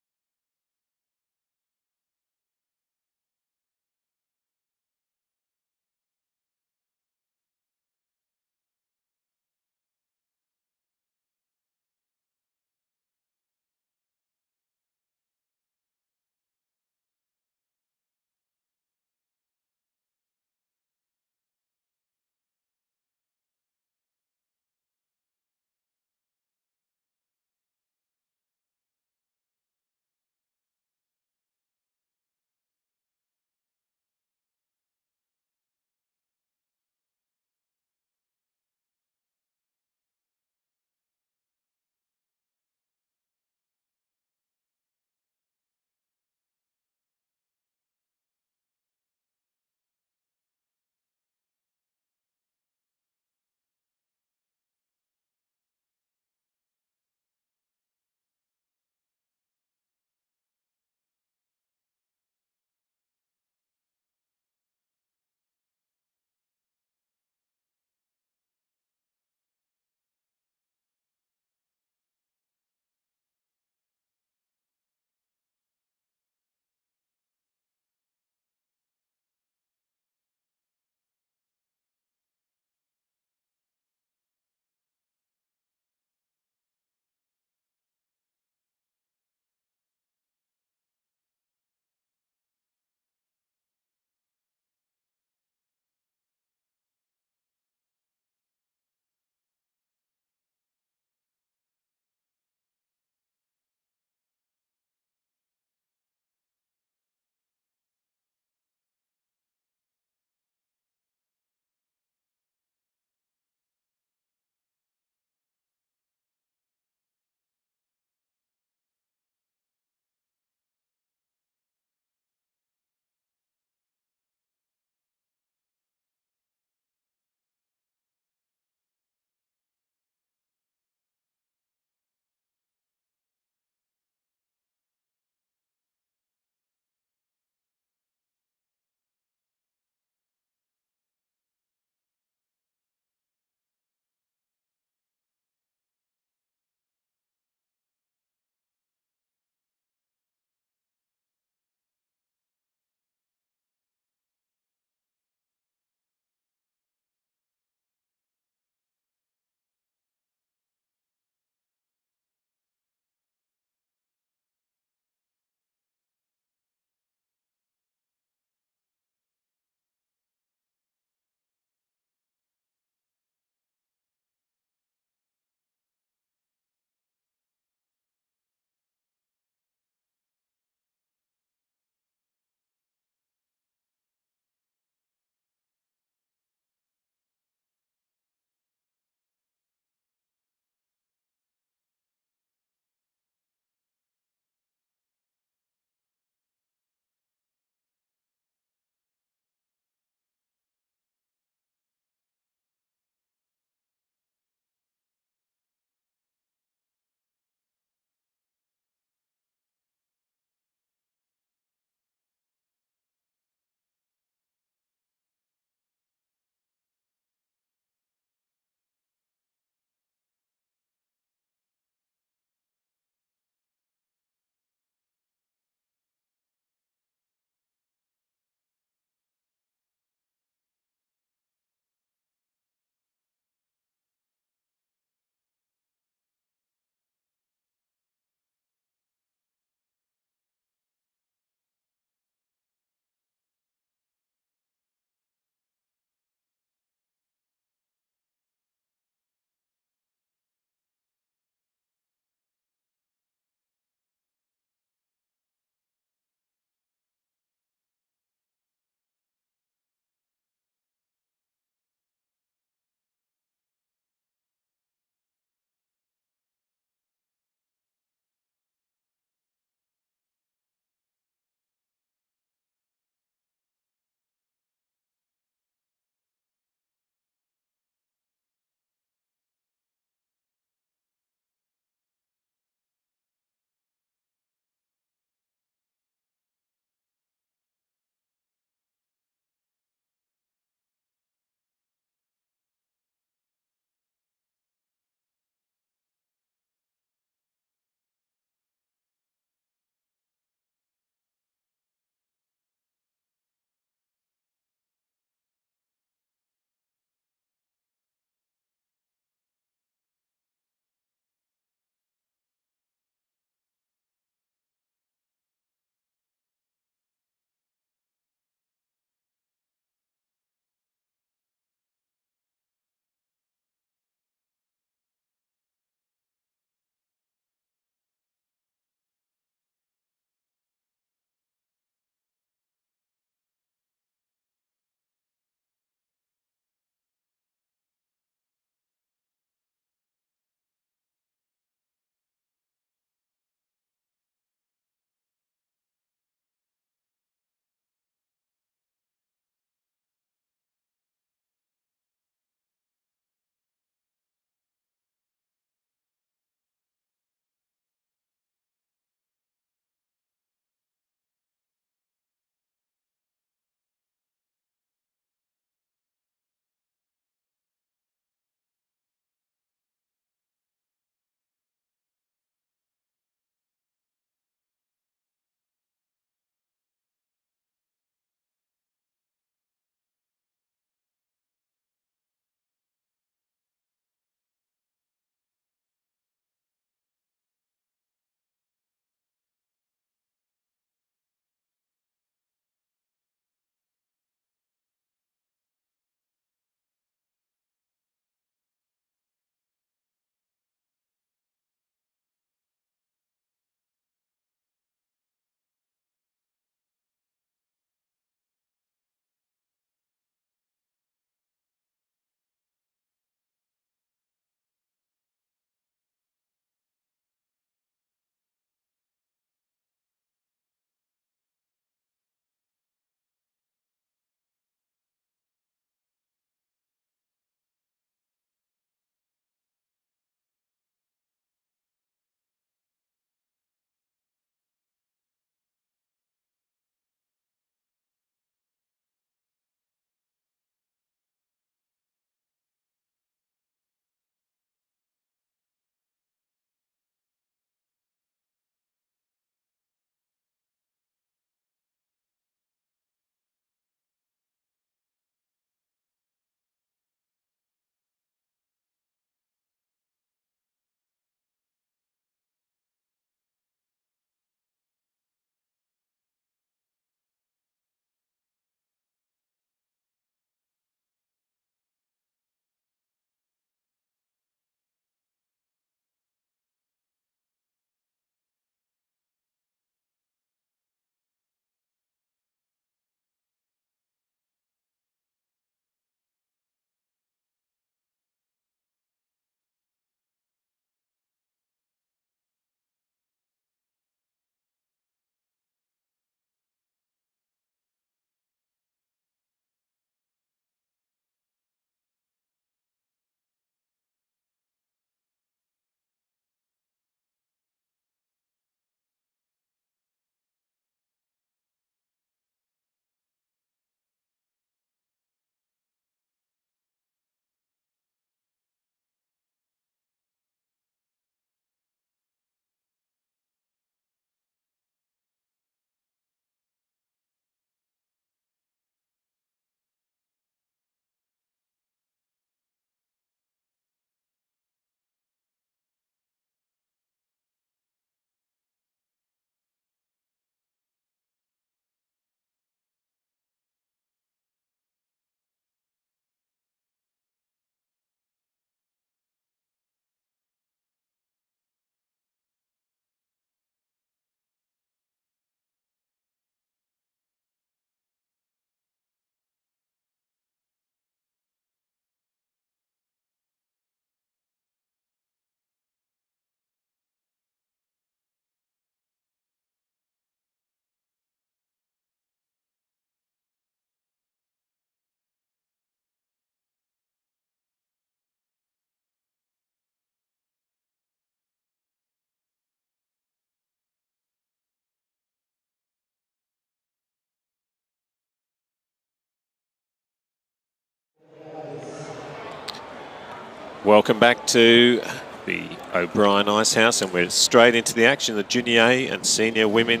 Welcome back to the O'Brien Ice House, and we're straight into the action, the Junior A and Senior Women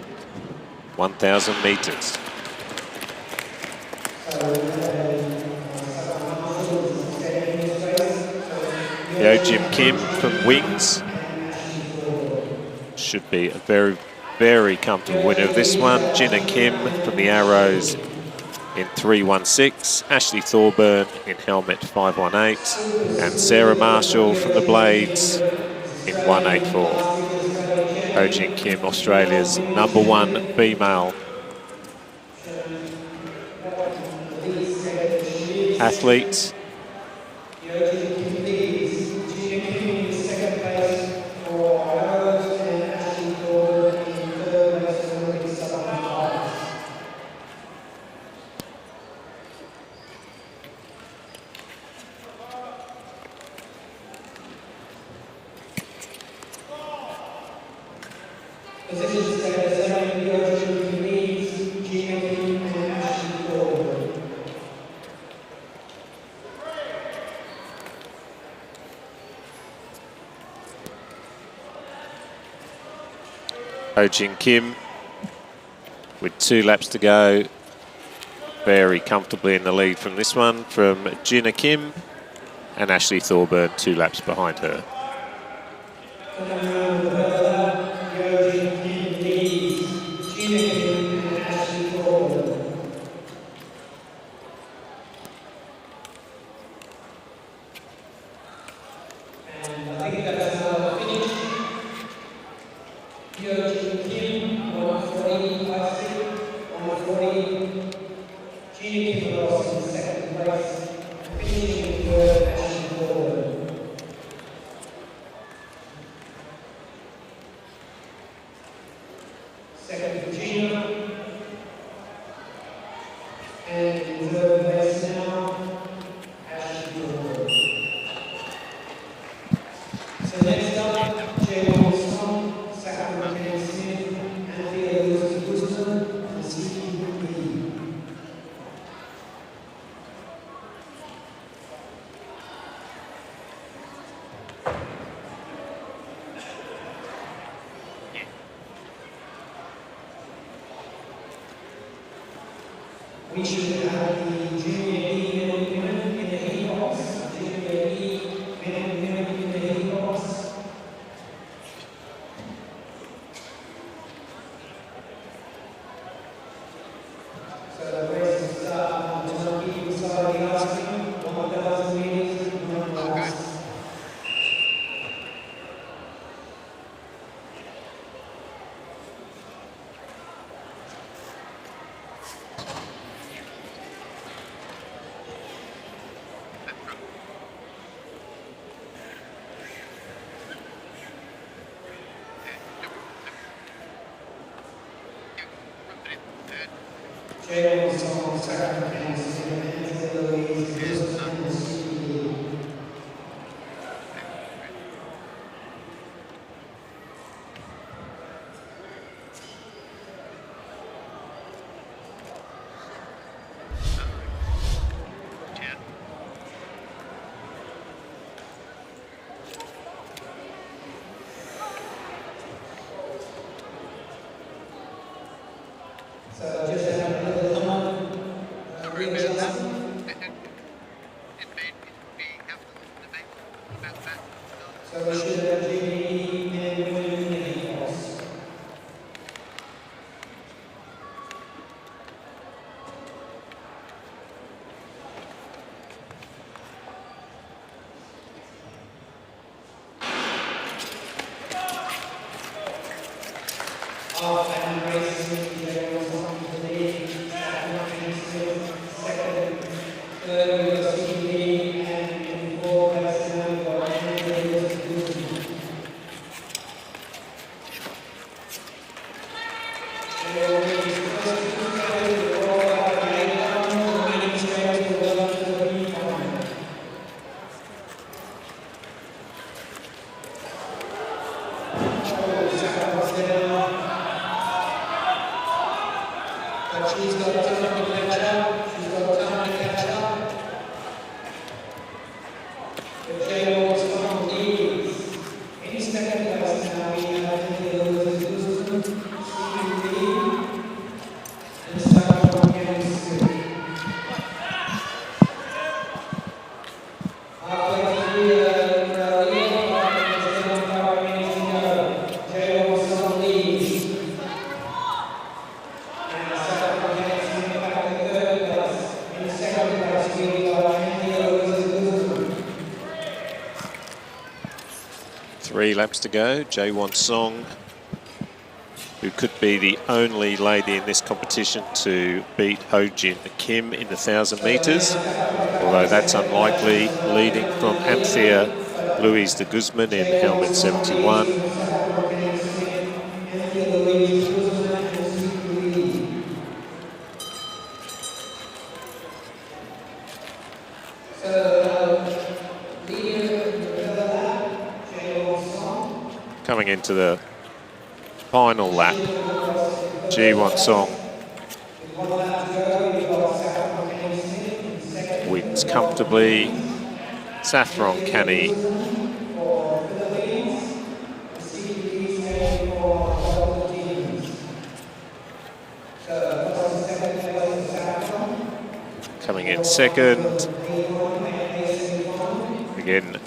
1,000 metres. Jim Kim from Wings should be a very, very comfortable winner of this one. Gina Kim from the Arrows in 3:16, Ashley Thorburn in Helmet 5:18, and Sarah Marshall from the Blades in 1:84. Jin Kim, Australia's #1 female athlete. Jin Kim with 2 laps to go, very comfortably in the lead from this one, from Gina Kim, and Ashley Thorburn 2 laps behind her. We should have the Junior E men and women in the heat box. Junior E men and women in the heat box. So the race will start on the monkey beside the ice cream, 1,000 metres, 1 laps. So just have a little comment, readjustment. So we should have GD and women in the heat box. And racing, there was something to lead, second, third, we got CPD, and in 4 places now we've got Andrew Wilson. She's got time to catch up. She's got time to catch up. If Jay wants 3 laps to go. Jae-won Song, who could be the only lady in this competition to beat Ho-Jin Kim in the 1,000 metres, although that's unlikely, leading from Anthea Louise de Guzman in helmet 71. Coming into the final lap, Jae-won Song wins comfortably. Saffron Canny coming in second. Again,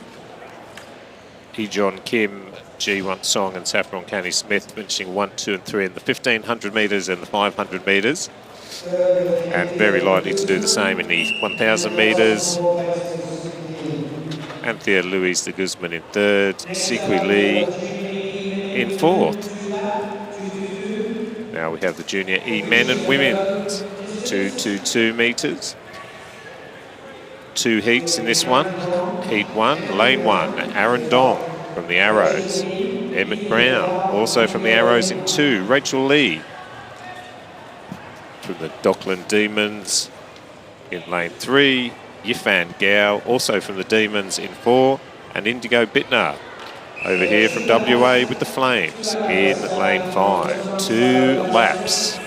Hee-Jeon Kim, Jae-won Song and Saffron Canny Smith finishing 1, 2 and 3 in the 1,500 metres and the 500 metres. And very likely to do the same in the 1,000 metres. Anthea Louise de Guzman in third, Sikui Lee in fourth. Now we have the Junior E men and women's 222 metres. 2 heats in this one. Heat 1, lane 1, Aaron Dong from the Arrows. Emmett Brown, also from the Arrows in 2. Rachel Lee from the Dockland Demons in lane 3. Yifan Gao, also from the Demons in 4. And Indigo Bittner over here from WA with the Flames in lane 5. 2 laps.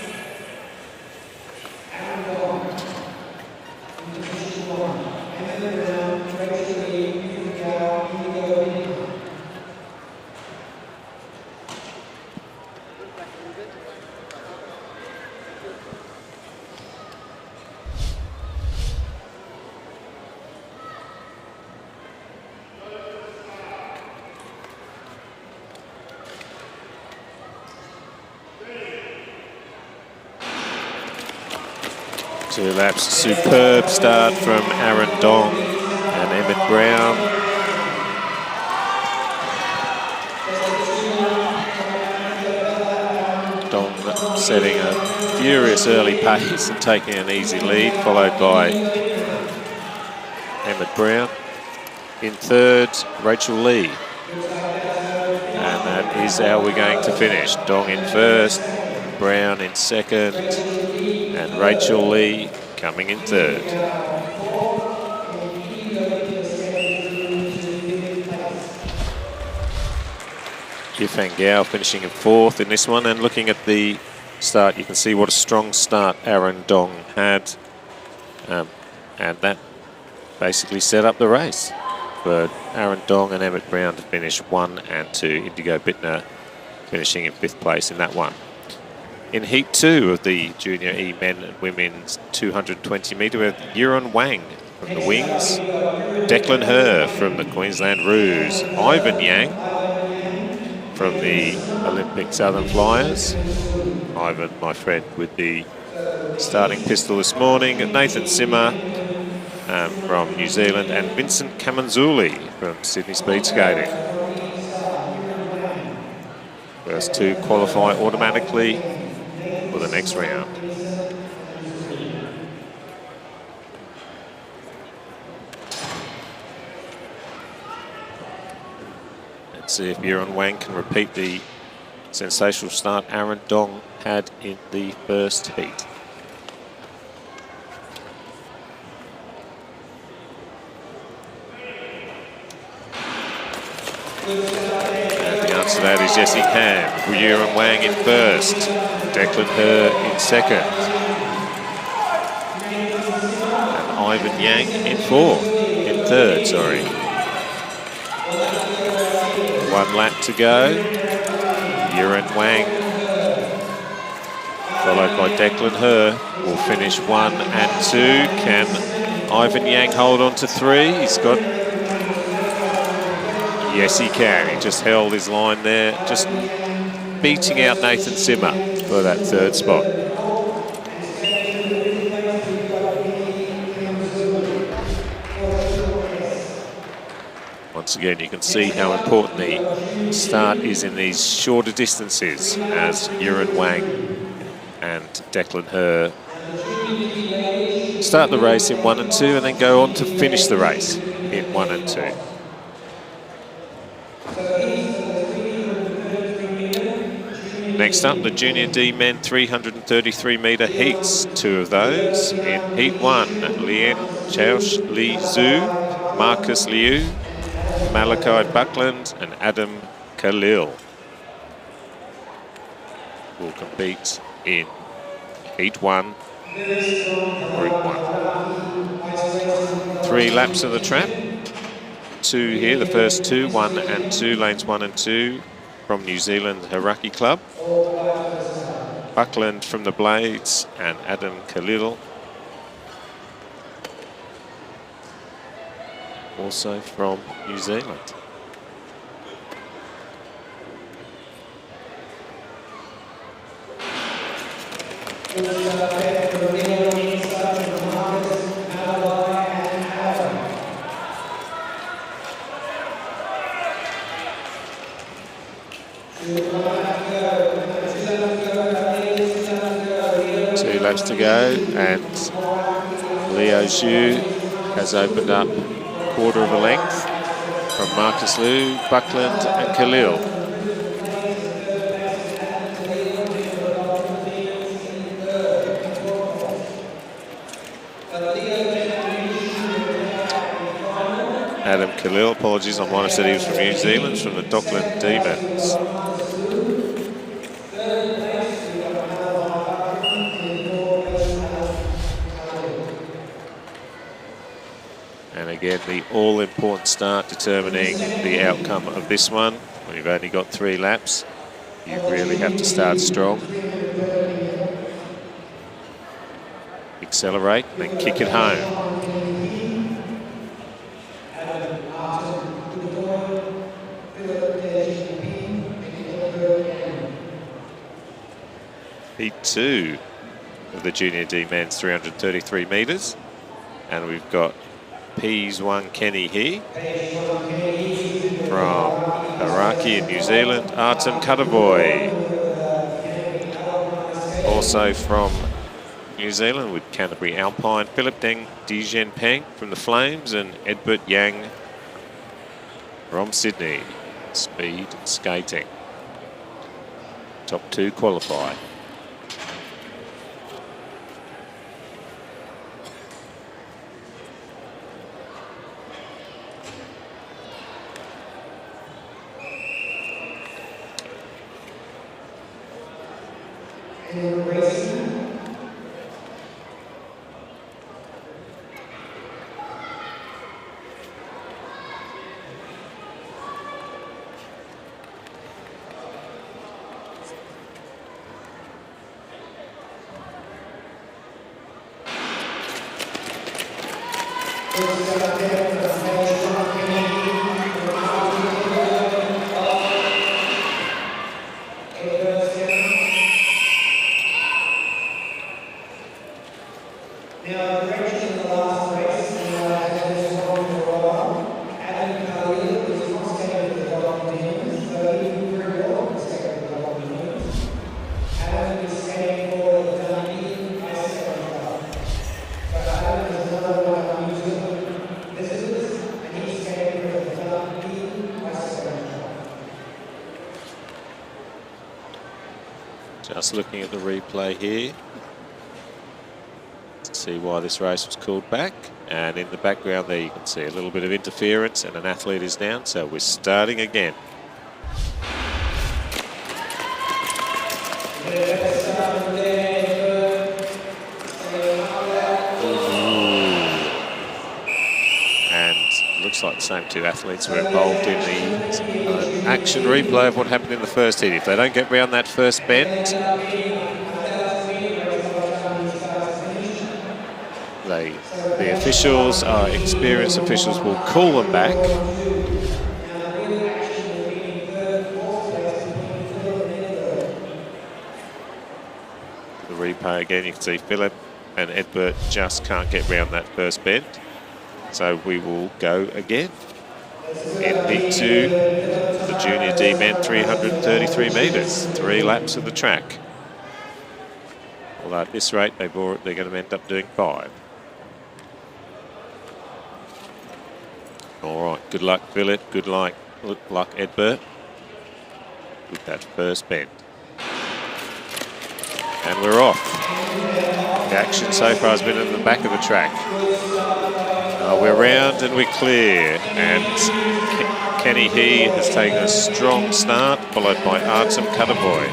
Two laps, superb start from Aaron Dong and Emmett Brown. Dong setting a furious early pace and taking an easy lead, followed by Emmett Brown. In third, Rachel Lee. And that is how we're going to finish. Dong in first, Brown in second, and Rachel Lee coming in third. Yifan Gao finishing in fourth in this one, and looking at the start, you can see what a strong start Aaron Dong had, and that basically set up the race for Aaron Dong and Emmett Brown to finish 1 and 2. Indigo Bittner finishing in 5th place in that one. In Heat 2 of the Junior E men and women's 220 metre, with Yuron Wang from the Wings, Declan Herr from the Queensland Roos, Ivan Yang from the Olympic Southern Flyers. Ivan, my friend, with the starting pistol this morning. Nathan Simmer from New Zealand, and Vincent Kamanzuli from Sydney Speed Skating. First 2 qualify automatically for the next round. Let's see if Yuron Wang can repeat the sensational start Aaron Dong had in the first heat. And the answer to that is yes, he can. Yuron Wang in first, Declan Herr in second, and Ivan Yang in third, sorry. 1 lap to go. Yuron Wang, followed by Declan Herr, will finish 1 and 2. Can Ivan Yang hold on to 3? He's got... Yes, he can. He just held his line there, just beating out Nathan Simmer for that 3rd spot. once again, you can see how important the start is in these shorter distances as Yuran Wang and Declan Herr start the race in 1 and 2 and then go on to finish the race in 1 and 2. Next up, the Junior D men 333 metre heats. 2 of those. In Heat 1, Lien Chaosh Li Zhu, Marcus Liu, Malachi Buckland and Adam Khalil will compete in Heat 1, Group 1. 3 laps of the trap. 2 here, the first 2, 1 and 2, lanes 1 and 2 from New Zealand Haraki Club. Buckland from the Blades and Adam Khalil also from New Zealand. Laps to go, and Leo Zhu has opened up a quarter of a length from Marcus Liu, Buckland and Khalil. Adam Khalil, apologies, I might have said he was from New Zealand, from the Dockland Demons. Again, the all-important start determining the outcome of this one. When you've only got 3 laps, you really have to start strong. Accelerate, then kick it home. Heat 2 of the Junior D men's 333 metres. And we've got P's 1 Kenny here from Haraki in New Zealand, Artem Cuttavoy also from New Zealand with Canterbury Alpine, Philip Deng Dijen Peng from the Flames and Edbert Yang from Sydney, speed skating. Top 2 qualify. Just looking at the replay here to see why this race was called back. And in the background there you can see a little bit of interference and an athlete is down, so we're starting again. And looks like the same 2 athletes were involved in the action replay of what happened in the first heat. If they don't get round that first bend, the officials, experienced officials, will call them back. The replay again, you can see Philip and Edbert just can't get round that first bend. So we will go again. in Heat 2 for the Junior D men 333 metres. 3 laps of the track. Although at this rate, they're going to end up doing 5. All right, good luck, Philip. Good luck, Edbert. With that first bend. And we're off. The action so far has been in the back of the track. We're round and we're clear. And Kenny He has taken a strong start, followed by Artem Cuttaboy.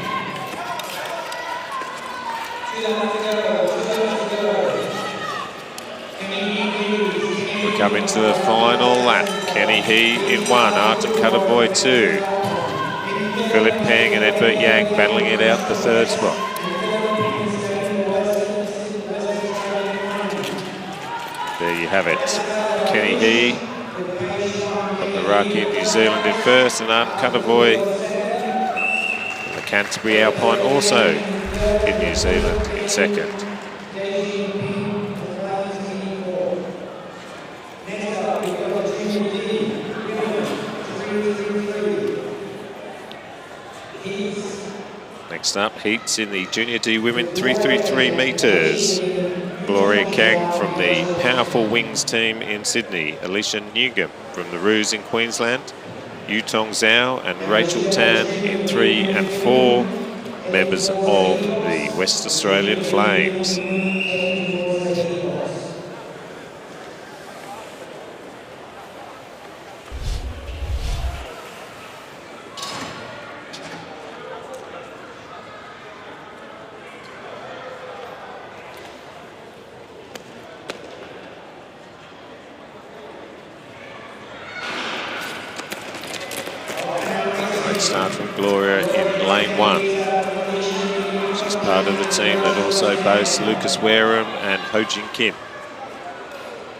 We come into the final lap. Kenny He in 1, Artem Cuttaboy 2. Philip Peng and Edbert Yang battling it out the 3rd spot. There you have it. Kenny He from the Raki in New Zealand in 1st, and Artem Cuttaboy from the Canterbury Alpine also in New Zealand in 2nd. Next up, heats in the Junior D Women 333 metres. Gloria Kang from the Powerful Wings team in Sydney. Alicia Newgum from the Roos in Queensland. Yutong Zhao and Rachel Tan in 3 and 4. Members of the West Australian Flames. Start from Gloria in lane 1. She's part of the team that also boasts Lucas Wareham and Ho Jin Kim.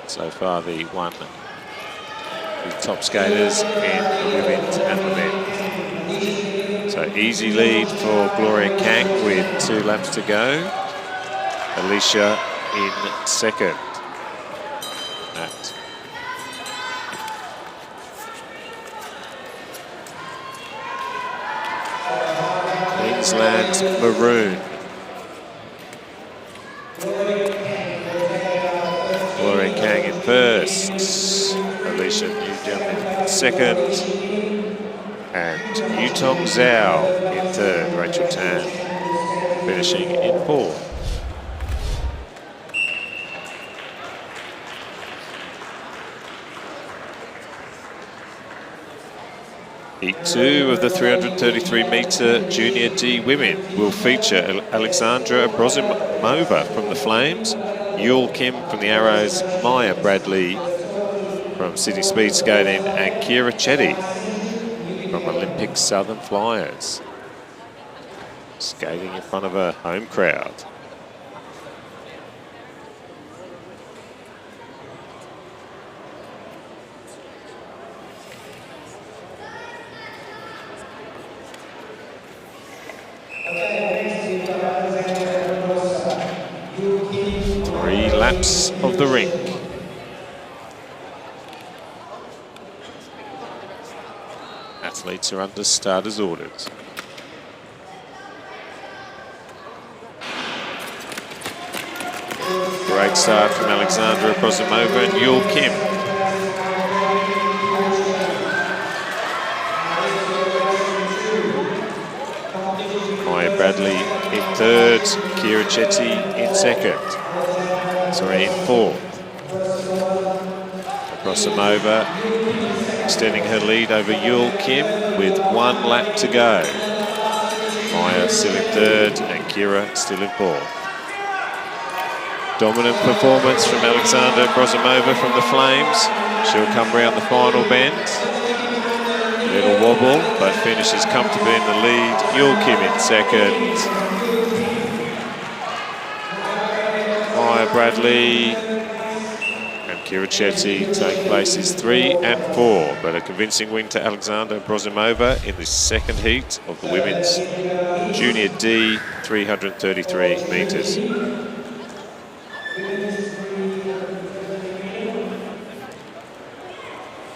So far the top skaters in the women's and the men. So easy lead for Gloria Kang with 2 laps to go. Alicia in 2nd. Queensland Maroon. Gloria Kang in 1st. Alicia Newgum in 2nd. And Yutong Zhao in 3rd. Rachel Tan finishing in 4th. Heat 2 of the 333-metre Junior D women will feature Alexandra Brozimova from the Flames, Yul Kim from the Arrows, Maya Bradley from Sydney Speed Skating, and Kira Chetty from Olympic Southern Flyers. Skating in front of a home crowd. Laps of the rink. Athletes are under starters' orders. Great start from Alexandra Brozimova and Yul Kim. Maya Bradley in 3rd, Kira Chetty in 2nd. Sorry, in 4th. Brozimova extending her lead over Yul Kim with 1 lap to go. Maya still in 3rd and Kira still in 4th. Dominant performance from Alexandra Brozimova from the Flames. She'll come round the final bend. Little wobble, but finishes comfortably in the lead. Yul Kim in 2nd. Maya Bradley and Kira Chetty take places 3 and 4, but a convincing win to Alexandra Brozimova in the 2nd heat of the women's Junior D 333 metres.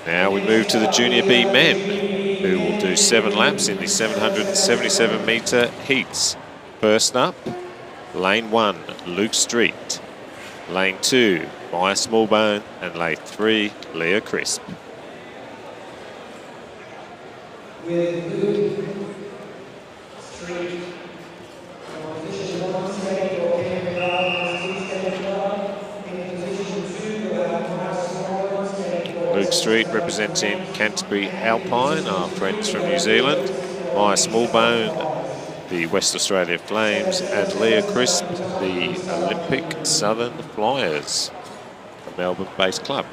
Now we move to the Junior B men, who will do 7 laps in the 777-metre heats. First up, Lane 1, Luke Street. Lane 2, Maya Smallbone. And Lane 3, Leah Crisp. With Luke Street, position 1, second for Henry in position 2, Maya Smallbone. Luke Street representing Canterbury Alpine, our friends from New Zealand. Maya Smallbone, the West Australia Flames, and Leah Crisp, the Olympic Southern Flyers, a Melbourne-based club.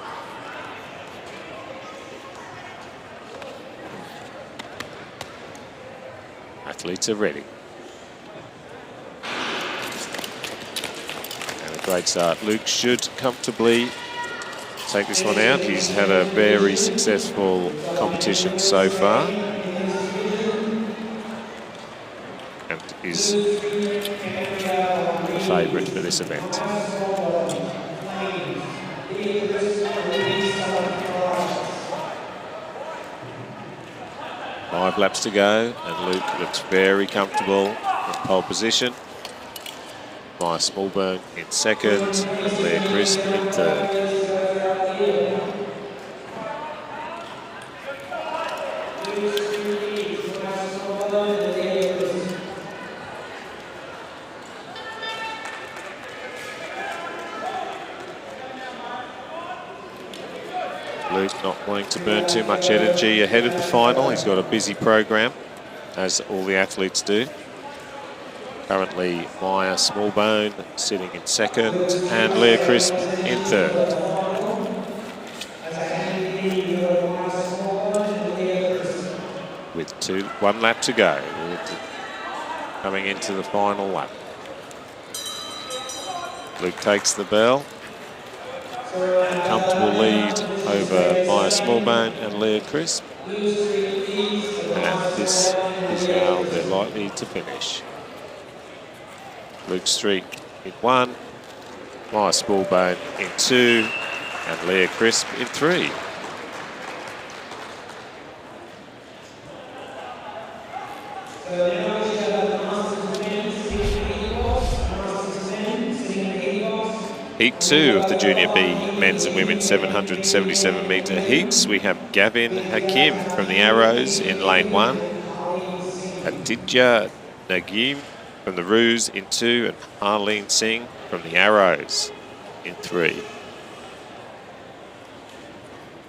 Athletes are ready. And a great start. Luke should comfortably take this one out. He's had a very successful competition so far, and is the favourite for this event. 5 laps to go, and Luke looks very comfortable in pole position. Maya Smallbone in second, and Leah Crisp in third. Luke not wanting to burn too much energy ahead of the final. He's got a busy program, as all the athletes do. Currently, Maya Smallbone sitting in second, and Leah Crisp in third. With 1 lap to go, coming into the final lap. Luke takes the bell. Comfortable lead over Maya Smallbone and Leah Crisp. And this is how they're likely to finish. Luke Street in 1, Maya Smallbone in 2, and Leah Crisp in 3. Heat 2 of the Junior B men's and women's 777-metre heats. We have Gavin Hakim from the Arrows in lane 1, Aditya Nagim from the Roos in 2, and Harleen Singh from the Arrows in 3.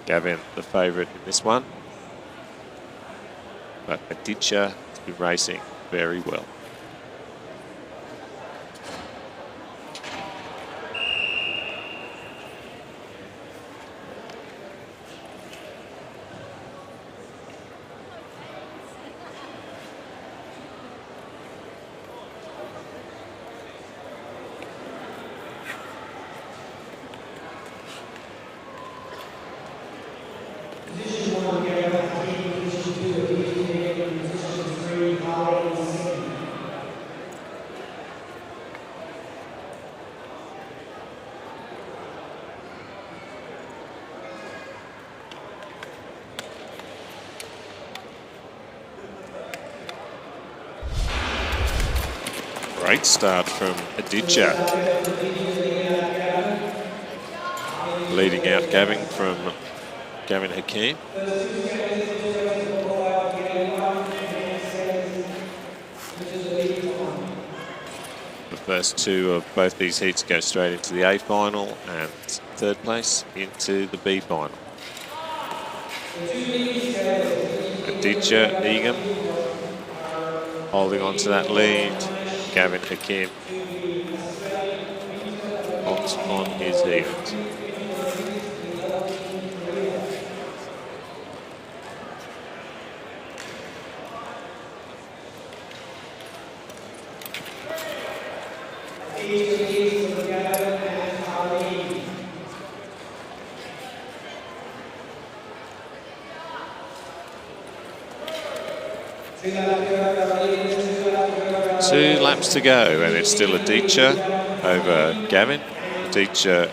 Gavin, the favourite in this one, but Aditya has been racing very well. Great start from Aditya. Leading out Gavin Hakim. The first 2 of both these heats go straight into the A final, and third place into the B final. Aditya Nigam holding on to that lead. Gavin Hakim hot on his heels. Two laps to go, and it's still Aditya over Gavin. Aditya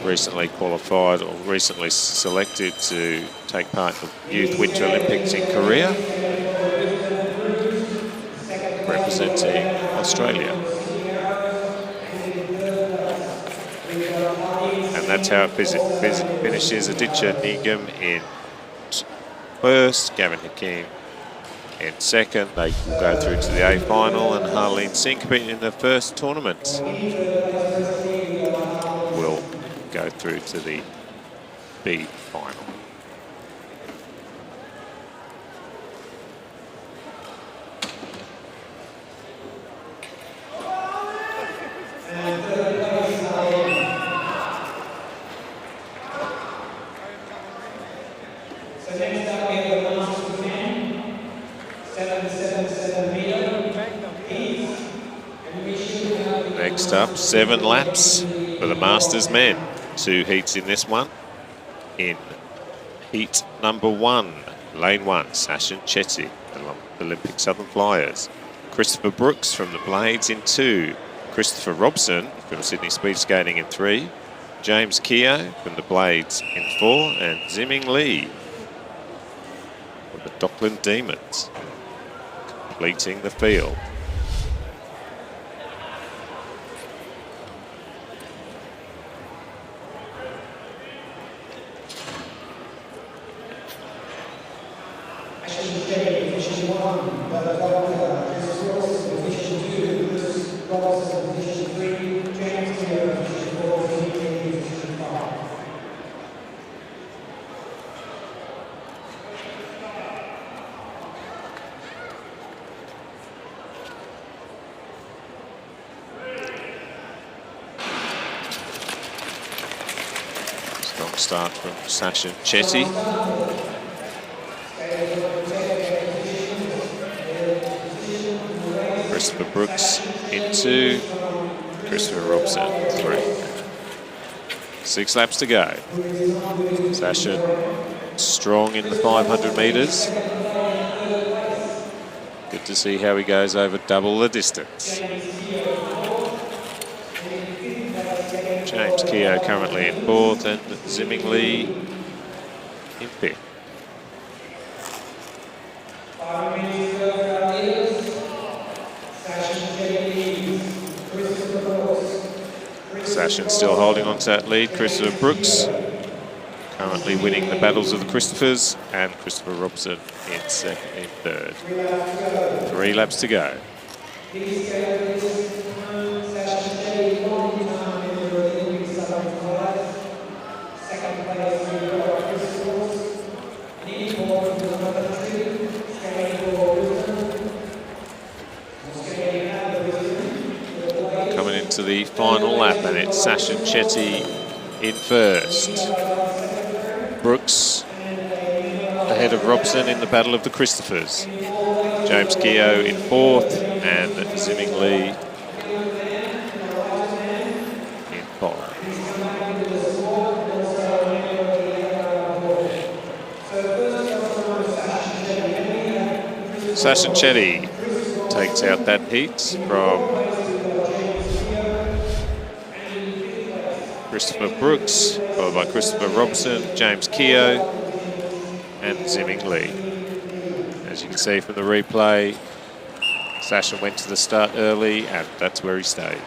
recently qualified or recently selected to take part in the Youth Winter Olympics in Korea, representing Australia. And that's how it finishes. Aditya Nigam in first, Gavin Hakeem in second. They will go through to the A final, and Harleen Singh competing in the first tournament will go through to the B final. Next up, 7 laps for the Masters men. 2 heats in this one. In heat number 1, lane 1, Sachin Chetty, the Olympic Southern Flyers. Christopher Brooks from the Blades in 2. Christopher Robson from Sydney Speed Skating in 3. James Keogh from the Blades in 4. And Ziming Lee from the Dockland Demons completing the field. Strong start from Sachin Chetty. Christopher Brooks in 2, Christopher Robson 3. 6 laps to go. Sachin strong in the 500 metres. Good to see how he goes over double the distance. James Keogh currently in 4th and Ziming Lee in 5th. Sachin still holding on to that lead. Christopher Brooks currently winning the battles of the Christophers, and Christopher Robson in 3rd. 3 laps to go. Coming into the final lap, and it's Sachin Chetty in 1st. Brooks ahead of Robson in the battle of the Christophers. James Keogh in 4th, and Ziming Lee in 5th. Sachin Chetty takes out that heat from Christopher Brooks, followed by Christopher Robson, James Keogh, and Ziming Lee. As you can see from the replay, Sachin went to the start early, and that's where he stayed.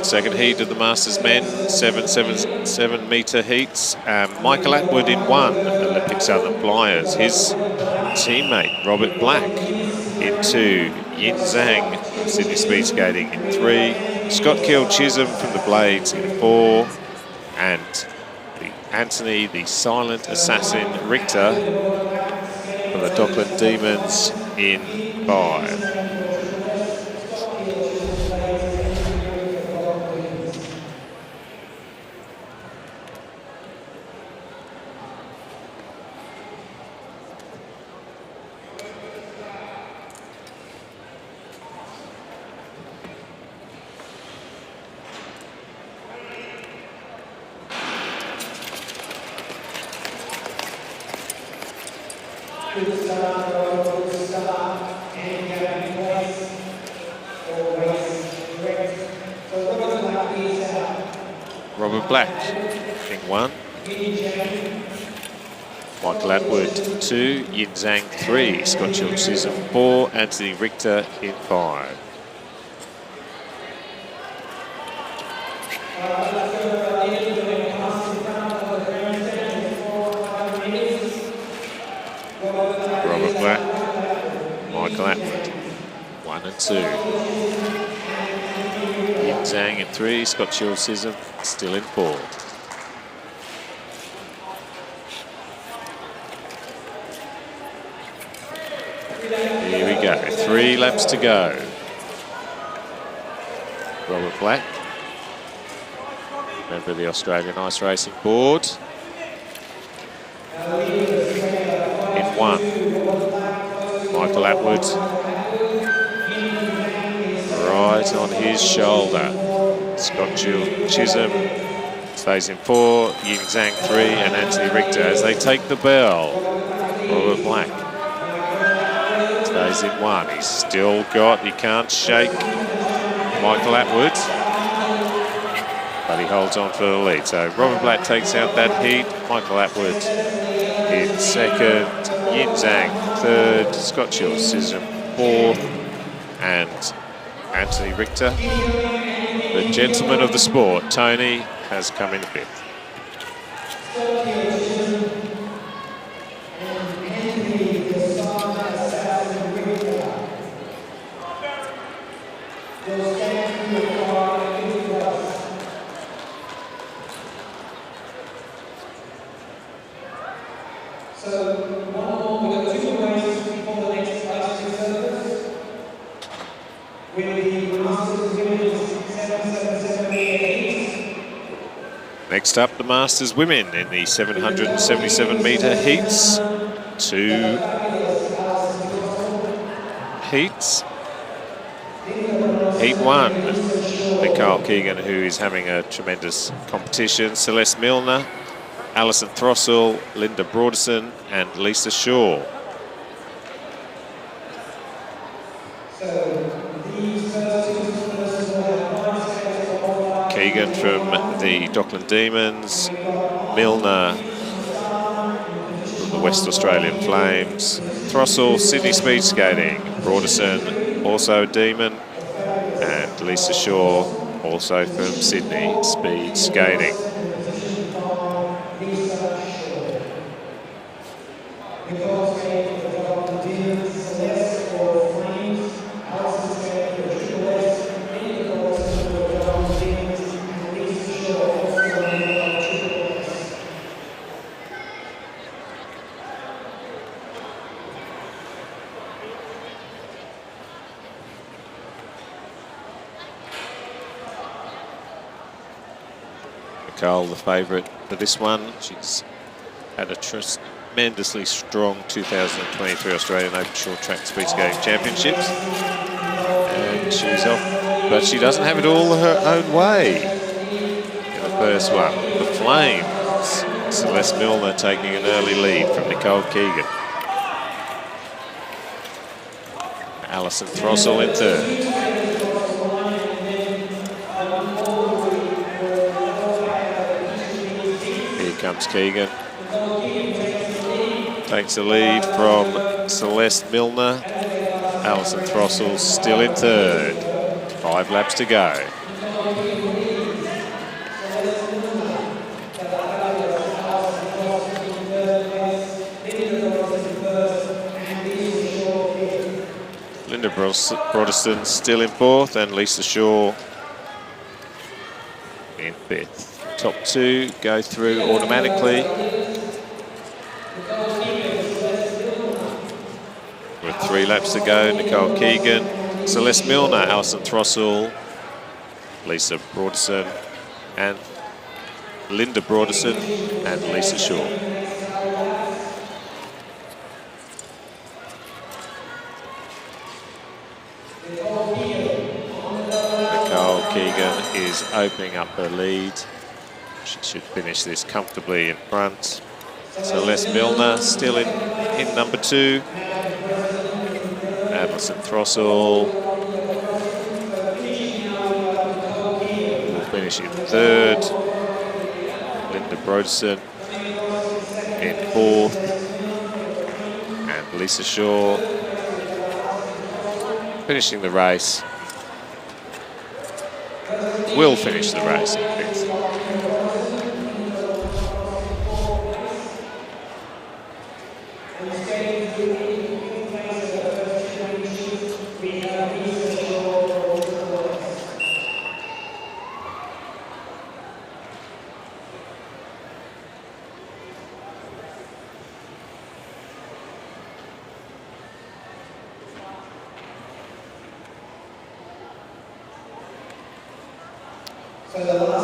Second heat of the Masters men, 7 metre heats. Michael Atwood in 1, Olympic Southern Flyers. His teammate, Robert Black, in 2. Yin Zhang from Sydney Speed Skating in 3. Scott Keel Chisholm from the Blades in 4. And Anthony, the silent assassin, Richter from the Dockland Demons in 5. Robert Black in 1. Michael Atwood 2, Yin Zhang 3, Scott Chilchism 4, Anthony Richter in 5. Robert Black, Michael Atwood 1 and 2. Yin Zhang in 3, Scott Chilchism still in 4. Here we go, 3 laps to go. Robert Black, member of the Australian Ice Racing Board. In 1, Michael Atwood, right on his shoulder. Scott Chisholm stays in 4, Yin Zhang 3, and Anthony Richter as they take the bell. Robert Black stays in 1. He's still got, he can't shake Michael Atwood, but he holds on for the lead. So Robert Black takes out that heat. Michael Atwood in 2nd, Yin Zhang 3rd, Scott Chilchism 4th, and Anthony Richter, the gentleman of the sport, Tony, has come in 5th. Next up, the Masters women in the 777-metre heats. 2 heats. Heat 1, Nicole Keegan, who is having a tremendous competition. Celeste Milner, Alison Throssell, Linda Broderson, and Lisa Shaw. Keegan from the Dockland Demons, Milner from the West Australian Flames, Throssell, Sydney Speed Skating, Broderson, also Demon, and Lisa Shaw, also from Sydney Speed Skating. Nicole, the favourite for this one. She's had a tremendously strong 2023 Australian Open Short Track Speed Skating Championships. And she's off, but she doesn't have it all her own way in the first one. The Flames, Celeste Milner taking an early lead from Nicole Keegan. Alison Throssell in 3rd. Comes Keegan, takes the lead from Celeste Milner. Alison Throssell still in 3rd. 5 laps to go. Linda Broderson still in 4th, and Lisa Shaw in 5th. Top 2 go through automatically. With 3 laps to go, Nicole Keegan, Celeste Milner, Alison Throssell, Lisa Broderson, and Linda Broderson, and Lisa Shaw. Nicole Keegan is opening up her lead. She should finish this comfortably in front. Celeste Milner still in number 2. Alison Throssell will finish in 3rd. Linda Broderson in 4th. And Lisa Shaw finishing the race. Will finish the race in 5th.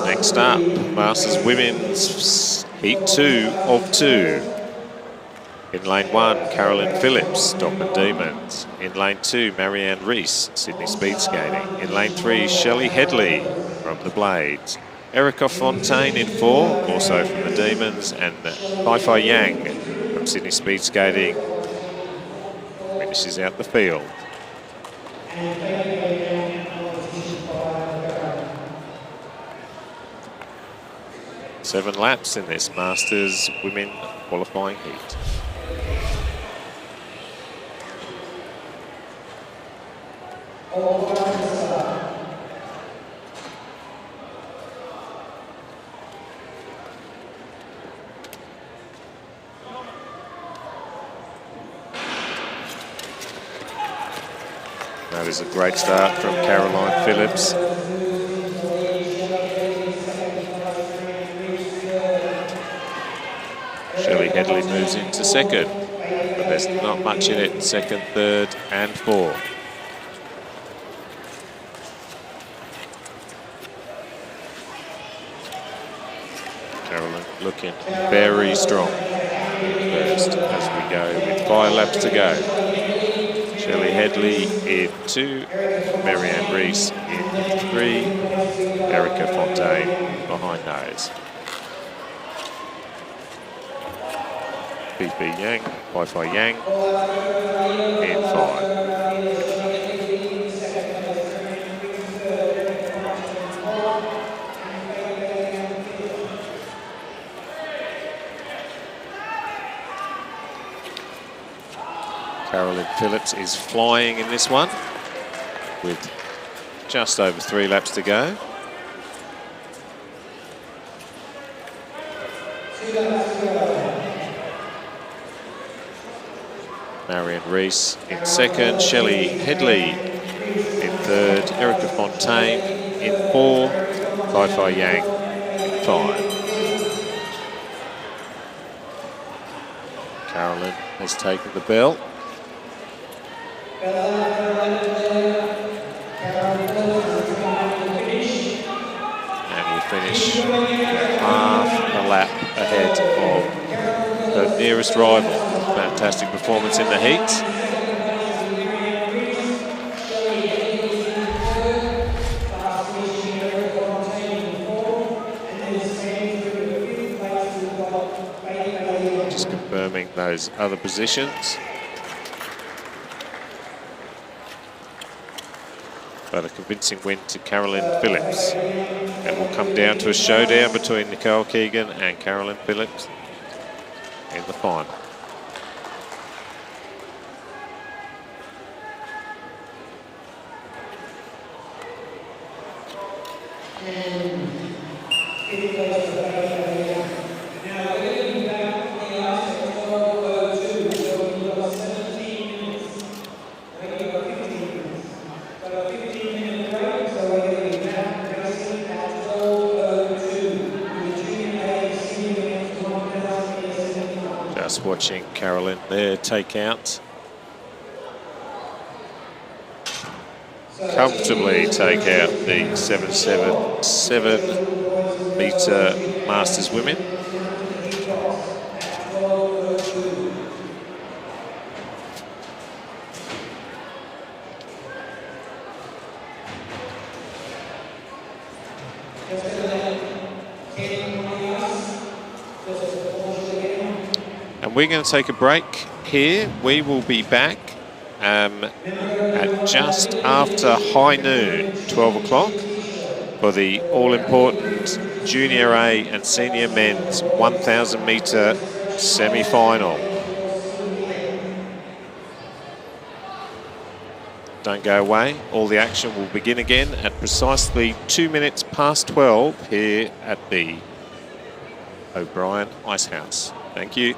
Next up, Masters Women's Heat 2 of 2. In lane 1, Carolyn Phillips, Stockman Demons. In lane 2, Marianne Rees, Sydney Speed Skating. In lane 3, Shelley Headley from the Blades. Erica Fontaine in 4, also from the Demons. And Fai Yang from Sydney Speed Skating finishes out the field. 7 laps in this Masters Women qualifying heat. That is a great start from Caroline Phillips. Shelley Headley moves into 2nd, but there's not much in it in 2nd, 3rd and 4th. Carolyn looking very strong first as we go with 5 laps to go. Shelley Headley in 2, Marianne Rees in 3, Erica Fontaine behind those. Fifi Yang, Fai Yang in 5. Carolyn Phillips is flying in this one with just over 3 laps to go. Marianne Rees in 2nd, Shelley Headley in 3rd, Erica Fontaine in 4, Fai Yang in 5. Carolyn has taken the bell. And will finish half a lap ahead of her nearest rival. Fantastic performance in the heat. Just confirming those other positions. But a convincing win to Carolyn Phillips. It will come down to a showdown between Nicole Keegan and Carolyn Phillips in the final. Just watching Carolyn there take out. Comfortably take out the 777 metre Masters Women. we're going to take a break here. We will be back at just after high noon, 12 o'clock, for the all-important Junior A and Senior Men's 1,000 metre semi-final. Don't go away. All the action will begin again at precisely 2 minutes past 12 here at the O'Brien Ice House. Thank you.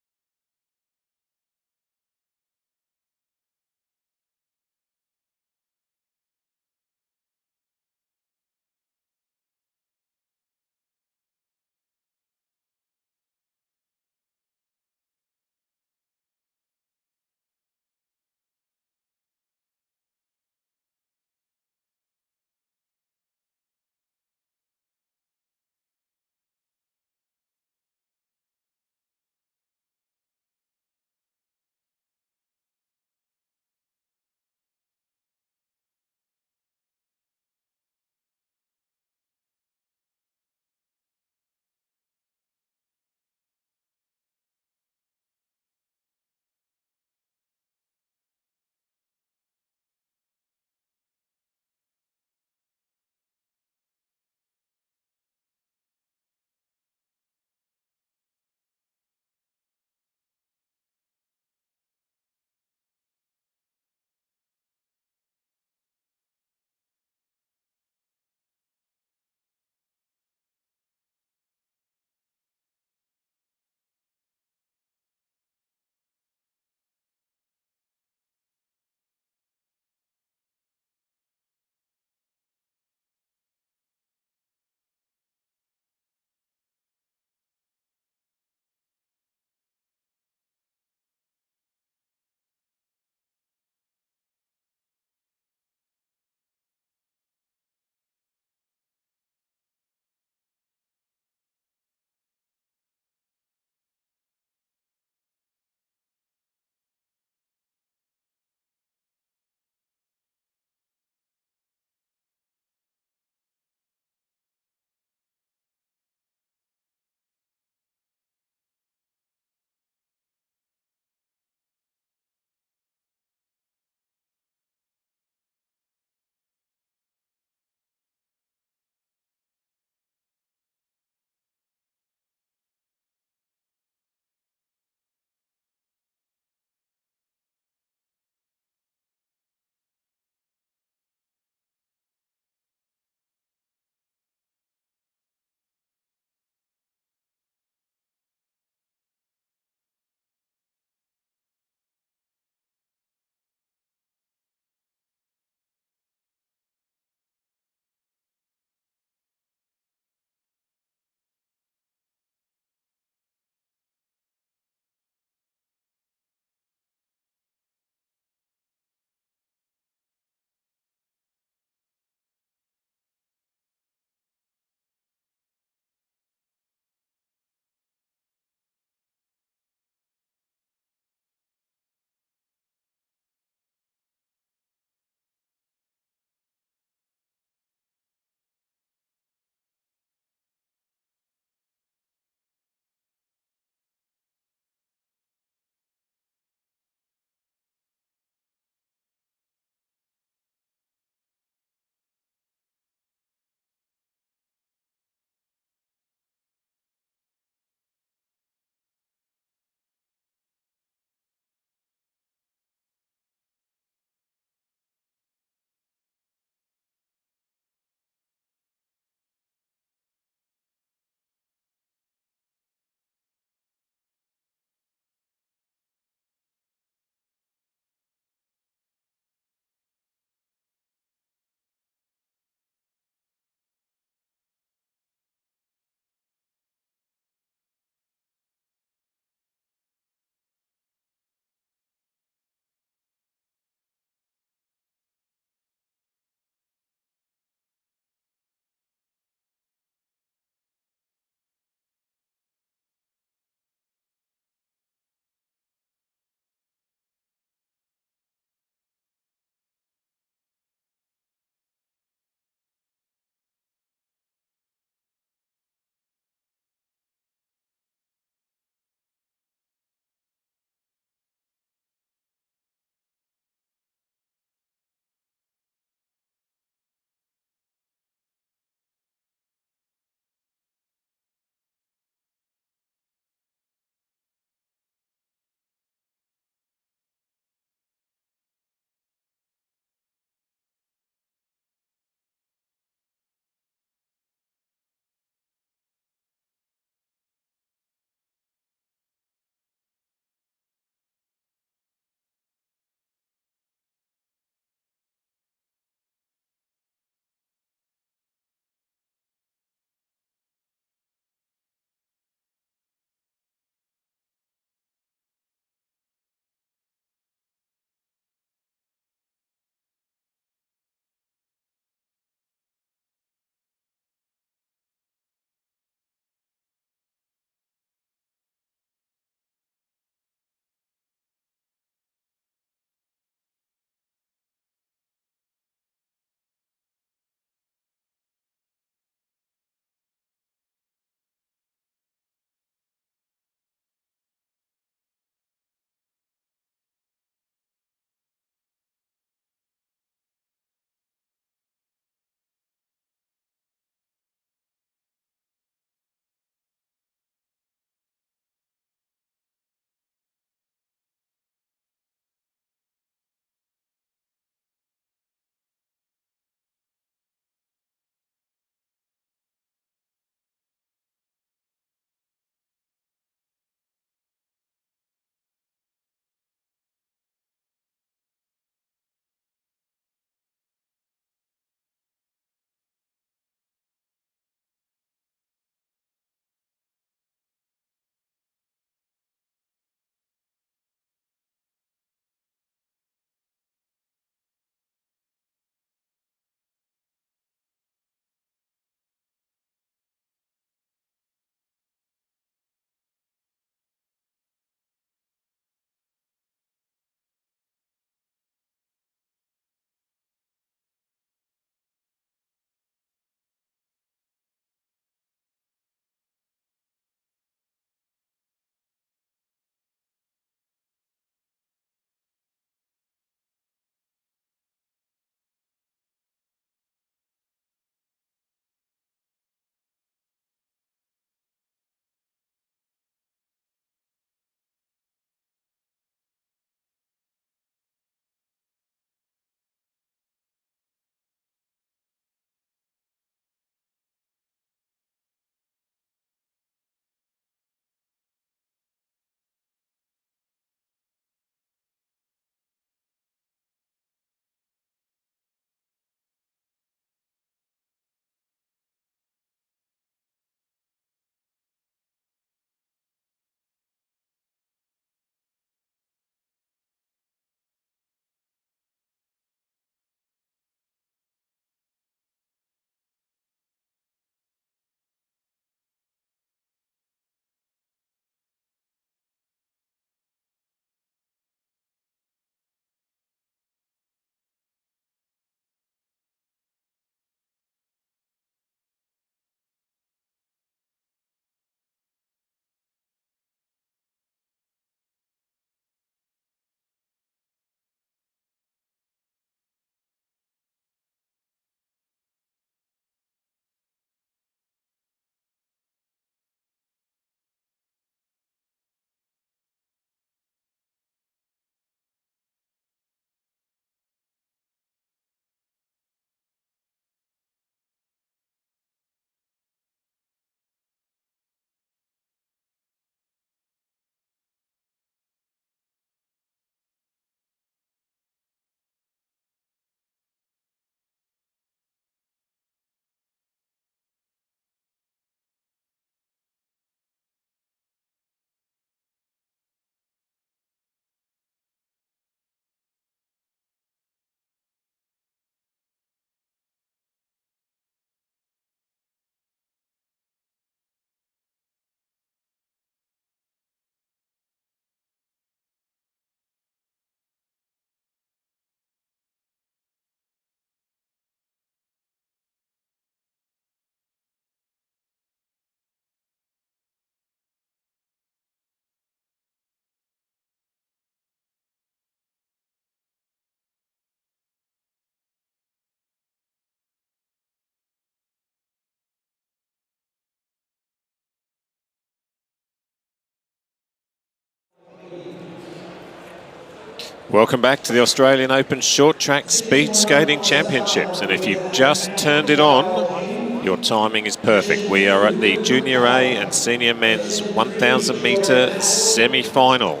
Welcome back to the Australian Open Short Track Speed Skating Championships. And if you've just turned it on, your timing is perfect. We are at the Junior A and Senior Men's 1,000 metre semi-final.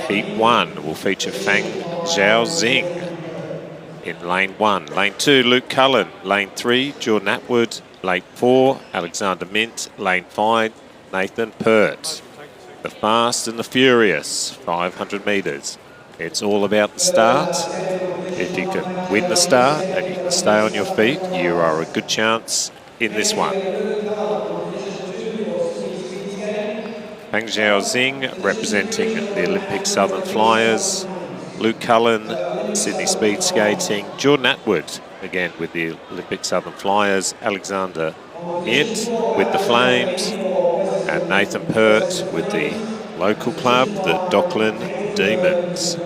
Heat 1 will feature Fang Zhaozing in lane 1. Lane 2, Luke Cullen. Lane 3, Jordan Atwood. Lane 4, Alexander Mint. Lane 5, Nathan Pert. The fast and the furious, 500 metres. It's all about the start. If you can win the start and you can stay on your feet, you are a good chance in this one. Fang Zhaozing representing the Olympic Southern Flyers. Luke Cullen, Sydney Speed Skating. Jordan Atwood, again with the Olympic Southern Flyers. Alexander Mint with the Flames. And Nathan Pert with the local club, the Dockland Demons. So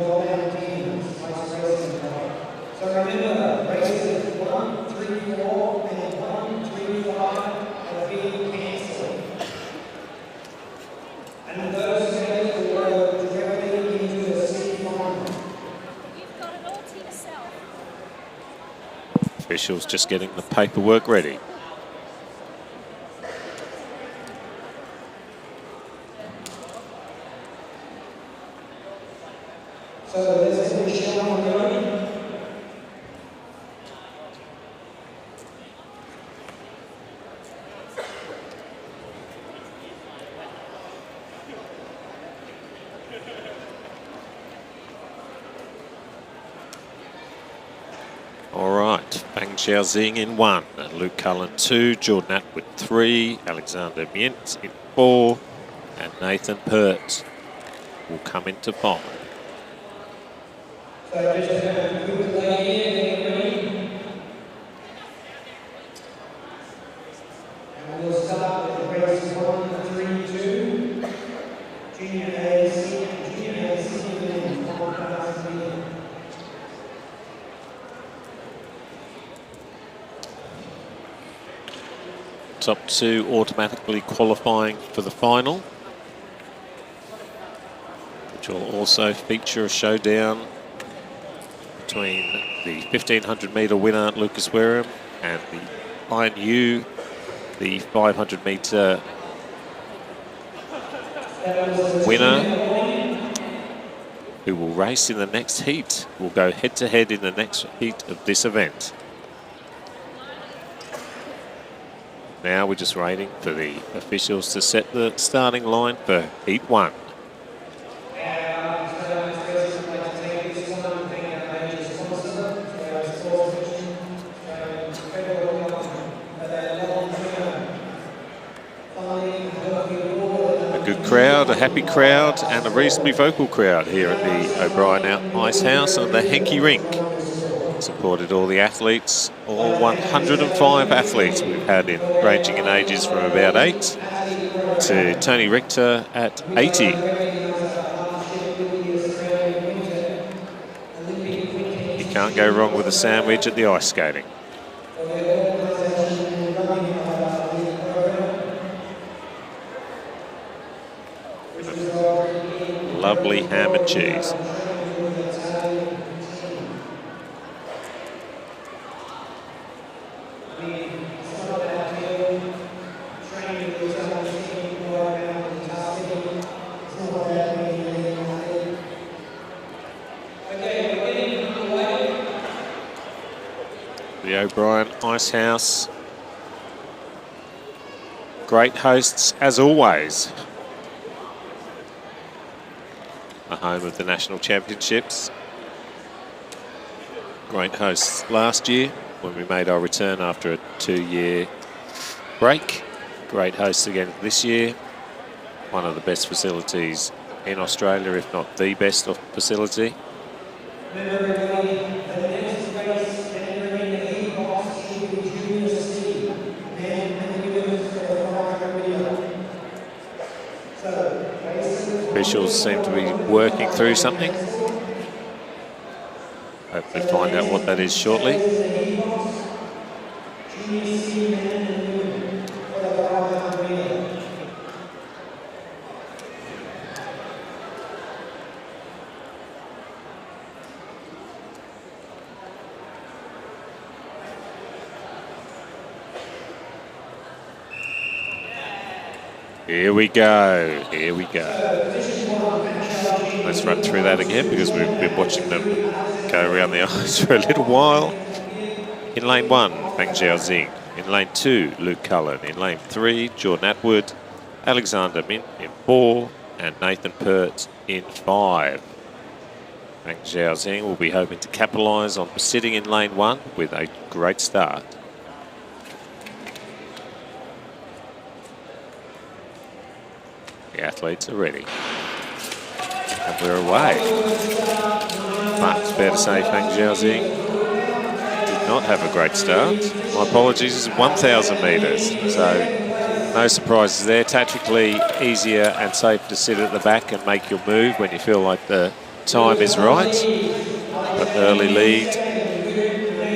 remember, races 1, 3, 4, and 1, 3, 5 are being cancelled. And those skaters will go directly into the semi-final. You've got it all to yourself. Officials just getting the paperwork ready. So let's get the show on going. All right, Fang Zhaozing in 1, Luke Cullen 2, Jordan Atwood 3, Alexander Mint in 4, and Nathan Pert will come into 5. So just a quick delay here, get ready. And we'll start with race 1, 3, 2. Junior A, Senior Men, 1,000 metres. Top 2 automatically qualifying for the final, which will also feature a showdown between the 1,500 metre winner Lucas Wareham and the Iron U, the 500 metre winner, who will race in the next heat, will go head to head in the next heat of this event. Now we're just waiting for the officials to set the starting line for Heat 1. A good crowd, a happy crowd, and a reasonably vocal crowd here at the O'Brien Ice House and the Henke Rink. Supported all the athletes, all 105 athletes we've had in, ranging in ages from about 8 to Tony Richter at 80. You can't go wrong with a sandwich at the ice skating. Lovely ham and cheese. The O'Brien Ice House. Great hosts as always. The home of the National Championships. Great hosts last year when we made our return after a 2-year break. Great hosts again this year. One of the best facilities in Australia, if not the best facility. Remember everybody, the next race entering the heat box should be Junior C, men and women for the 500 metre. So, Officials seem to be working through something. Hopefully find out what that is shortly. Junior C, men and women for the 500 metre. 5 Here we go. Here we go. Let's run through that again because we've been watching them go around the ice for a little while. In lane 1, Fang Xiaoxing. In lane 2, Luke Cullen. In lane 3, Jordan Atwood, Alexander Mint in 4, and Nathan Pert in 5. Fang Xiaoxing will be hoping to capitalise on sitting in lane 1 with a great start. The athletes are ready. And we're away. But it's fair to say Fang Xiaoxing did not have a great start. My apologies, it's 1,000 metres. So no surprises there. Tactically easier and safer to sit at the back and make your move when you feel like the time is right. But the early lead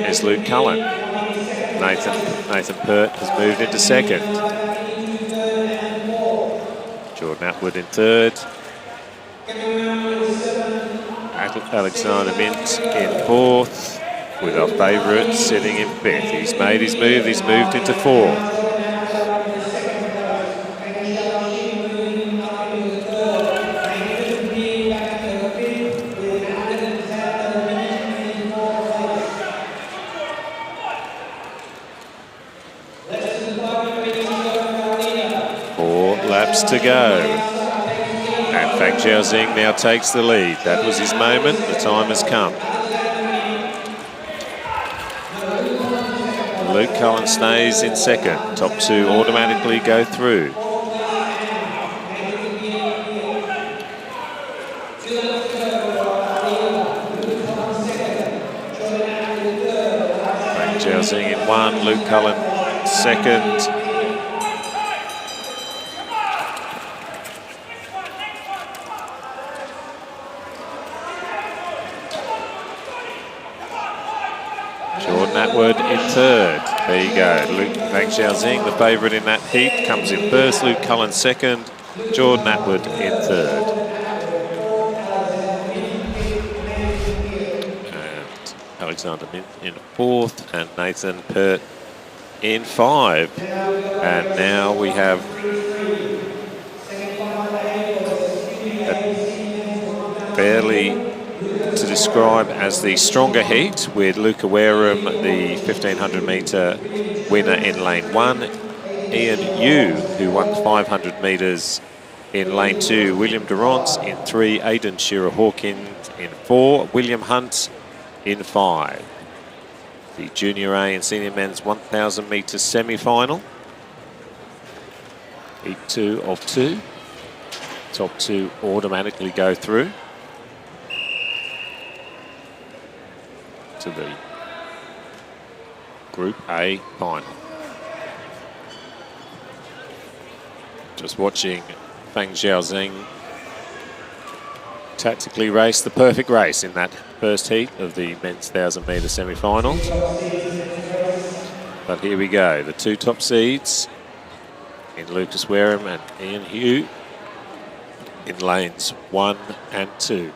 is Luke Cullen. Nathan Pert has moved into second. Jordan Atwood in third. Alexander Mint in fourth, with our favourite sitting in fifth. He's made his move, he's moved into fourth. Four laps to go. And Fang Xiaoxing now takes the lead. That was his moment. The time has come. Luke Cullen stays in second. Top two automatically go through. Fang Xiaoxing in one. Luke Cullen second. Atwood in third. There you go. Fang Xiaoxing, the favourite in that heat, comes in first. Luke Cullen second. Jordan Atwood in third. And Alexander Mint in fourth. And Nathan Pert in 5. And now we have barely to describe as the stronger heat, with Luca Wareham, the 1500 metre winner, in lane 1. Ian Yu, who won 500 metres in lane 2. William Durrance in 3. Aidan Shearer-Hawkins in 4. William Hunt in 5. The Junior A and Senior Men's 1000 metre semi-final. Heat 2 of 2. Top 2 automatically go through to the Group A final. Just watching Fang Xiaoxing tactically race the perfect race in that first heat of the men's 1000 metre semi-final. But here we go, the two top seeds in Lucas Wareham and Ian Yu in lanes 1 and 2.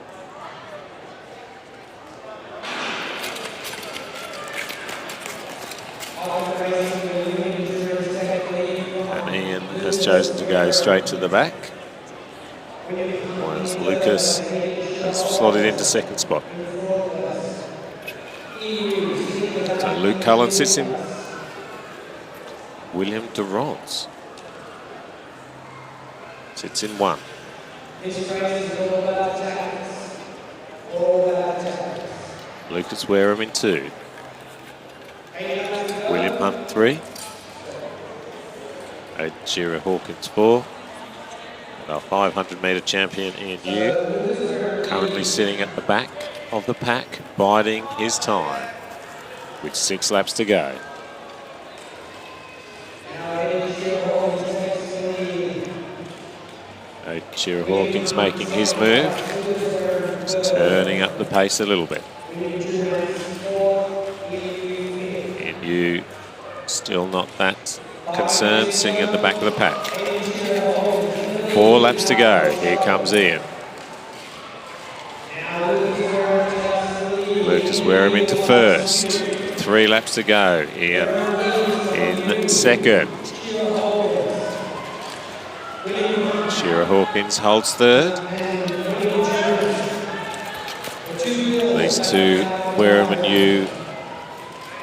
And Ian has chosen to go straight to the back, whereas Lucas has slotted into second spot. So Luke Cullen sits in. William Durrance sits in 1. Lucas Wareham in 2. William Hunt 3. Aidan Shearer-Hawkins 4. And our 500 metre champion Ian Yu currently sitting at the back of the pack, biding his time with 6 laps to go. Aidan Shearer-Hawkins making his move, just turning up the pace a little bit. Ian Yu still not that concerned, sitting at the back of the pack. 4 laps to go. Here comes Ian. Lucas Wareham into first. 3 laps to go. Ian in second. Hawkins holds third. These two, Wareham and Yu,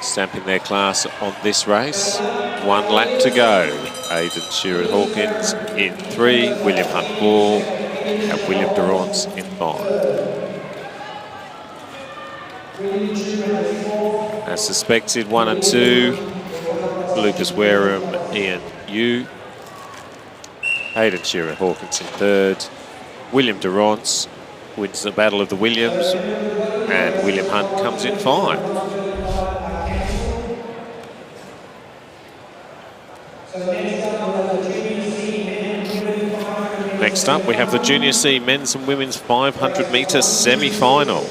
stamping their class on this race. 1 lap to go. Aidan Shearer Hawkins in 3, William Hunt 4, and William Durrance in 5. As suspected, 1 and 2, Lucas Wareham, Ian Yu. Aidan Shearer Hawkins in 3rd. William Durrance wins the Battle of the Williams, and William Hunt comes in 5. Next up, we have the Junior C men's and women's 500 metre semi-final.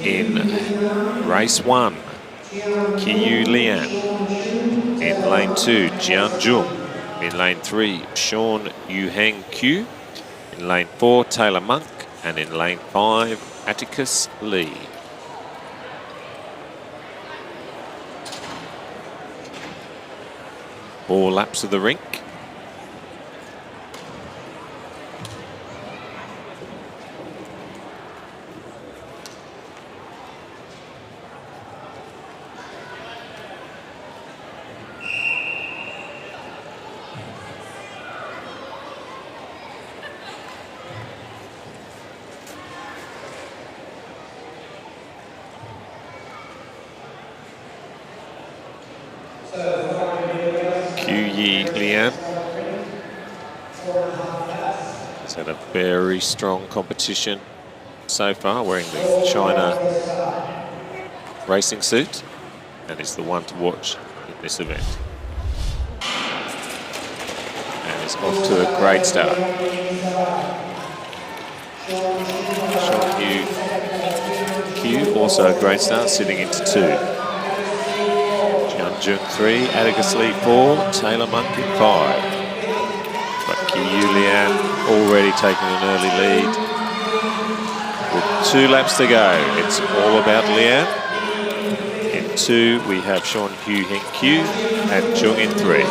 In race 1, Qiyu Lian. In lane 2, Jian Zhong. In lane 3, Sean Yuheng Q. In lane 4, Taylor Monk. And in lane 5, Atticus Lee. Four laps of the rink. Lian has had a very strong competition so far, wearing the China racing suit, and is the one to watch in this event. And is off to a great start. Sean Q also a great start, sitting into 2. Jung 3, Atticus Lee 4, Taylor Monk in 5. But Qiyu Lian already taking an early lead. With 2 laps to go, it's all about Lian. In 2, we have Sean Yu Heng Q and Jung in 3.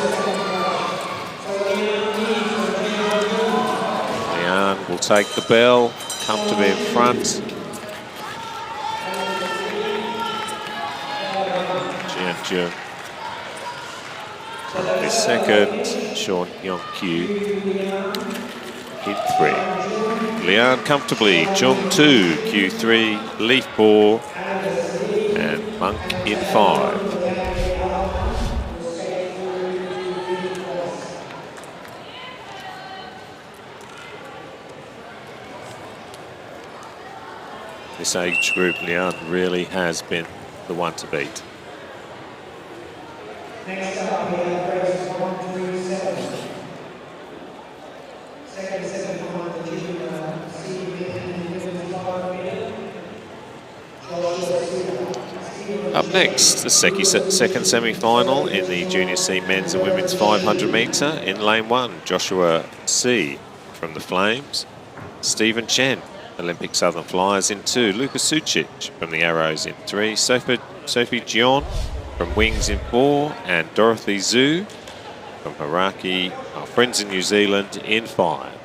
Lian will take the bell, comfortably in front. Jian Jung is second, Sean Yong Q in 3. Lian comfortably, Jung 2, Q3, Lee 4, and Monk in 5. This age group, Lian really has been the one to beat. Next up, we have races 1 through 7. Second semi-final, the Junior C men and women's 500 metre. Up next, the second semi-final in the Junior C men's and women's 500 metre. In lane 1, Joshua C from the Flames. Stephen Chen, Olympic Southern Flyers in 2. Lucas Sucic from the Arrows in 3. Sophie Gion from Wings in 4, and Dorothy Zhu from Haraki, our friends in New Zealand, in 5.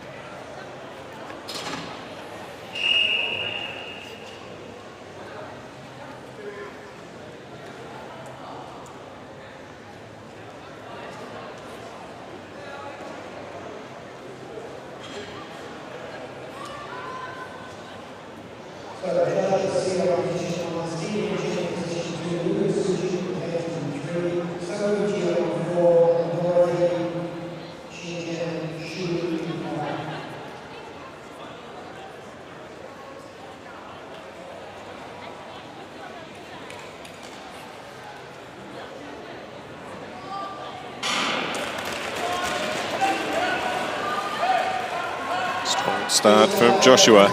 Strong start from Joshua.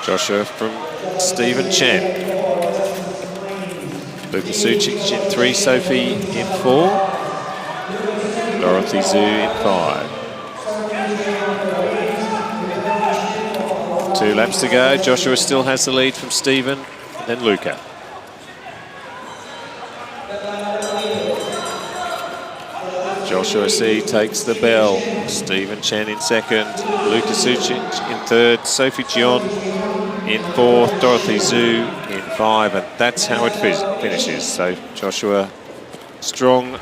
Joshua from Stephen Chen. Lucas Sucic in 3, Sophie in 4. Dorothy Zhu in 5. 2 laps to go. Joshua still has the lead from Stephen in then Luca. Joshua C takes the bell. Stephen Chen in second. Luca Sucic in third. Sophie Gion in fourth. Dorothy Zhu in five. And that's how it finishes. So Joshua, strong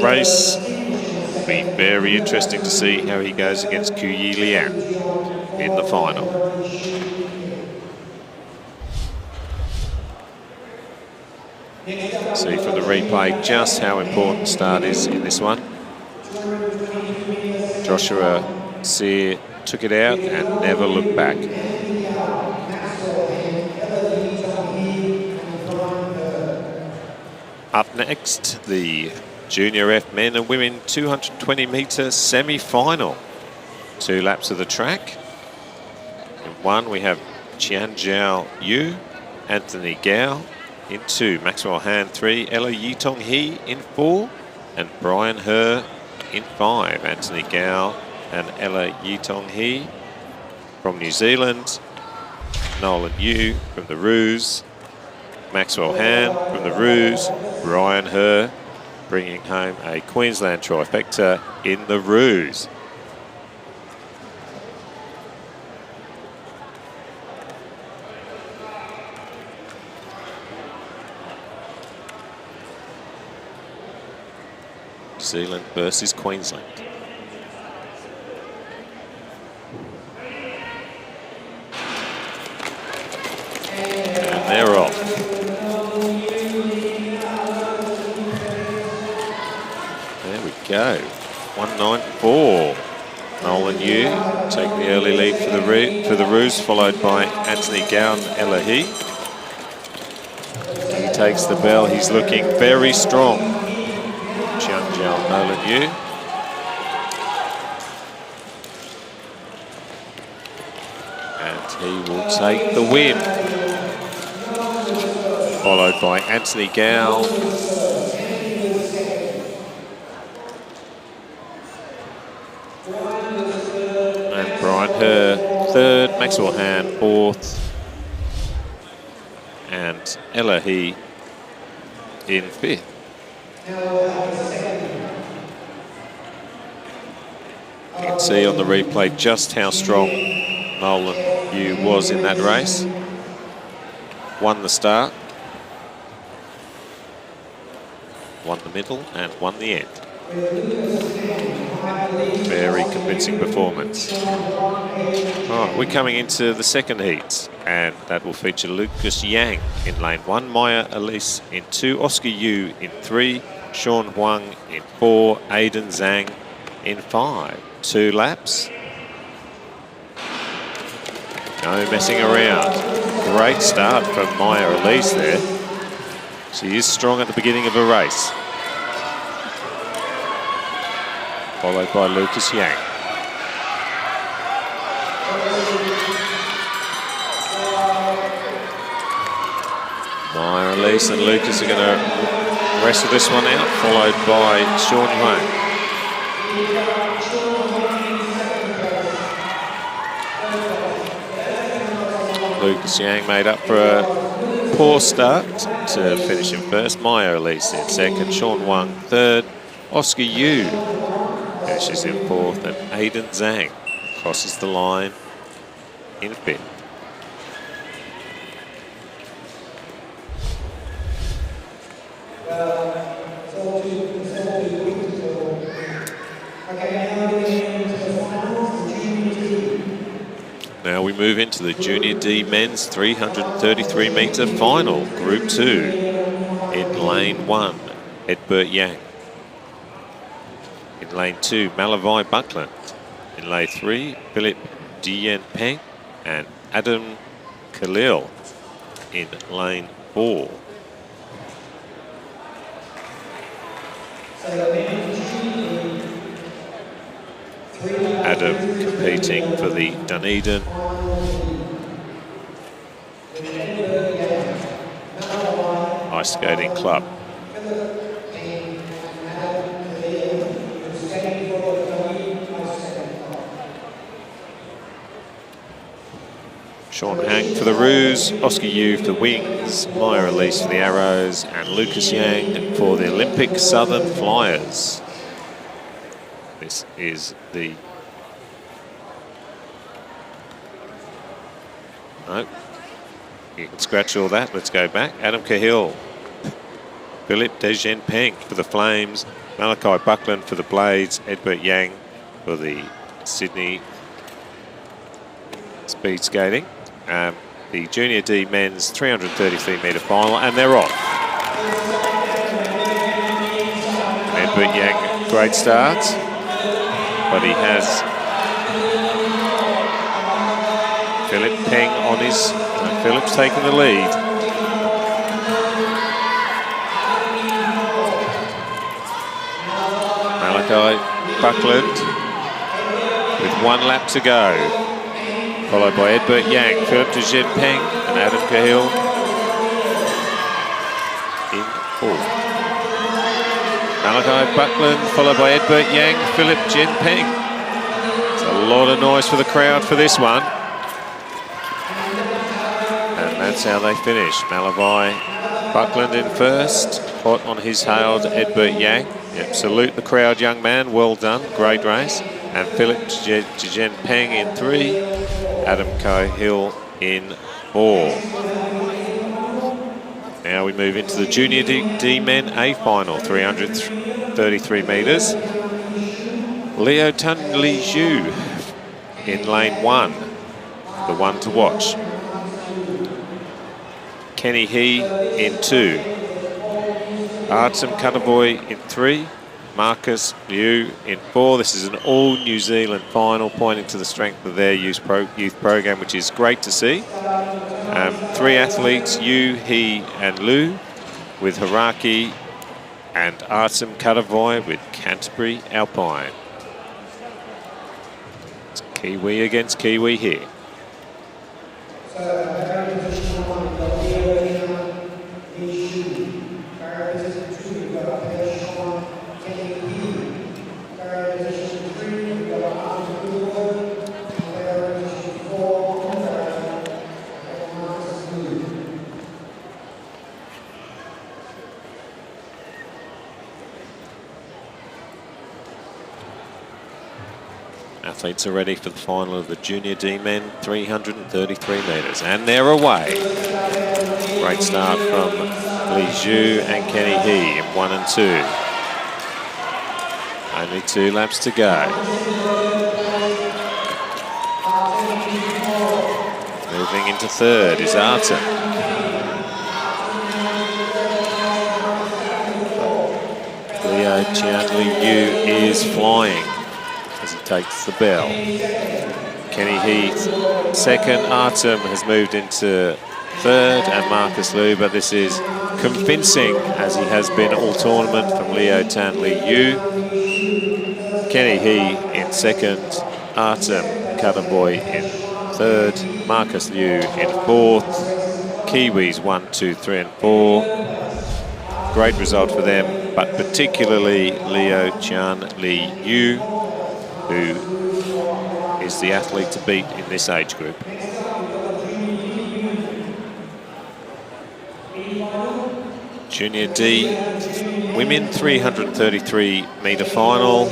race. Will be very interesting to see how he goes against Kuyi Lian in the final. See from the replay just how important start is in this one. Joshua Sear took it out and never looked back. Up next, the Junior F men and women 220 metre semi-final. 2 laps of the track. In 1 we have Qianjiao Yu, Anthony Gao. In 2, Maxwell Han 3, Ella Yitong He in 4, and Brian Herr in 5. Anthony Gao and Ella Yitong He from New Zealand. Nolan Yu from the Roos. Maxwell Han from the Roos. Brian Herr bringing home a Queensland trifecta in the Roos. New Zealand versus Queensland. And they're off. There we go. 194. Nolan Yu take the early lead for the Roos, followed by Anthony Gow and Ella He. He takes the bell. He's looking very strong. Qianjiao Nolan Yu. And he will take the win. Followed by Anthony Gow. And Brian Herr third, Maxwell Han fourth. And Ella He in fifth. You can see on the replay just how strong Nolan Yu was in that race. Won the start, won the middle, and won the end. Very convincing performance. All right, we're coming into the second heat, and that will feature Lucas Yang in lane 1, Maya Elise in 2, Oscar Yu in 3, Sean Huang in 4, Aidan Zhang in 5. 2 laps. No messing around. Great start from Maya Elise there. She is strong at the beginning of a race. Followed by Lucas Yang. Maya Elise and Lucas are going to wrestle this one out, followed by Sean Huang. Lucas Yang made up for a poor start to finish in first. Maya Elise in second, Sean Huang third, Oscar Yu finishes in fourth, and Aidan Zhang crosses the line in fifth. Now we move into the Junior D Men's 333 metre final, Group 2. In lane 1, Edbert Yang. In lane 2, Malavai Buckland. In lane 3, Philip Dien Peng and Adam Khalil in lane 4. Adam competing for the Dunedin Ice Skating Club. Sean Hang for the Roos, Oscar Yu for the Wings, Maya Elise for the Arrows, and Lucas Yang for the Olympic Southern Flyers. This is the... No, you can scratch all that. Let's go back. Adam Cahill, Philip Dejenpeng for the Flames, Malachi Buckland for the Blades, Edbert Yang for the Sydney speed skating. The Junior D men's 333-metre final, and they're off. Edbert Yang, great start, but he has Philip Peng on his... Philip's taking the lead. Malachi Buckland with 1 lap to go, followed by Edbert Yang, Philip Dejenpeng and Adam Cahill in 4th. Malachi Buckland followed by Edbert Yang, Philip Dejenpeng. It's a lot of noise for the crowd for this one. And that's how they finish. Malachi Buckland in 1st, hot on his hailed Edbert Yang. Yep, salute the crowd, young man, well done, great race. And Philip Dejenpeng in 3, Adam Cahill in 4. Now we move into the Junior D men A final, 333 metres. Leo Tan Li Zhu in lane 1, the one to watch. Kenny He in 2. Artsum Cuttavoy in 3. Marcus Liu in 4. This is an all New Zealand final, pointing to the strength of their youth program, which is great to see. 3 athletes, Yu, He and Lu, with Haraki and Artsum Cuttavoy with Canterbury Alpine. It's Kiwi against Kiwi here. Athletes are ready for the final of the Junior D men, 333 metres, and they're away. Great start from Li Zhu and Kenny He in 1 and 2. Only 2 laps to go. Moving into 3rd is Artem. Leo Tian Li Yu is flying as he takes the bell. Kenny He 2nd, Artem has moved into 3rd, and Marcus Liu, but this is convincing as he has been all tournament from Leo Tan Li Yu. Kenny He in 2nd, Artem Cuttavoy in 3rd, Marcus Liu in 4th, Kiwis 1, 2, 3 and 4. Great result for them, but particularly Leo Tian Li Yu, who is the athlete to beat in this age group. Junior D women 333 metre final,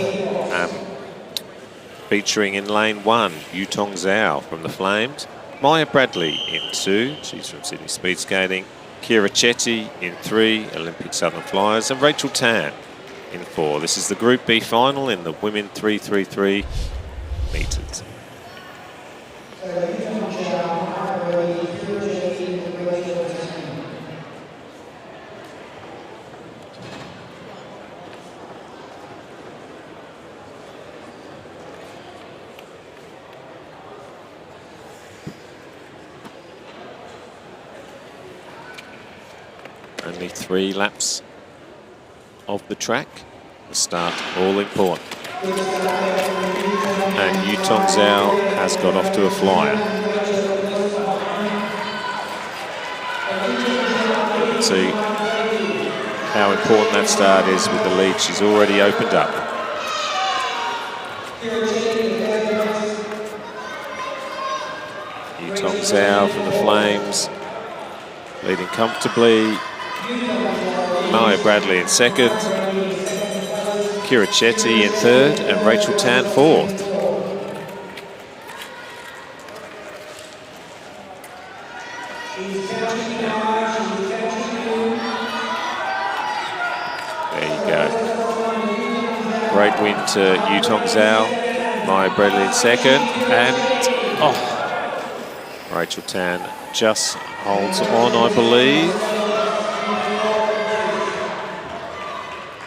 featuring in lane 1 Yutong Zhao from the Flames, Maya Bradley in 2, she's from Sydney Speed Skating, Kira Chetty in 3, Olympic Southern Flyers, and Rachel Tan in 4. This is the Group B final in the women 333 metres. Only 3 laps of the track. The start all important. And Yutong Zhao has got off to a flyer. You can see how important that start is with the lead she's already opened up. Yutong Zhao from the Flames leading comfortably. Maya Bradley in second. Kira Chetty in third and Rachel Tan fourth. There you go. Great win to Yutong Zhao. Maya Bradley in second. And, Rachel Tan just holds on, I believe.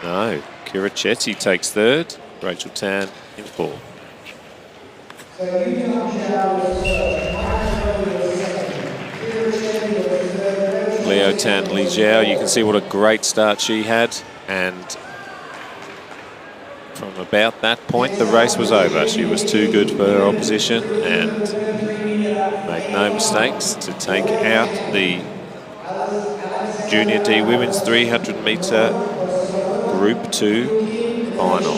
No, Kira Chetty takes third. Rachel Tan in fourth. Leo Tan Li Zhao, you can see what a great start she had, and from about that point the race was over. She was too good for her opposition and made no mistakes to take out the Junior D Women's 300 metre Group 2 final.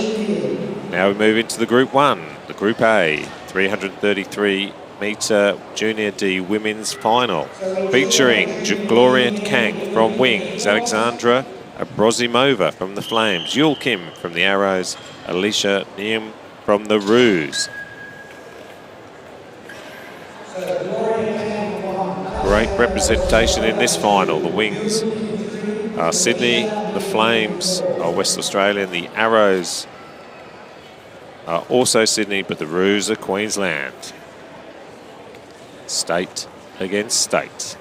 Now we move into the Group 1, the Group A, 333 metre Junior D Women's final, featuring Gloria Kang from Wings, Alexandra Abrosimova from the Flames, Yul Kim from the Arrows, Alicia Niem from the Roos. Great representation in this final. The Wings are Sydney, the Flames are West Australian, the Arrows are also Sydney, but the Roos are Queensland. State against state.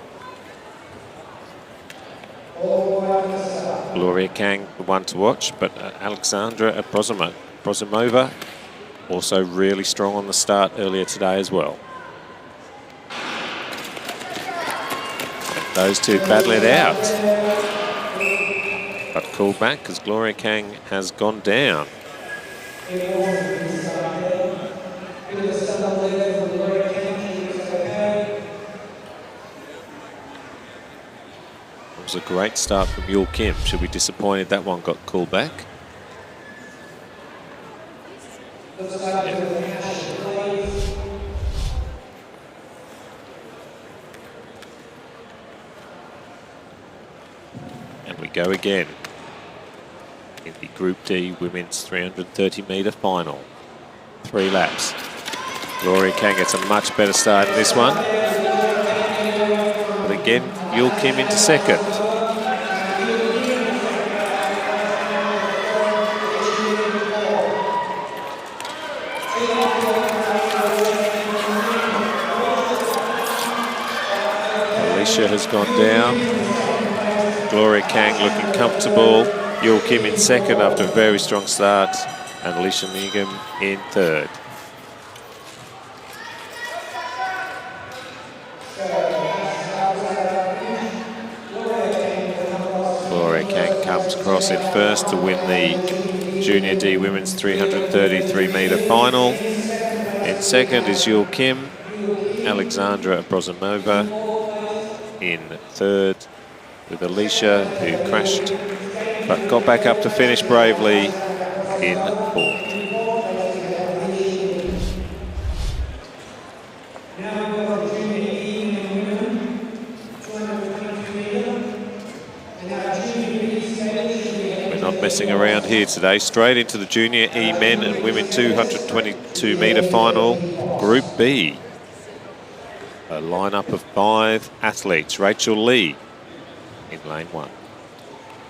Gloria Kang, the one to watch, but Alexandra Abrosimova also really strong on the start earlier today as well. And those two battle it out. But called back because Gloria Kang has gone down. It was a great start from Yul Kim. She'll be disappointed that one got called back. And we go again in the Group D Women's 330 metre final. 3 laps. Gloria Kang gets a much better start in this one. But again, Yul Kim into second. Alicia has gone down. Gloria Kang looking comfortable. Yul Kim in second after a very strong start. And Alicia Nigam in third. Gloria Kang comes across in first to win the Junior D Women's 333 metre final. In second is Yul Kim. Alexandra Abrosimova in third with Alicia, who crashed but got back up to finish bravely in fourth. We're not messing around here today. Straight into the Junior E Men and Women 222 metre final, Group B. A lineup of 5 athletes. Rachel Lee in lane 1.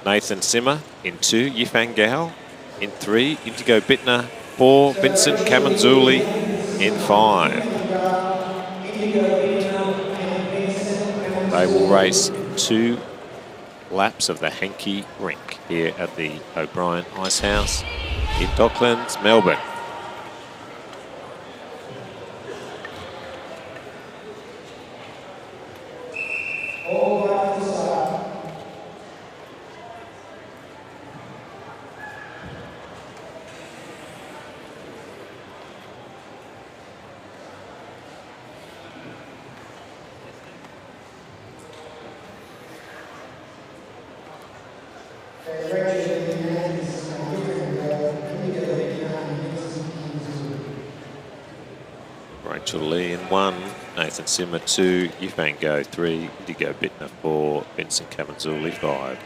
Nathan Simmer in 2. Yifan Gao in 3. Indigo Bittner 4. Vincent Kamanzuli in 5. They will race 2 laps of the Hankey Rink here at the O'Brien Ice House in Docklands, Melbourne. Rachel Lee in 1, Nathan Simmer 2, Yifan Go 3, Indigo Bittner 4, Vincent Camanzuli 5.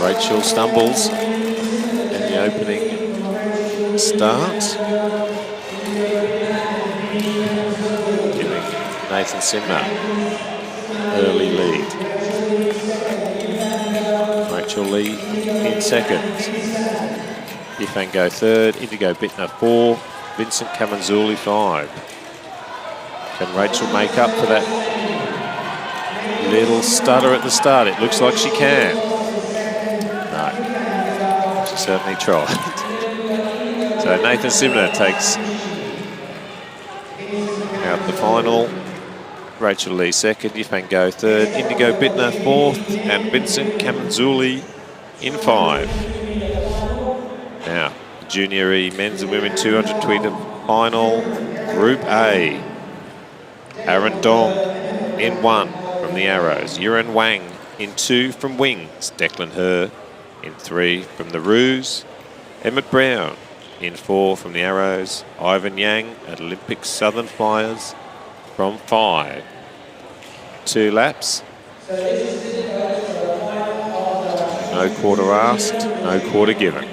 Rachel stumbles in the opening start, giving Nathan Simmer early lead. Rachel Lee in second. Yifan Go third, Indigo Bittner 4, Vincent Camanzuli 5. Can Rachel make up for that little stutter at the start? It looks like she can. No, she certainly tried. So Nathan Simner takes out the final. Rachel Lee second, Yifan Go third, Indigo Bittner fourth, and Vincent Camanzuli in 5. Now, Junior E men's and women 200 metre final, Group A. Aaron Dong in 1 from the arrows, Yuran Wang in 2 from wings, Declan Herr in 3 from the ruse, Emmett Brown in 4 from the arrows, Ivan Yang at Olympic Southern Flyers from 5. 2 laps. No quarter asked, no quarter given.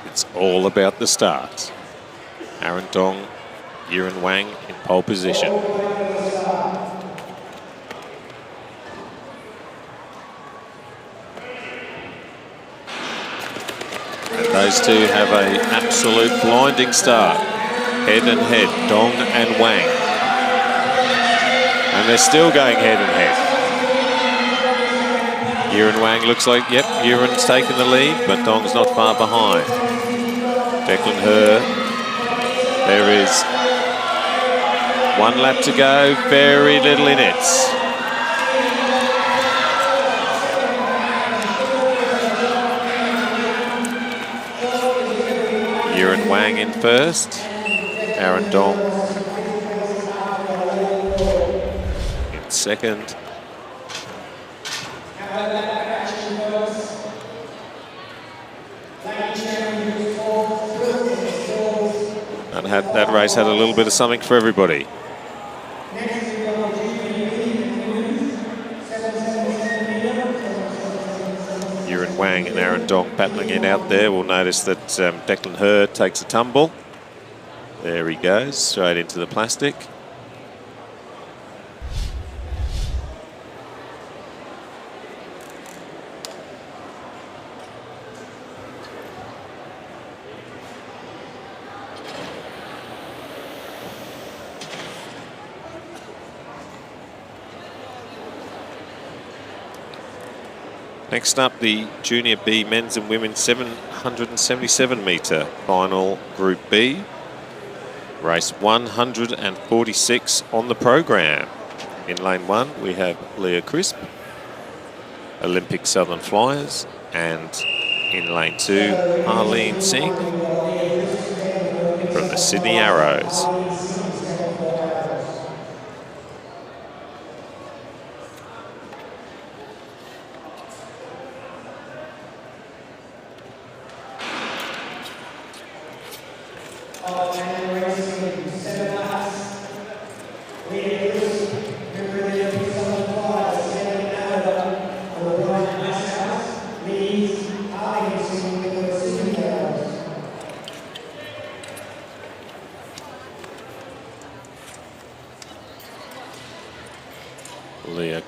It's all about the start. Aaron Dong, Yuran Wang in pole position. And those two have an absolute blinding start. Head and head, Dong and Wang. And they're still going head and head. Yuran Wang looks like, yep, Yuran's taken the lead, but Dong's not far behind. Declan Herr, there is 1 lap to go, very little in it. Yuran Wang in first, Aaron Dong in second. And that race had a little bit of something for everybody. Yuran Wang and Aaron Dong battling it out there. We'll notice that Declan Herr takes a tumble. There he goes, straight into the plastic. Next up, the Junior B men's and women's 777 metre final, Group B. Race 146 on the program. In lane 1, we have Leah Crisp, Olympic Southern Flyers, and in lane 2, Arlene Singh from the Sydney Arrows. Leah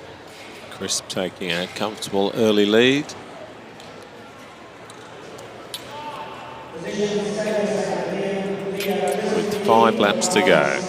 Crisp taking a comfortable early lead. With 5 laps to go.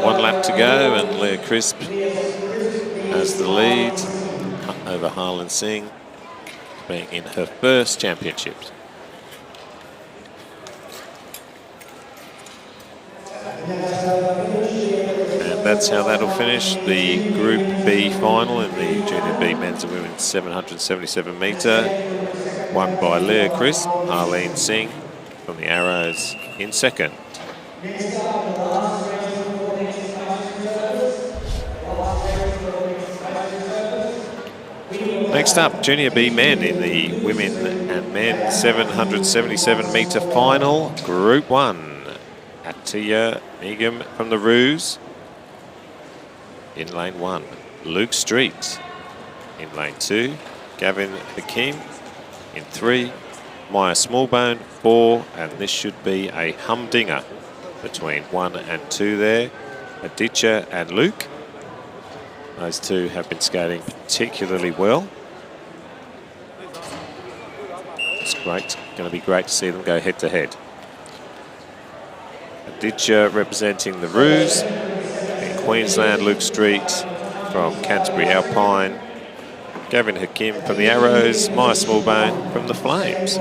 1 lap to go, and Leah Crisp has the lead over Harlan Singh, being in her first championships. And that's how that'll finish the Group B final in the Junior B men's and women's 777 metre, won by Leah Crisp. Harleen Singh from the Arrows in second. Next up, Junior B men in the women and men 777 metre final, Group 1. Atiya Negum from the Ruse in lane 1. Luke Street in lane 2. Gavin Hakim in 3. Maya Smallbone 4. And this should be a humdinger between 1 and 2 there. Aditya and Luke. Those two have been skating particularly well. It's great. Going to be great to see them go head to head. Aditya representing the Ruse. In Queensland, Luke Street from Canterbury Alpine. Gavin Hakim from the Arrows. Maya Smallbone from the Flames.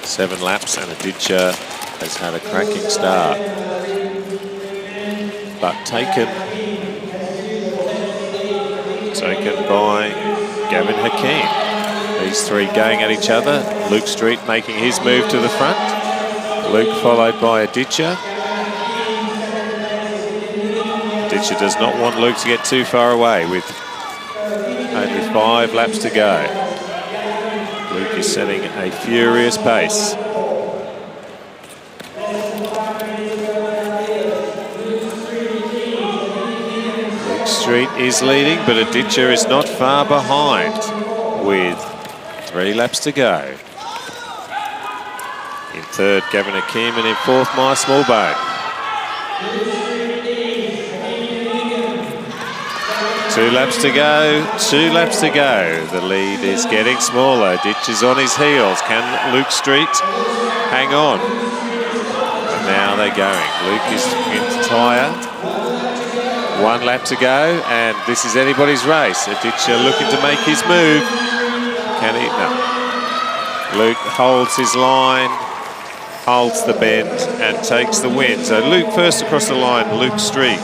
Seven laps, and Aditya has had a cracking start, but taken by Gavin Hakim. These three going at each other. Luke Street making his move to the front. Luke followed by Aditya. Aditya does not want Luke to get too far away with only 5 laps to go. Luke is setting a furious pace. Luke Street is leading, but Aditya is not far behind with 3 laps to go. In third, Gavin Hakim, and in fourth, Maya Smallbone. 2 laps to go, 2 laps to go. The lead is getting smaller. Ditch is on his heels. Can Luke Street hang on? And now they're going. Luke is into tyre. 1 lap to go, and this is anybody's race. Aditya looking to make his move. Can he? No. Luke holds his line, holds the bend, and takes the win. So Luke first across the line, Luke Street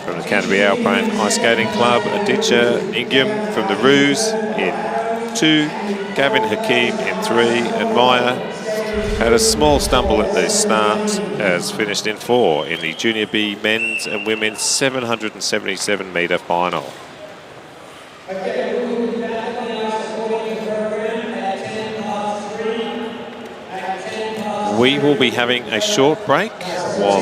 from the Canterbury Alpine Ice Skating Club. Aditya Ingham from the Ruse in 2. Gavin Hakim in 3. And Maya had a small stumble at the start, has finished in 4 in the Junior B men's and women's 777 metre final. We will be having a short break while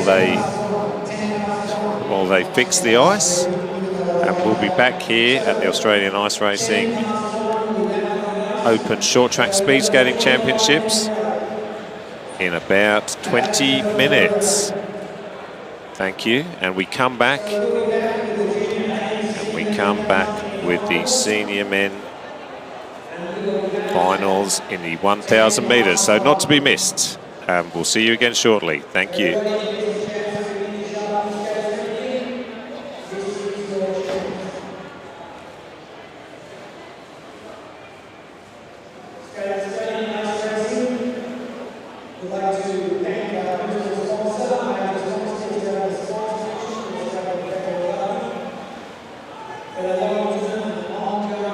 they fix the ice, and we'll be back here at the Australian Ice Racing Open Short Track Speed Skating Championships in about 20 minutes. Thank you. And we come back with the senior men finals in the 1,000 metres, so not to be missed. We'll see you again shortly. Thank you. For the long-term and long-term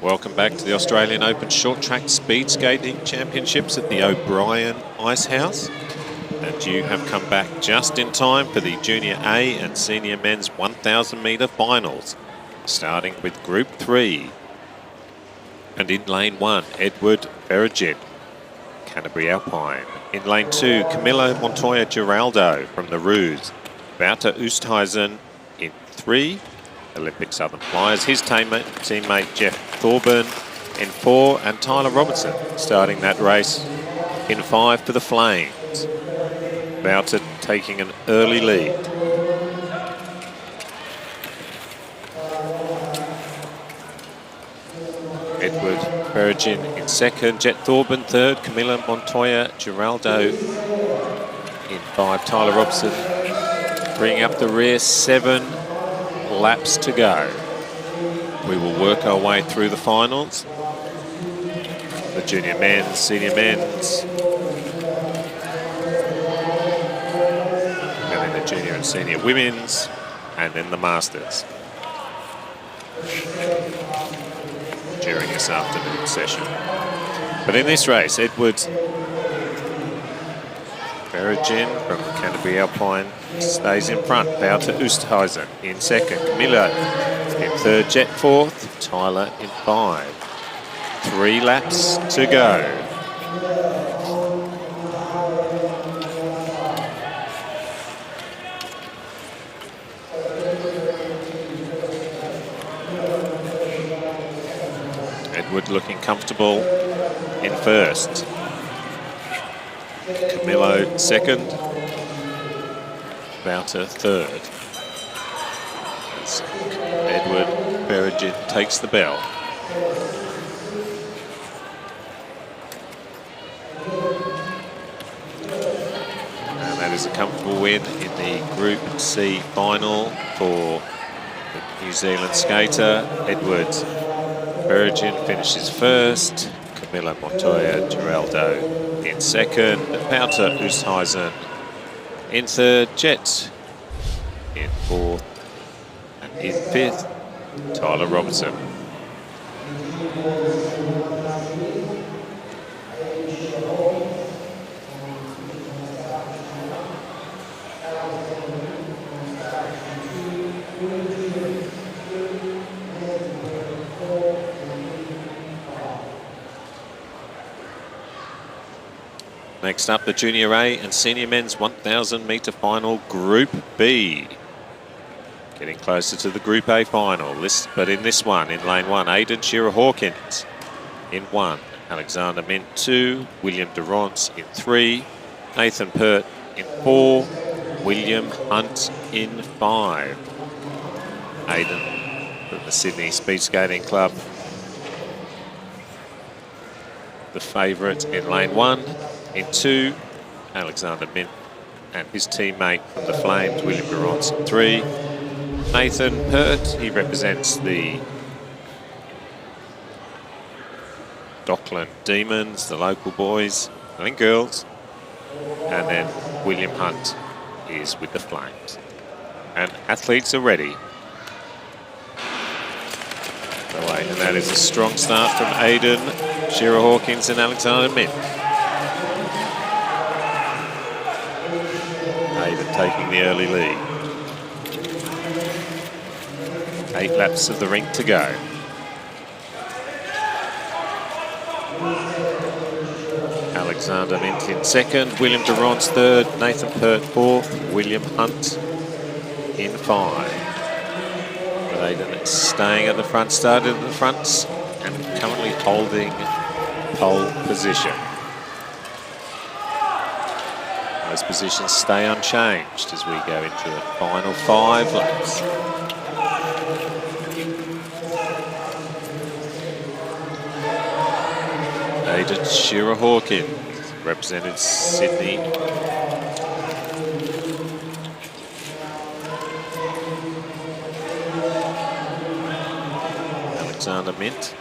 Welcome back to the Australian Open Short Track Speed Skating Championships at the O'Brien Ice House. And you have come back just in time for the Junior A and Senior Men's 1,000 metre finals, starting with Group 3. And in Lane 1, Edward Ferragin, Canterbury Alpine. In Lane 2, Camilo Montoya Giraldo from the Ruse. Wouter Oosthuizen in 3, Olympic Southern Flyers. His teammate Jeff Thorburn in 4, and Tyler Robertson starting that race in 5 for the Flames. Wouter taking an early lead. Edward Ferragin in 2nd, Jet Thorburn 3rd, Camilo Montoya Giraldo in 5, Tyler Robertson bringing up the rear. 7 laps to go. We will work our way through the finals. The junior men's, senior men's, and then the junior and senior women's, and then the masters during this afternoon session. But in this race, Edward Ferragin from Canterbury Alpine stays in front. Wouter Oosthuizen in 2nd. Camilo in 3rd. Jet 4th. Tyler in 5. 3 laps to go. Edward looking comfortable in 1st. Camilo 2nd, Wouter 3rd. As Edward Ferragin takes the bell. And that is a comfortable win in the Group C final for the New Zealand skater. Edward Ferragin finishes 1st. Camilo Montoya Giraldo in 2nd, Wouter Oosthuizen in 3rd, Jet in 4th, and in 5th, Tyler Robertson. Next up, the Junior A and Senior Men's 1,000 metre final, Group B. Getting closer to the Group A final. But in this one, in Lane 1, Aidan Shearer-Hawkins in 1, Alexander Mint 2, William Durrance in 3, Nathan Pert in 4, William Hunt in 5. Aidan from the Sydney Speed Skating Club, the favourite in Lane 1. In 2, Alexander Mint and his teammate from the Flames, William Durrance in 3. Nathan Pert, he represents the Dockland Demons, the local boys and girls. And then William Hunt is with the Flames. And athletes are ready. And that is a strong start from Aidan Shearer-Hawkins and Alexander Mint. Aidan taking the early lead. 8 laps of the rink to go. Alexander Mint in 2nd, William Durrance 3rd, Nathan Pert 4th, William Hunt in 5. But Aidan staying at the front, started at the front and currently holding pole position. Those positions stay unchanged as we go into the final 5 laps. Aidan Shearer-Hawkins represented Sydney. Alexander Mint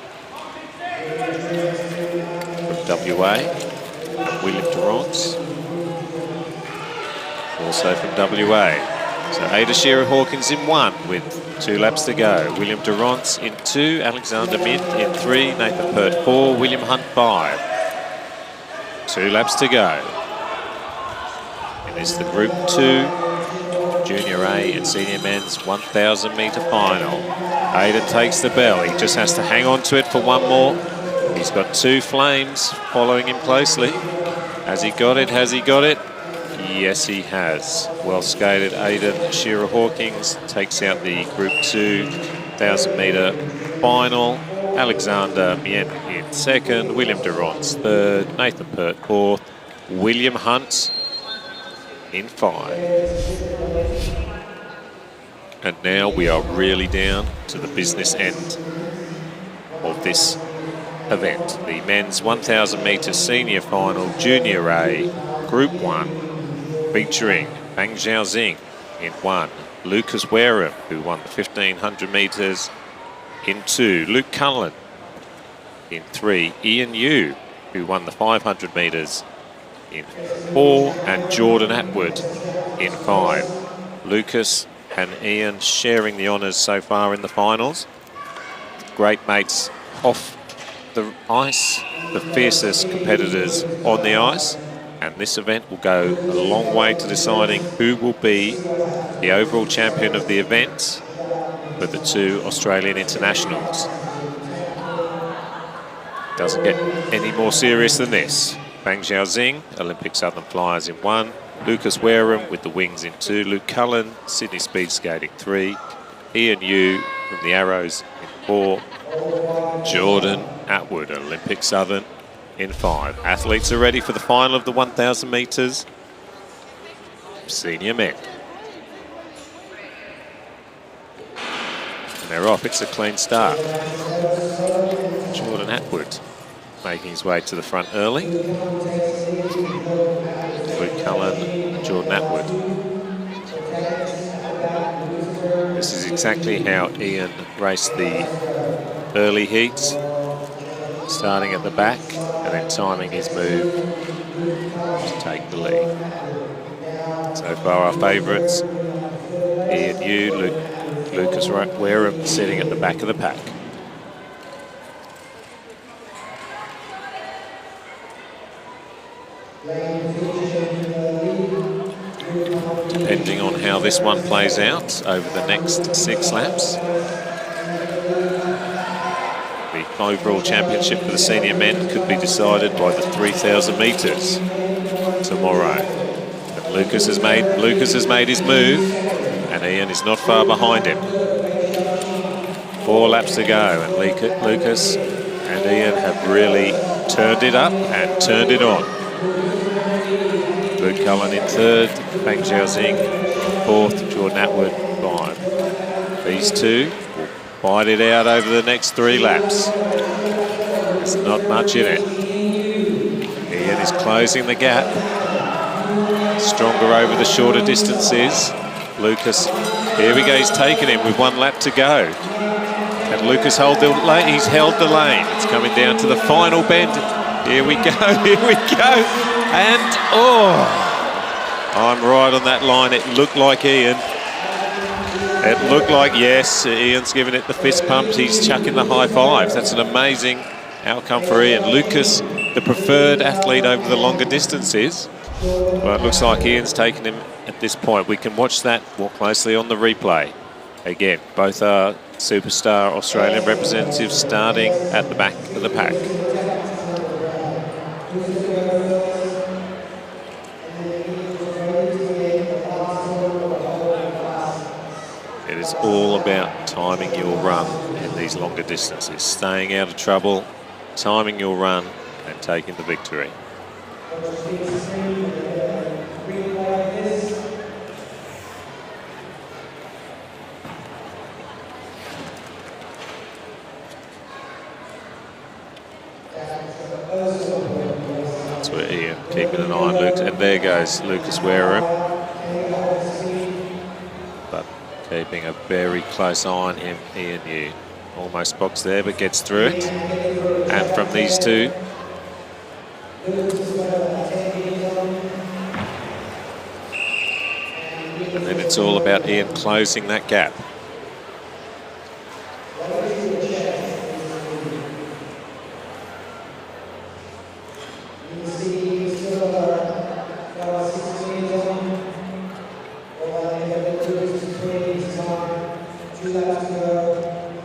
from WA, and William Durrance also from WA. So Ada Shearer-Hawkins in 1 with 2 laps to go. William Durrance in 2, Alexander Mint in 3, Nathan Pert 4, William Hunt 5. 2 laps to go. It is the Group 2 Junior A and Senior Men's 1,000 metre final. Aiden takes the bell. He just has to hang on to it for one more. He's got 2 flames following him closely. Has he got it? Has he got it? Yes, he has. Well skated. Aiden Shearer-Hawkins takes out the Group 2 1,000 metre final. Alexander Mien in 2nd. William Durrance 3rd. Nathan Pert 4th. William Hunt in 5. And now we are really down to the business end of this event. The men's 1,000 metre senior final, Junior A, Group 1, featuring Bang Xiaoxing in 1, Lucas Wareham, who won the 1,500 metres in 2, Luke Cullen in 3, Ian Yu, who won the 500 metres in 4, and Jordan Atwood in 5. Lucas and Ian sharing the honours so far in the finals. Great mates off the ice, the fiercest competitors on the ice, and this event will go a long way to deciding who will be the overall champion of the event for the 2 Australian internationals. Doesn't get any more serious than this. Bang Xiaoxing, Olympic Southern Flyers in 1, Lucas Wareham with the wings in 2, Luke Cullen, Sydney Speed Skating 3, Ian Yu from the Arrows in 4, Jordan Atwood, Olympic Southern in 5. Athletes are ready for the final of the 1,000 metres. Senior men. And they're off. It's a clean start. Jordan Atwood making his way to the front early. Luke Cullen and Jordan Atwood. This is exactly how Ian raced the early heats, starting at the back and then timing his move to take the lead. So far our favourites, Ian Yu, Lucas Wareham sitting at the back of the pack. Depending on how this one plays out over the next 6 laps, the overall championship for the senior men could be decided by the 3,000 metres tomorrow. But Lucas has made his move, and Ian is not far behind him. 4 laps to go, and Lucas and Ian have really turned it up and turned it on. Luke Cullen in 3rd, Bang Xiaoxing 4th, Jordan Atwood 5. These 2 will fight it out over the next 3 laps. There's not much in it. Ian is closing the gap. Stronger over the shorter distances. Lucas, here we go, he's taken him with 1 lap to go. Can Lucas hold the lane? He's held the lane. It's coming down to the final bend. Here we go, here we go. And, oh, I'm right on that line. It looked like Ian. It looked like, yes, Ian's giving it the fist pumps. He's chucking the high fives. That's an amazing outcome for Ian. Lucas, the preferred athlete over the longer distances. Well, it looks like Ian's taken him at this point. We can watch that more closely on the replay. Again, both are superstar Australian representatives starting at the back of the pack. It is all about timing your run in these longer distances, staying out of trouble, timing your run and taking the victory. That's where Ian keeping an eye on Lucas, and there goes Lucas Wareham. But keeping a very close eye on him, Ian Yu. Almost boxed there, but gets through it. And from these 2, and then it's all about Ian closing that gap.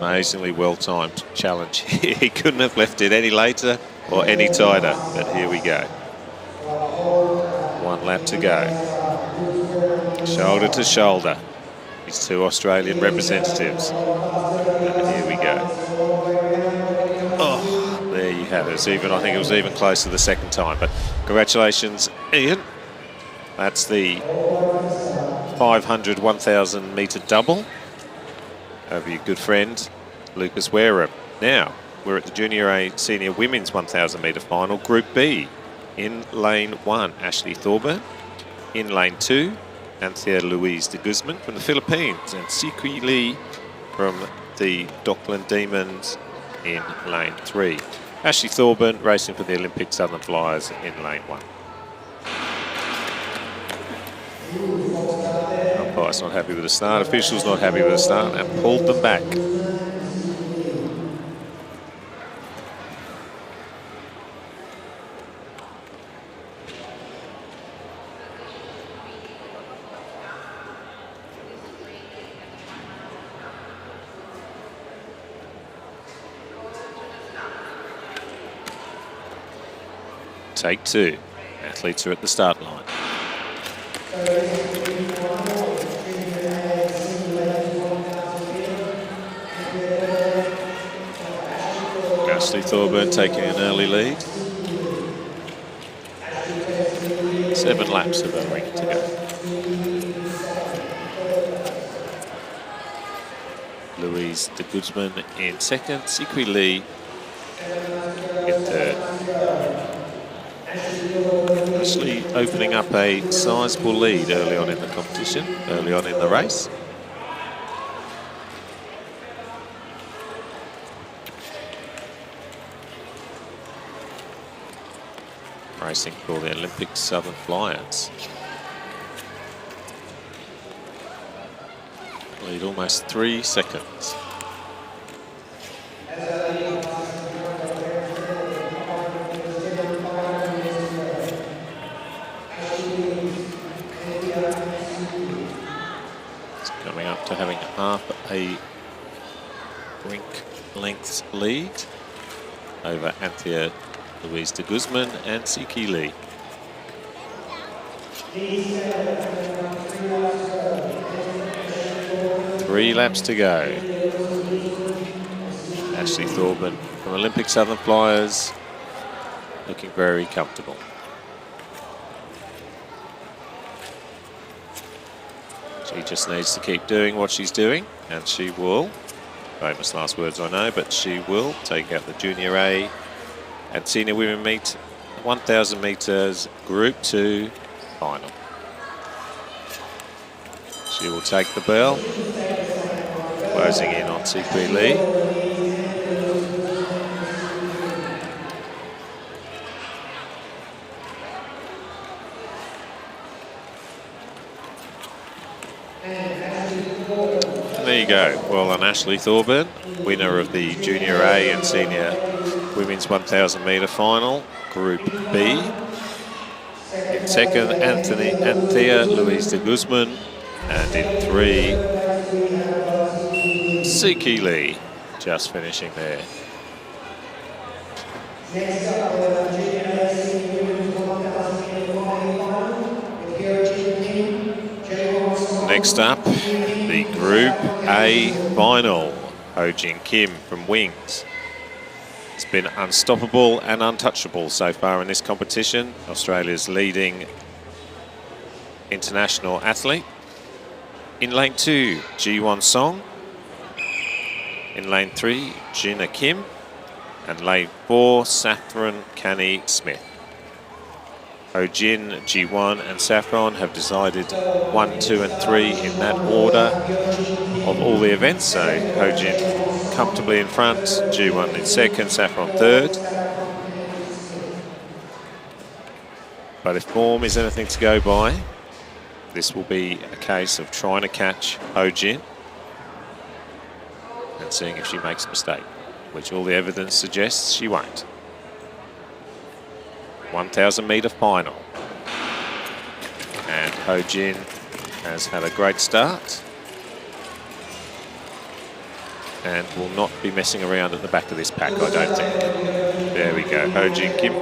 Amazingly well-timed challenge. He couldn't have left it any later or any tighter, but here we go. 1 lap to go. Shoulder to shoulder. These two Australian representatives. And here we go. Oh, there you have it. It's even, I think it was even closer the second time, but congratulations, Ian. That's the 500, 1,000 metre double over your good friend, Lucas Wareham. Now, we're at the Junior A Senior Women's 1,000 metre final, Group B. In lane 1, Ashley Thorburn. In lane 2, Anthea Louise de Guzman from the Philippines, and Sikui Lee from the Dockland Demons in lane 3. Ashley Thorburn racing for the Olympic Southern Flyers in lane 1. Umpire's not happy with the start, officials not happy with the start, and pulled them back. Take 2. Athletes are at the start line. Ashley Thorburn taking an early lead. 7 laps of the ring to go. Louise de Guzman in second, Sikui Lee in third. Actually opening up a sizable lead early on in the competition, early on in the race. Racing for the Olympic Southern Flyers. Lead almost 3 seconds. To having half a brink lengths lead over Anthea Louise de Guzman and Siki Lee. Three laps to go. Ashley Thorburn from Olympic Southern Flyers looking very comfortable. She just needs to keep doing what she's doing, and she will. Famous last words, I know, but she will take out the Junior A and Senior Women meet 1,000 metres Group 2 final. She will take the bell, closing in on Sikui Lee. There you go. Well done, Ashley Thorburn, winner of the Junior A and Senior Women's 1,000 metre final, Group B. In second, Anthea Louise de Guzman. And in 3, Siki Lee, just finishing there. Next up, the Group A final. Ho Jin Kim from Wings. It's been unstoppable and untouchable so far in this competition. Australia's leading international athlete. In lane 2, Ji-won Song. In lane 3, Gina Kim. And lane 4, Saffron Canny Smith. Ho-jin, Ji-won and Saffron have decided 1, 2 and 3 in that order of all the events. So Ho-jin comfortably in front, Ji-won in second, Saffron third. But if form is anything to go by, this will be a case of trying to catch Ho Jin and seeing if she makes a mistake, which all the evidence suggests she won't. 1,000 metre final. And Ho Jin has had a great start and will not be messing around at the back of this pack, I don't think. There we go, Ho Jin Kim.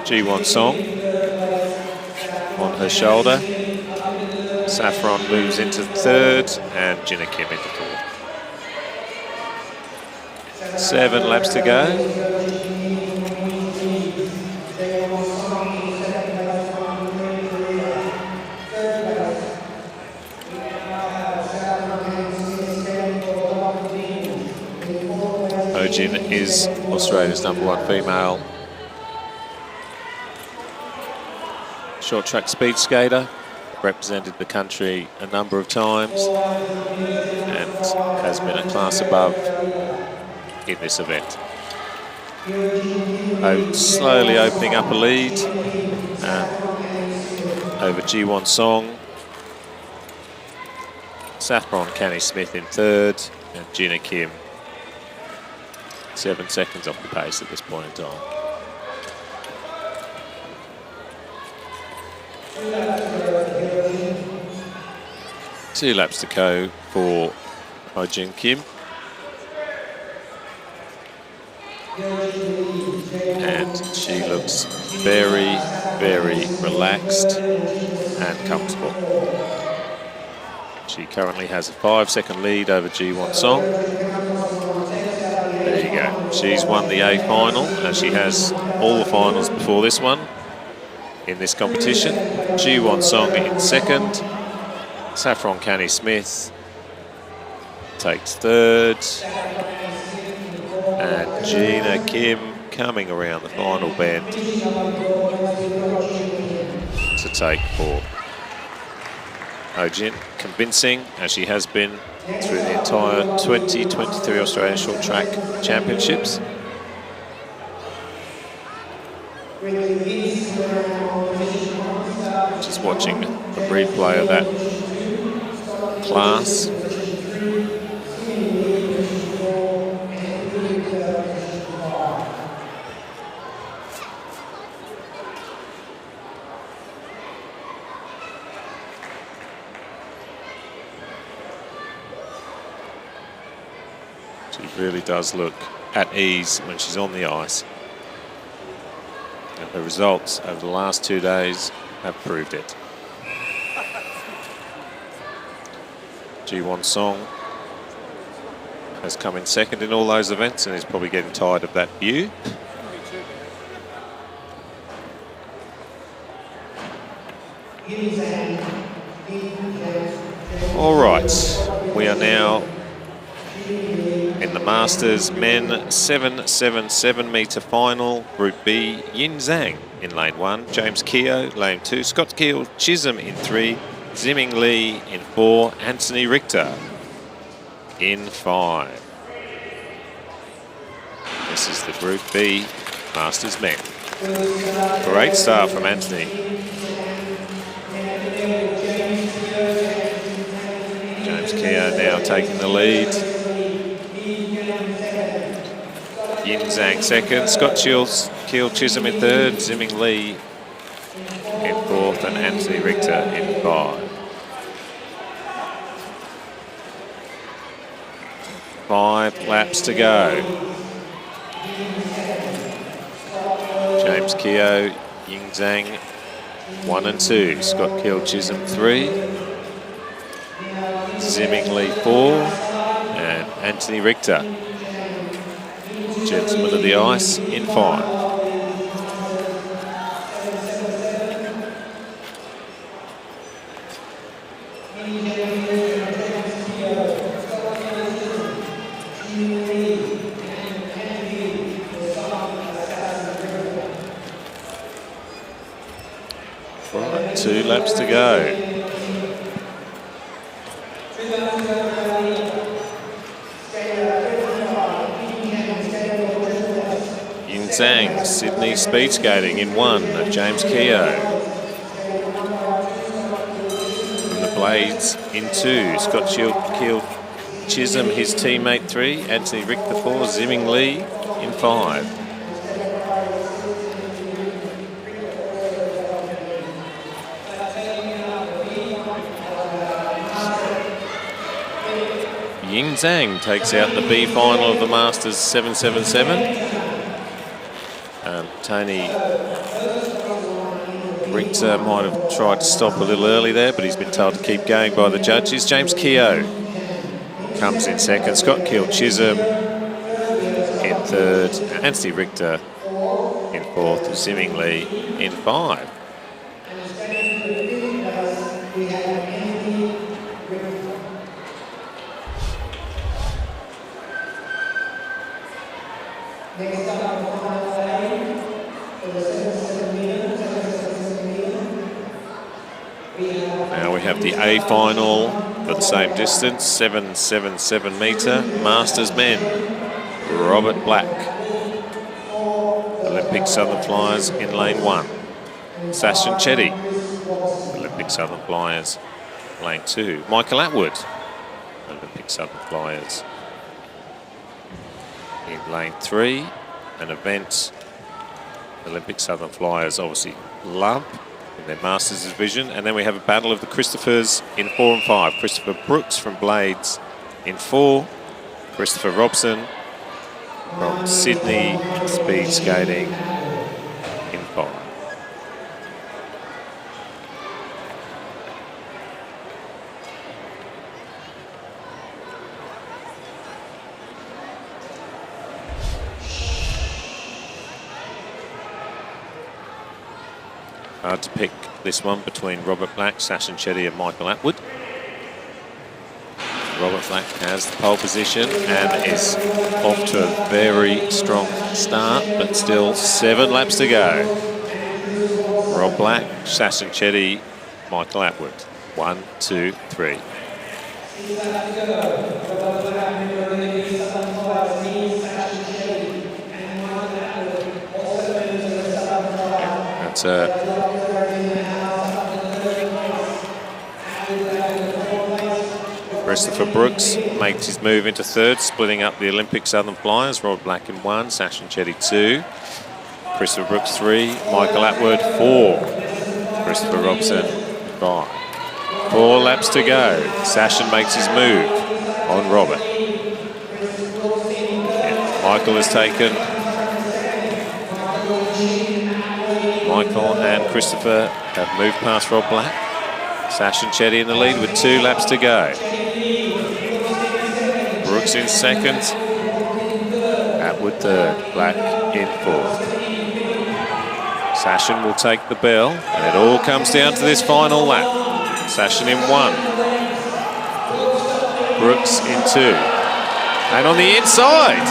Ji-won Song on her shoulder. Saffron moves into third and Jinna Kim into fourth. 7 laps to go. Ho Jin is Australia's #1 female short track speed skater, represented the country a number of times and has been a class above in this event. Slowly opening up a lead over Ji-won Song. Saffron Canny Smith in third and Jinna Kim 7 seconds off the pace at this point in time. Two laps to go for Ho Jin Kim. And she looks very, very relaxed and comfortable. She currently has a 5-second lead over Ji-won Song. There you go. She's won the A final, as she has all the finals before this one in this competition. Ji-won Song in second. Saffron Canny Smith takes third. And Jinna Kim coming around the final bend to take fourth. Ho Jin convincing, as she has been through the entire 2023 Australian Short Track Championships. Just watching the replay of that class. She really does look at ease when she's on the ice. And the results over the last 2 days have proved it. Ji-won Song has come in second in all those events and is probably getting tired of that view. All right, we are now in the Masters Men 777 metre final, Group B. Yin Zhang in lane 1, James Keogh lane 2, Scott Kiel Chisholm in 3, Zimming Lee in 4, Anthony Richter in 5. This is the Group B Masters Men. Great start from Anthony. James Keogh now taking the lead. Yin Zhang second, Scott Kiel Chisholm in third, Zimming Lee in fourth and Anthony Richter in 5. 5 laps to go. James Keogh, Yin Zhang 1 and 2, Scott Kiel Chisholm 3, Zimming Lee 4 and Anthony Richter, gentleman of the ice, in 5. Right, 2 laps to go. Yin Zhang, Sydney speed skating in 1 of James Keogh. Blades in 2. Scott Keel Chisholm, his teammate 3. Anthony Richter 4. Zimming Lee in 5. Ying Zhang takes out the B final of the Masters 777. Tony Richter might have tried to stop a little early there, but he's been told to keep going by the judges. James Keogh comes in 2nd. Scott Keel Chisholm in 3rd. Anthony Richter in 4th. Zimming Lee in 5. Now we have the A final for the same distance, 777 metre, Masters men. Robert Black, Olympic Southern Flyers in lane 1. Sachin Chetty, Olympic Southern Flyers, lane 2. Michael Atwood, Olympic Southern Flyers in lane 3. An event Olympic Southern Flyers obviously love in their Masters division. And then we have a battle of the Christophers in 4 and 5. Christopher Brooks from Blades in 4. Christopher Robson from Sydney Speed Skating in 5. Hard to pick this one between Robert Black, Sachin Chetty and Michael Atwood. Robert Black has the pole position and is off to a very strong start, but still 7 laps to go. Rob Black, Sachin Chetty, Michael Atwood. 1, 2, 3. That's Christopher Brooks makes his move into 3rd, splitting up the Olympic Southern Flyers. Rob Black in 1, Sachin Chetty 2, Christopher Brooks 3, Michael Atwood 4, Christopher Robson 5. 4 laps to go. Sachin makes his move on Robert. Yeah, Michael has taken. Michael and Christopher have moved past Rob Black. Sachin Chetty in the lead with 2 laps to go. Brooks in 2nd. Atwood 3rd. Black in 4th. Sachin will take the bell, and it all comes down to this final lap. Sachin in 1. Brooks in 2. And on the inside,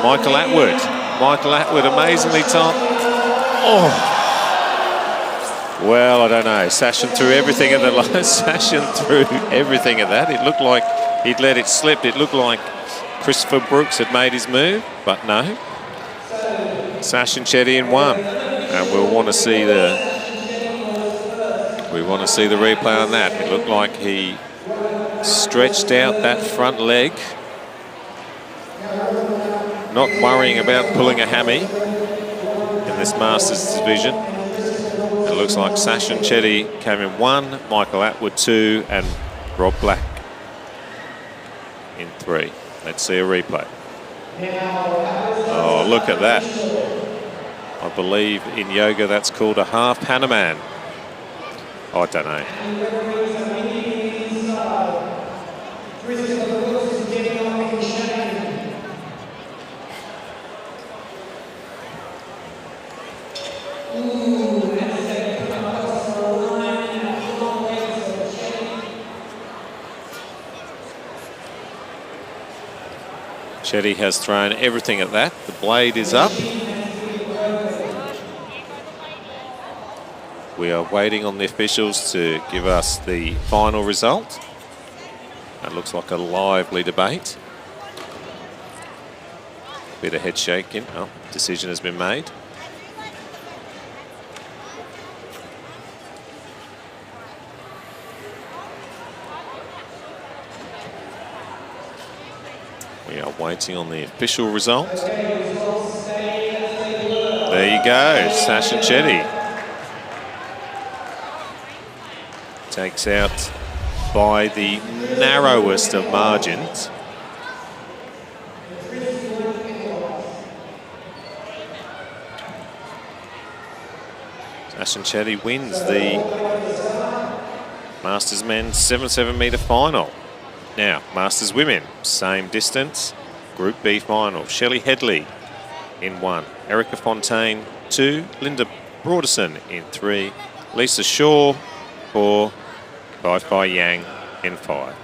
Michael Atwood. Michael Atwood amazingly top. Oh. Well, I don't know. Sachin threw everything at the line. Sachin threw everything at that. It looked like he'd let it slip. It looked like Christopher Brooks had made his move, but no. Sachin Chetty in 1, and we'll want to see the replay on that. It looked like he stretched out that front leg, not worrying about pulling a hammy in this Masters division. It looks like Sachin Chetty came in 1, Michael Atwood 2, and Rob Black in 3. Let's see a replay. Oh, look at that. I believe in yoga that's called a half Hanuman. Oh, I don't know. Chetty has thrown everything at that. The blade is up. We are waiting on the officials to give us the final result. That looks like a lively debate. Bit of head shaking. Oh, decision has been made. We are waiting on the official results. There you go, Sash and Chetty takes out by the narrowest of margins. Sash and Chetty wins the Masters men's 7 metre final. Now, Masters women, same distance, Group B final. Shelley Headley in 1, Erica Fontaine 2, Linda Broderson in 3, Lisa Shaw 4, Bai Yang in 5.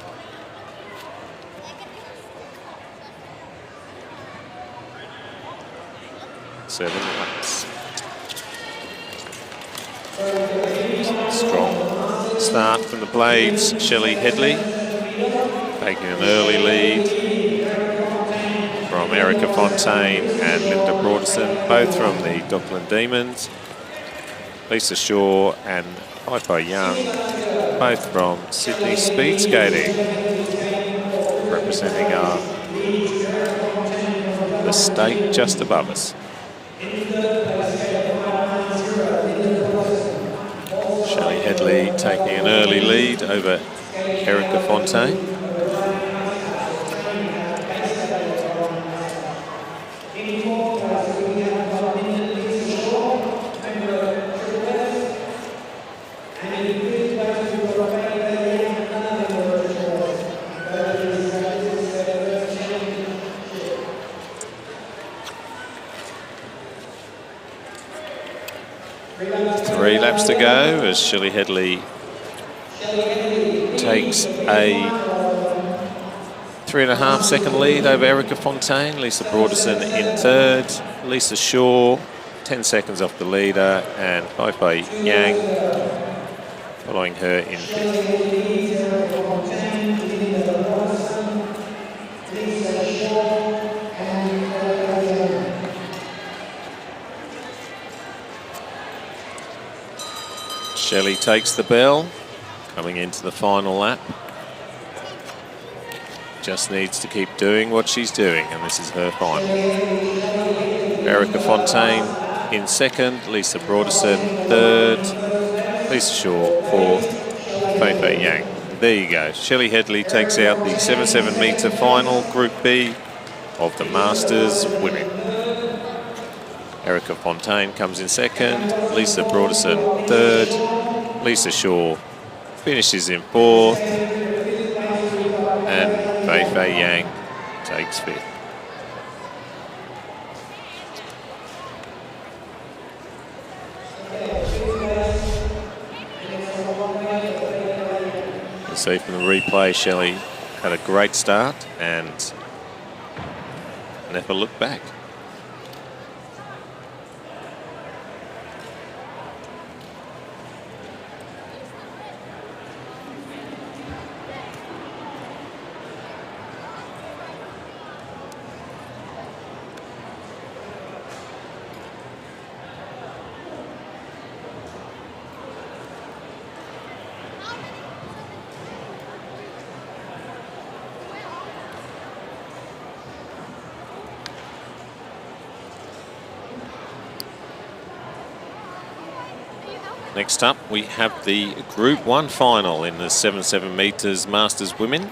Seven laps. Strong start from the Blades. Shelley Headley taking an early lead from Erica Fontaine and Linda Broderson, both from the Dockland Demons. Lisa Shaw and Bai Yang, both from Sydney Speed Skating, representing the state just above us. Shelley Headley taking an early lead over Erica Fontaine. Three laps to go as Shelley Headley takes a 3.5 second lead over Erica Fontaine. Lisa Broderson in 3rd. Lisa Shaw 10 seconds off the leader, and Bai Yang following her in 5th. Shelley takes the bell, coming into the final lap. Just needs to keep doing what she's doing, and this is her final. Erica Fontaine in 2nd, Lisa Broderson 3rd, Lisa Shaw 4th, Bai Yang. There you go. Shelley Headley takes out the 7 metre final, Group B of the Masters women. Erica Fontaine comes in 2nd, Lisa Broderson 3rd, Lisa Shaw finishes in 4th, and Bai Yang takes 5th. You see from the replay, Shelley had a great start and never looked back. Next up, we have the Group 1 final in the 7 metres Masters women.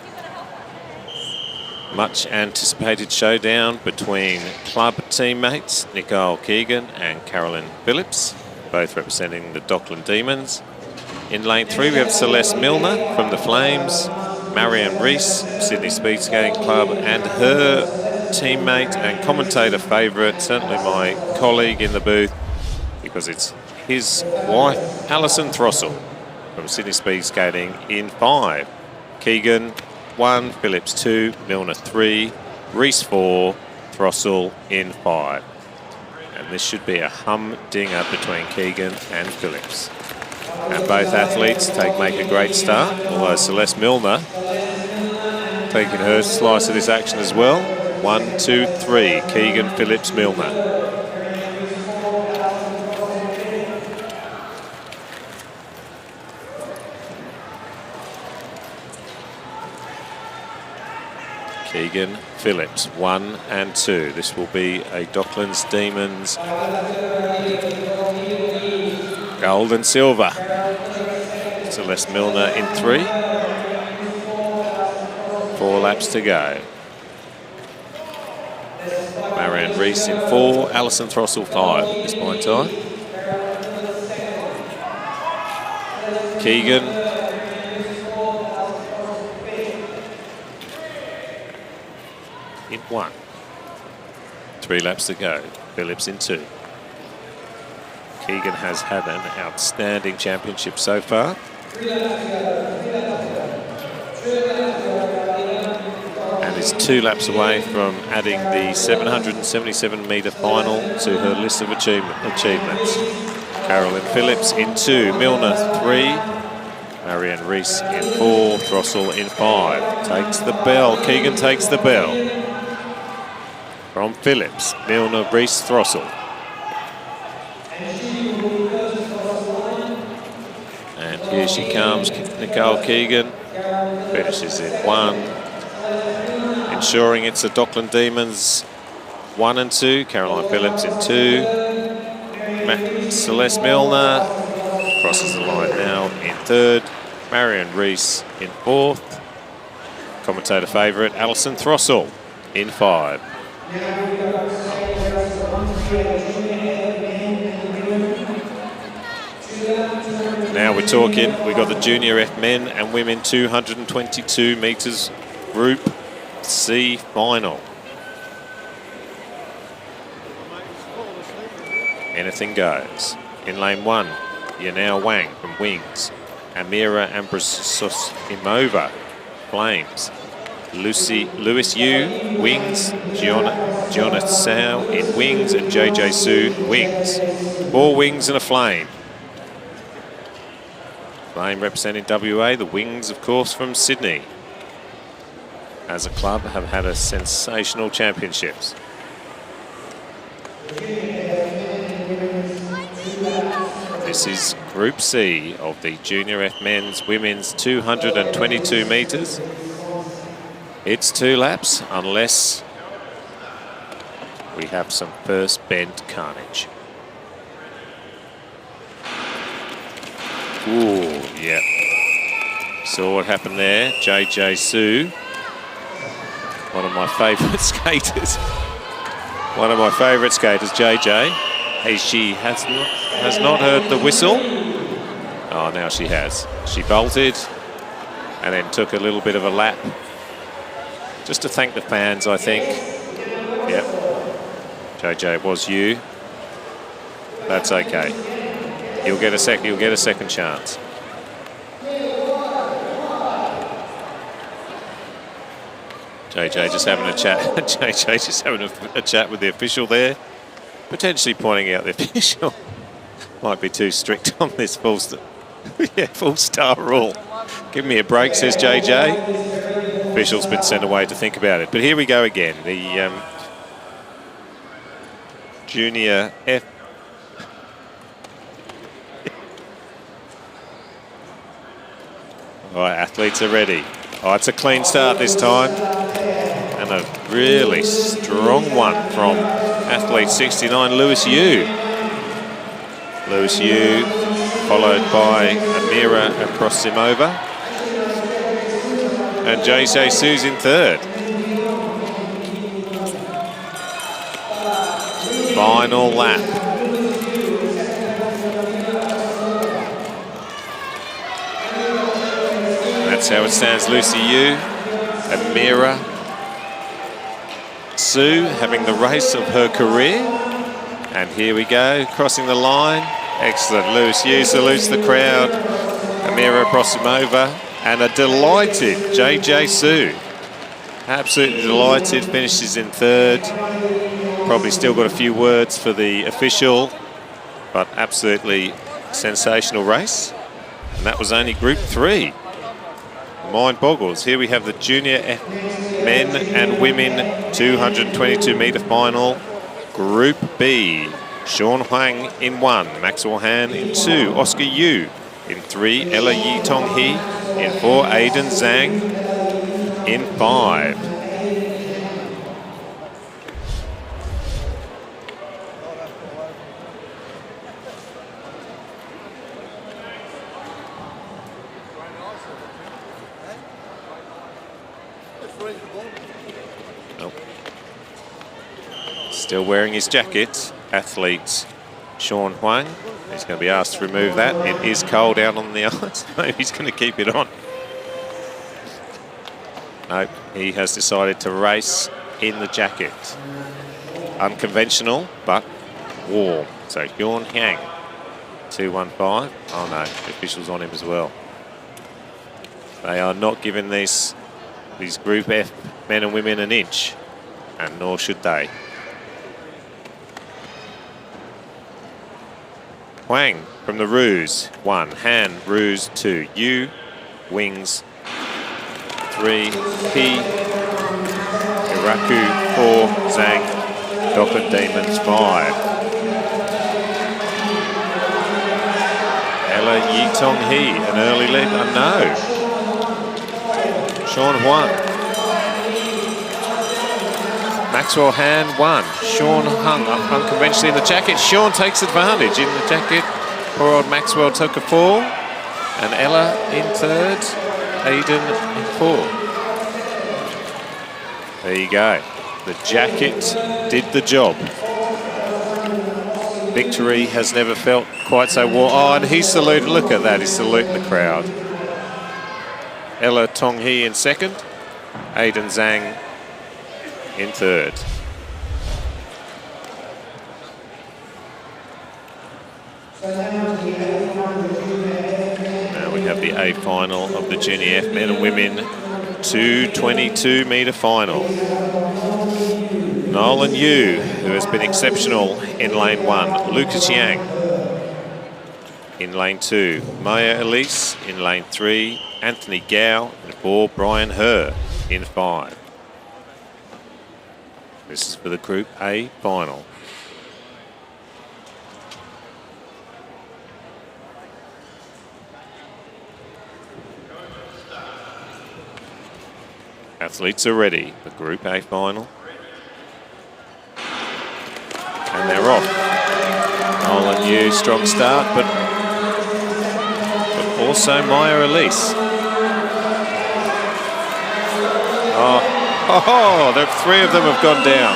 Much anticipated showdown between club teammates Nicole Keegan and Carolyn Phillips, both representing the Dockland Demons. In lane 3, we have Celeste Milner from the Flames, Marianne Rees, Sydney Speed Skating Club, and her teammate and commentator favourite, certainly my colleague in the booth, because it's his wife, Alison Throssell, from Sydney Speed Skating in 5. Keegan 1, Phillips 2, Milner 3, Rees 4, Throssell in 5. And this should be a humdinger between Keegan and Phillips. And both athletes make a great start, although Celeste Milner taking her slice of this action as well. 1, 2, 3, Keegan, Phillips, Milner. Keegan Phillips, 1 and 2. This will be a Docklands Demons gold and silver. Celeste Milner in 3. 4 laps to go. Marianne Rees in 4. Alison Throssell 5 at this point in time. Keegan. In 1. 3 laps to go. Phillips in 2. Keegan has had an outstanding championship so far. And is 2 laps away from adding the 777-metre final to her list of achievements. Carolyn Phillips in 2. Milner 3. Marianne Rees in 4. Throssell in 5. Takes the bell. Keegan takes the bell. From Phillips, Milner, Rees, Throssell. And here she comes, Nicole Keegan. Finishes in 1. Ensuring it's the Dockland Demons 1 and 2. Caroline Phillips in 2. Celeste Milner crosses the line now in 3rd. Marianne Rees in 4th. Commentator favourite, Alison Throssell in 5. Now we're talking. We've got the Junior F men and women 222 metres Group C final. Anything goes. In lane 1, Yanao Wang from Wings. Amira Ambrososimova, Flames. Lewis Yu, Wings. Gianna Tsao in Wings, and JJ Su, Wings. 4 wings and a flame. Flame representing WA, the Wings, of course, from Sydney. As a club, have had a sensational championships. This is Group C of the Junior F men's women's 222 metres. It's 2 laps, unless we have some first bend carnage. Ooh, yeah. Saw what happened there. JJ Su, one of my favourite skaters. One of my favourite skaters, JJ. She has not heard the whistle. Oh, now she has. She bolted and then took a little bit of a lap. Just to thank the fans, I think. Yep. JJ, it was you. That's okay. You'll get a second chance. JJ just having a chat. JJ just having a chat with the official there, potentially pointing out the official might be too strict on this full star rule. Give me a break, says JJ. Official's been sent away to think about it. But here we go again. The Junior F. All right, athletes are ready. Oh, it's a clean start this time. And a really strong one from athlete 69, Lewis Yu. Lewis Yu, followed by Amira Aprosimova. And JJ Su's in 3rd. Final lap. That's how it stands. Lucy Yu, Amira Su having the race of her career. And here we go, crossing the line. Excellent. Lewis Yu salutes the crowd. Amira Prosimova and a delighted JJ Su. Absolutely delighted, finishes in 3rd. Probably still got a few words for the official, but absolutely sensational race. And that was only Group 3. Mind boggles. Here we have the Junior F men and women 222 metre final. Group B. Sean Huang in 1, Maxwell Han in 2, Oscar Yu in 3, Ella Yi Tong Hee in 4, Aidan Zhang in 5. Nope. Still wearing his jacket, athlete Sean Huang. He's going to be asked to remove that. It is cold out on the ice. Maybe he's going to keep it on. Nope, he has decided to race in the jacket. Unconventional, but warm. So Sean Huang, 2:15. Oh no, the official's on him as well. They are not giving these Group F men and women an inch, and nor should they. Huang from the Ruse, 1. Han, Ruse, 2. Yu, Wings, 3. P, Iraku, 4. Zhang, Docker Demons, 5. Ella Yitong He, an early lead? No. Sean Huang. Maxwell Han, 1. Sean Hung unconventionally in the jacket. Sean takes advantage in the jacket. Poor old Maxwell took a fall. And Ella in 3rd. Aiden in 4th. There you go. The jacket did the job. Victory has never felt quite so warm. Oh, and he's saluting. Look at that. He's saluting the crowd. Ella Tong-hee in 2nd. Aiden Zhang in 3rd. Now we have the A final of the Junior F men and women 222 metre final. Nolan Yu, who has been exceptional in lane 1. Lucas Yang in lane 2. Maya Elise in lane 3. Anthony Gao in 4. Brian Herr in 5. This is for the Group A final. Athletes are ready for Group A final. And they're off. Nolan Yu, strong start, but also Maya Elise. Oh, the 3 of them have gone down.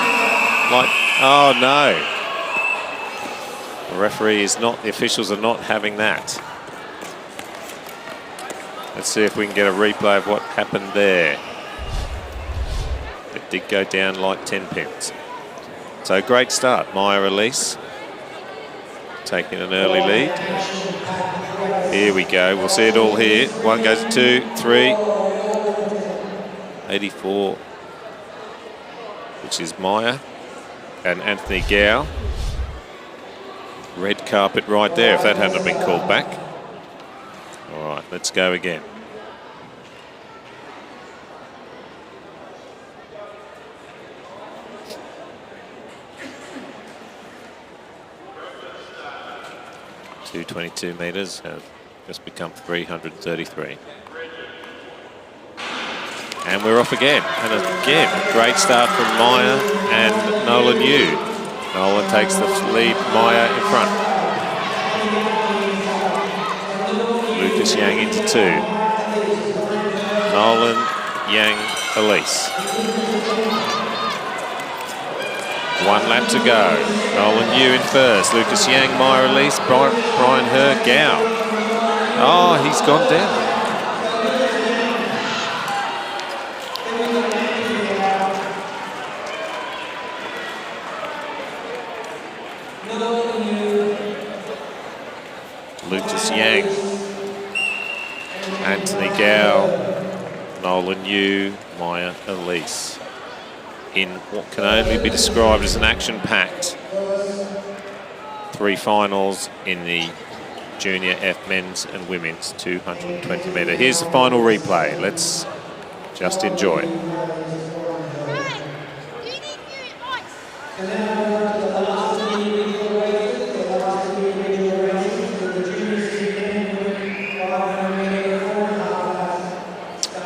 Like, oh no. The referee is not, the officials are not having that. Let's see if we can get a replay of what happened there. It did go down like 10 pins. So great start, Maya Elise. Taking an early lead. Here we go, we'll see it all here. 1 goes to 2, 3. 84, which is Maya and Anthony Gao. Red carpet right there if that hadn't been called back. All right, let's go again. .222 metres have just become 333. And we're off again. And again, a great start from Maya and Nolan Yu. Nolan takes the lead, Maya in front. Lucas Yang into 2. Nolan, Yang, Elise. 1 lap to go. Nolan Yu in first. Lucas Yang, Maya Elise, Brian Herr, Gao. Oh, he's gone down. Lucas Yang, Anthony Gao, Nolan Yu, Maya Elise. In what can only be described as an action-packed 3 finals in the Junior F men's and women's 220 metre. Here's the final replay. Let's just enjoy it.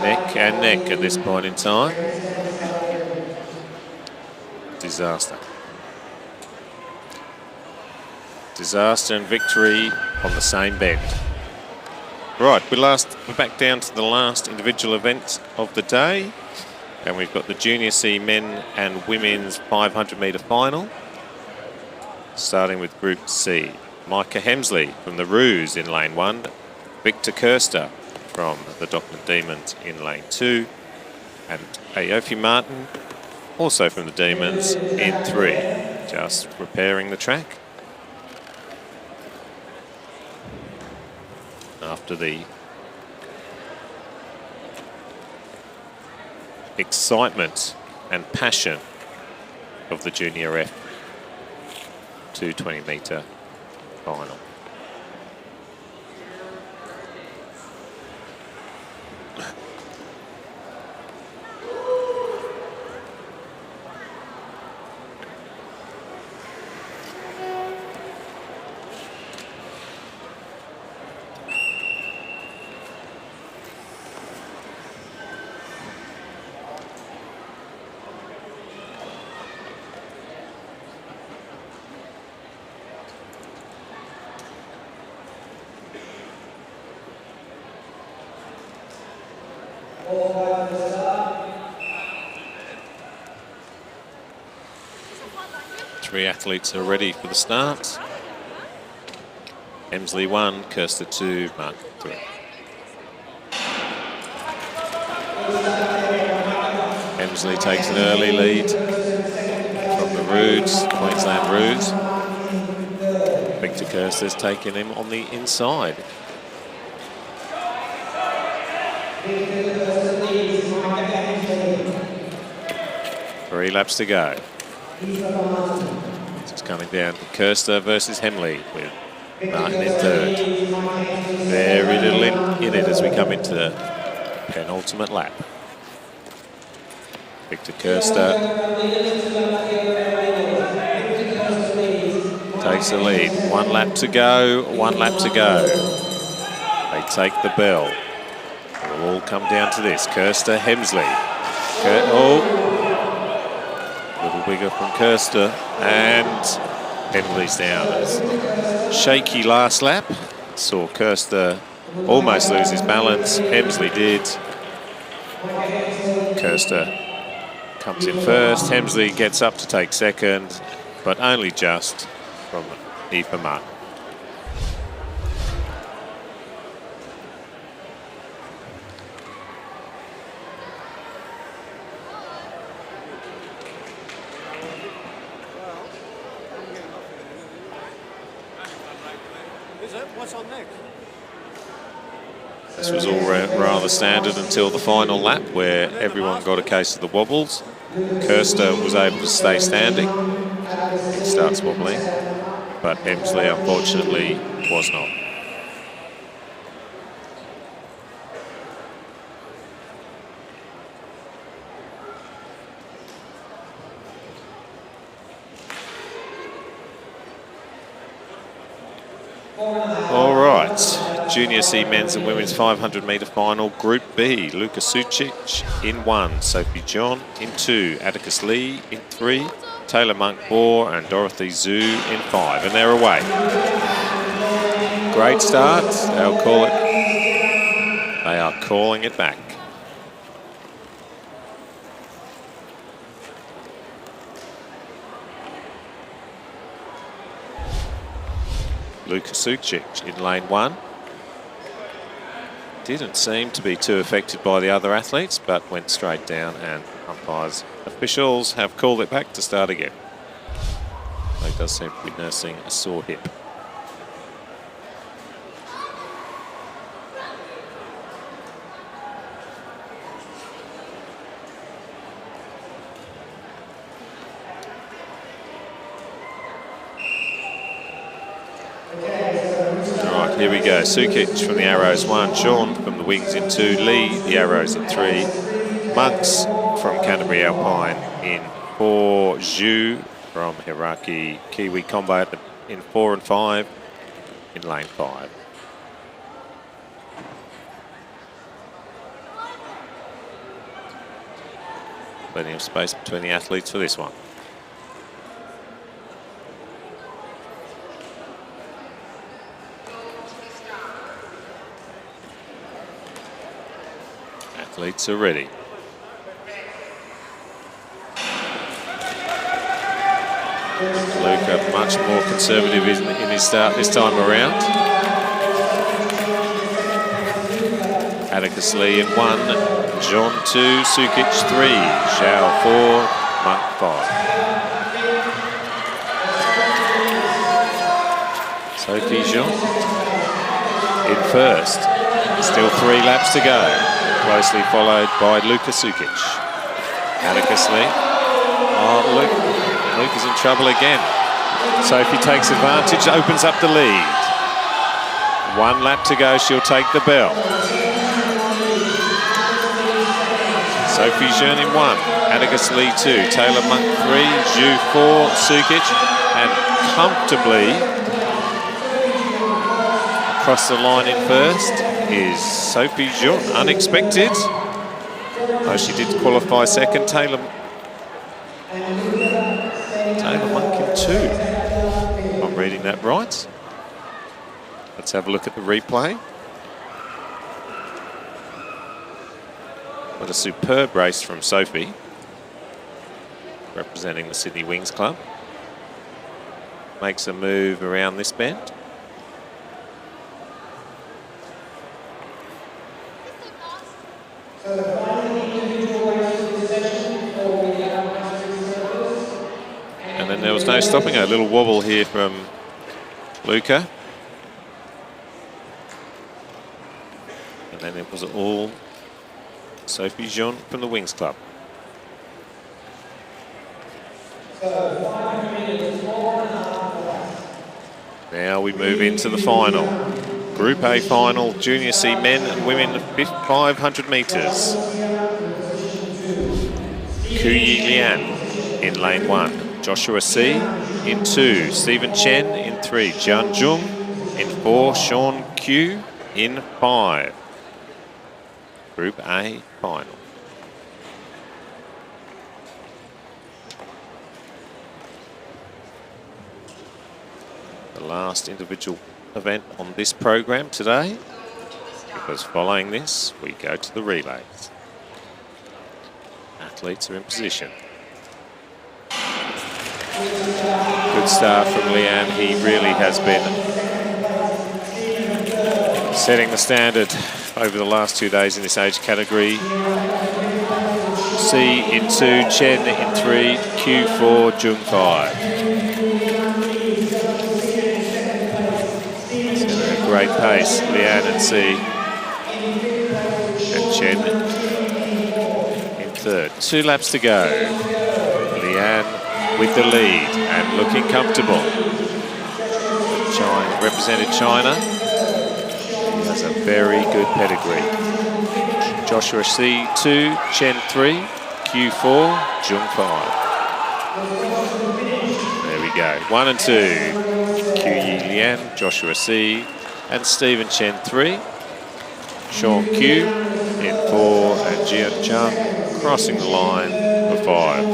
Neck and neck at this point in time. Disaster. Disaster and Victory on the same bend. Right, we're back down to the last individual event of the day. And we've got the Junior C men and women's 500 metre final. Starting with Group C. Micah Hemsley from the Roos in lane 1. Victor Kirster from the Dockman Demons in lane 2. And Aofi Martin, also from the Demons, in 3. Just repairing the track. After the excitement and passion of the Junior F 220 metre final. Three athletes are ready for the start. Hemsley 1, Kirster 2, Mark 3. Hemsley takes an early lead from the Roods, Queensland Roods. Victor Kirster's taken him on the inside. 3 laps to go. It's coming down to Kirster versus Hemsley with Martin in 3rd. Very little in it as we come into the penultimate lap. Victor Kirster takes the lead. 1 lap to go, 1 lap to go. They take the bell. It'll all come down to this. Kirster, Hemsley. A little bigger from Kirster, and Hemsley's down. Shaky last lap. Saw Kirster almost lose his balance. Hemsley did. Kirster comes in first. Hemsley gets up to take 2nd, but only just from Aoife Martin. This was all rather standard until the final lap, where everyone got a case of the wobbles. Kirster was able to stay standing. He starts wobbling, but Hemsley unfortunately was not. All right, Junior C men's and women's 500 metre final, Group B. Luka Sucic in 1, Sophie John in 2, Atticus Lee in 3, Taylor Monk-Bohr and Dorothy Zhu in 5, and they're away. Great start, they'll call it. They are calling it back. Luka Sucic in lane 1. Didn't seem to be too affected by the other athletes, but went straight down, and umpires, officials have called it back to start again. He does seem to be nursing a sore hip. Here we go. Sukic from the arrows 1, Sean from the wings in 2, Lee the arrows in 3, Monks from Canterbury Alpine in 4, Zhu from Hiraki Kiwi Combat in 4 and 5 in lane 5. Plenty of space between the athletes for this one. Athletes are ready. Luca much more conservative in his start this time around. Atticus Lee in 1, John 2, Sukic 3, Zhao 4, Monk 5. Sophie Jean in first. Still 3 laps to go. Closely followed by Luka Sukic. Atticus Lee. Oh, Luke is in trouble again. Sophie takes advantage, opens up the lead. 1 lap to go, she'll take the bell. Sophie Jean in 1, Atticus Lee 2, Taylor Monk 3, Zhu 4, Sukic, and comfortably across the line in first is Sophie Jean. Unexpected. Oh, she did qualify second. Taylor Monk in 2. If I'm reading that right. Let's have a look at the replay. What a superb race from Sophie, representing the Sydney Wings Club. Makes a move around this bend. And then there was no stopping her. A little wobble here from Luca. And then it was all Sophie Jean from the Wings Club. Now we move into the final. Group A final, Junior C men and women 500 metres. Kuyi Lian in lane 1. Joshua C in 2. Stephen Chen in 3. Jian Zhong in 4. Sean Q in 5. Group A final. The last individual event on this program today, because following this we go to the relays. Athletes are in position. Good start from Lian. He really has been setting the standard over the last 2 days in this age category. C in 2, Chen in 3, Q4, Jung 5. Great pace, Lian and C, and Chen in 3rd. 2 laps to go. Lian with the lead and looking comfortable. China represented China. He has a very good pedigree. Joshua C 2, Chen 3, Q4, Jung 5. There we go. 1 and 2. Kuyi Lian, Joshua C, and Stephen Chen 3. Sean Q in 4, and Jian Zhang crossing the line for 5.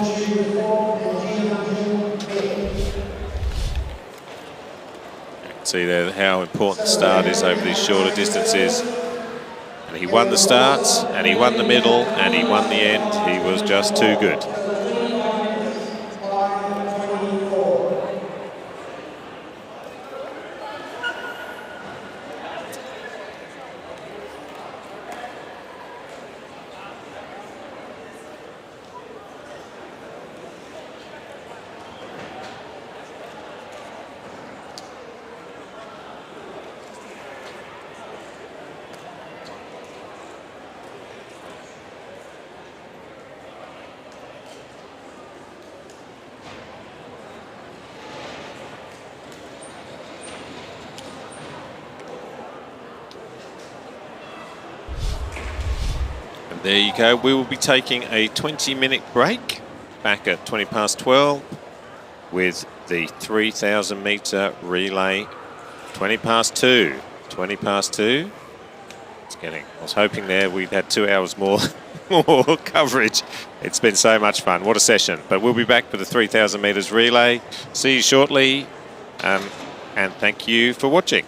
You can see there how important the start is over these shorter distances. And he won the starts, and he won the middle, and he won the end. He was just too good. There you go. We will be taking a 20-minute break back at 12:20 with the 3,000 metre relay. 2. It's getting. I was hoping there we'd had 2 hours more coverage. It's been so much fun. What a session. But we'll be back for the 3,000 metres relay. See you shortly. And thank you for watching.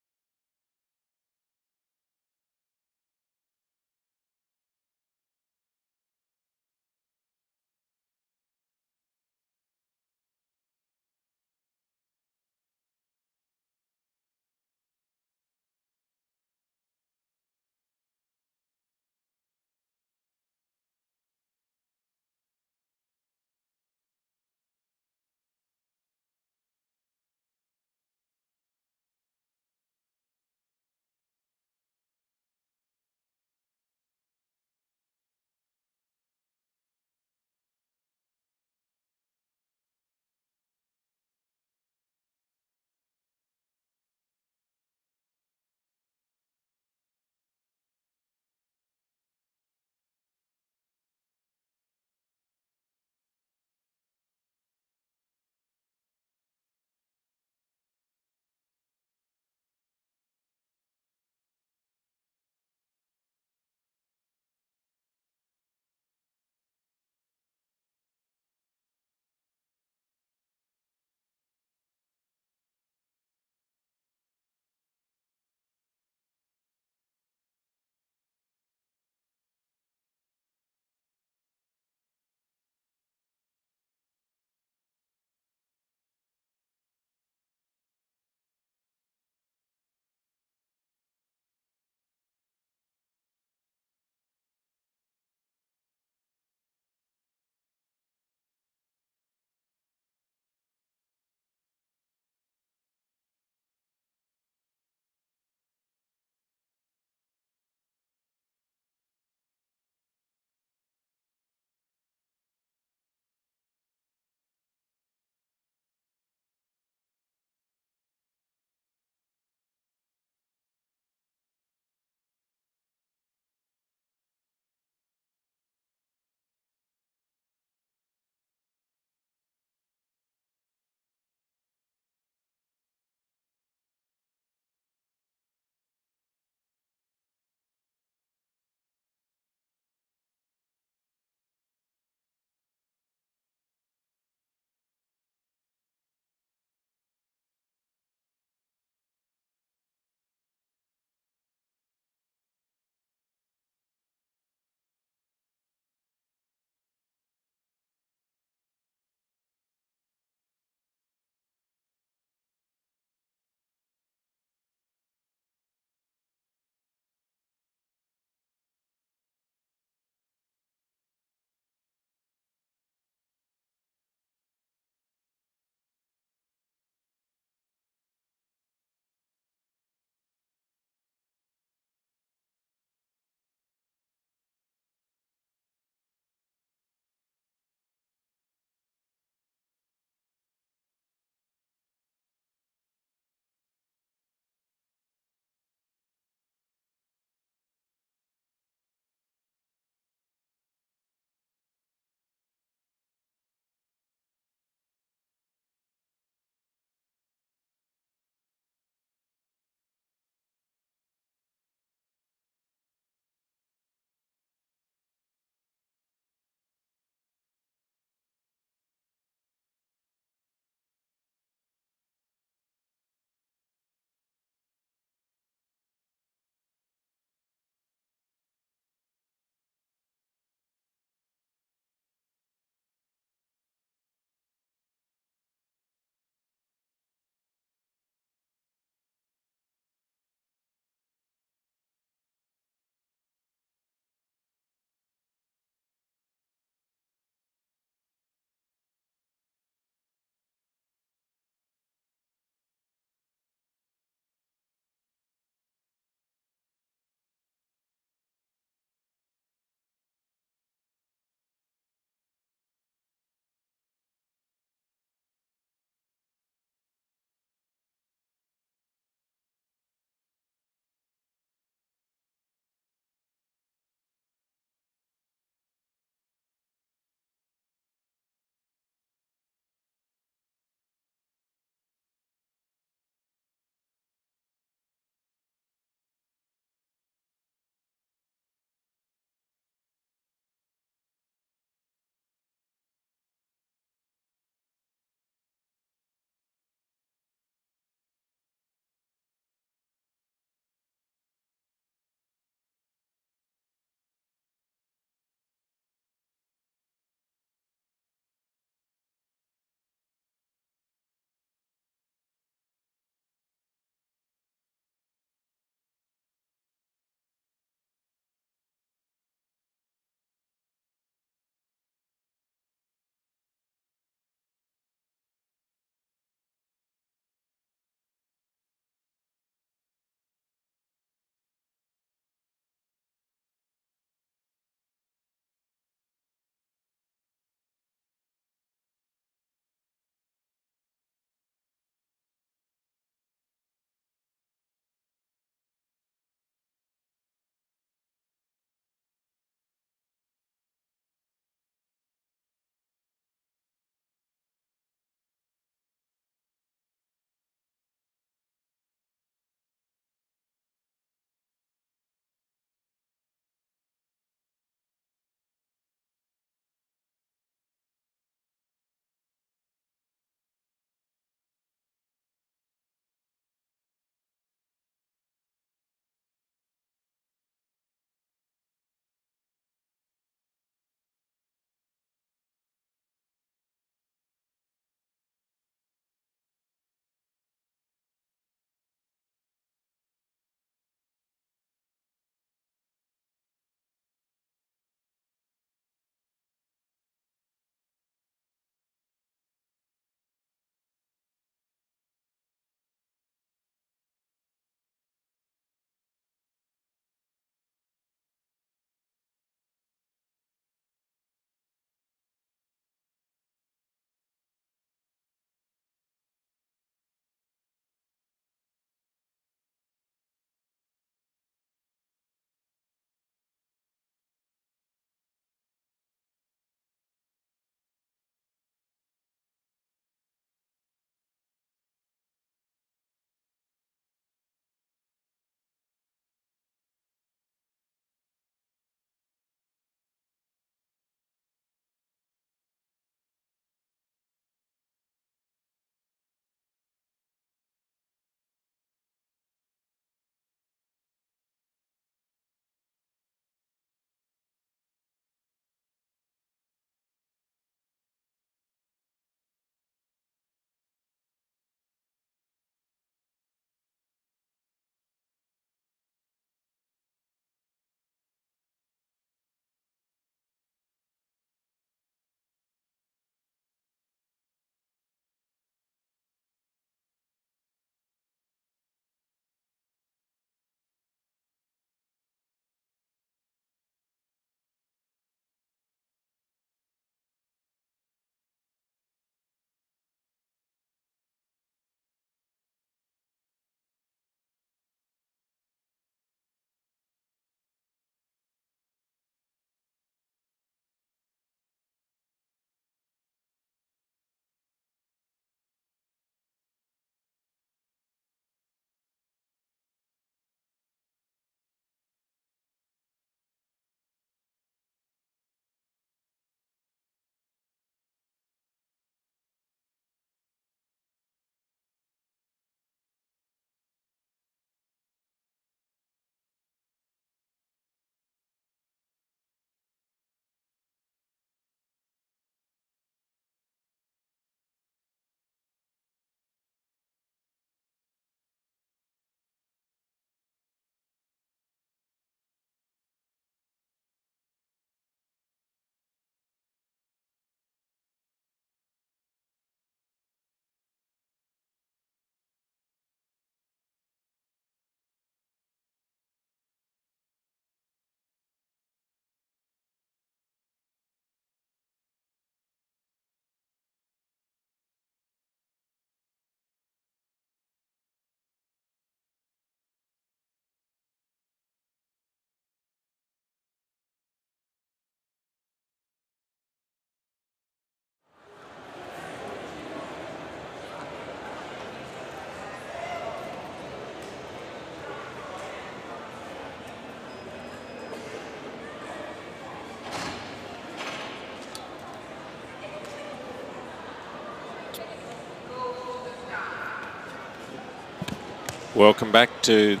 Welcome back to,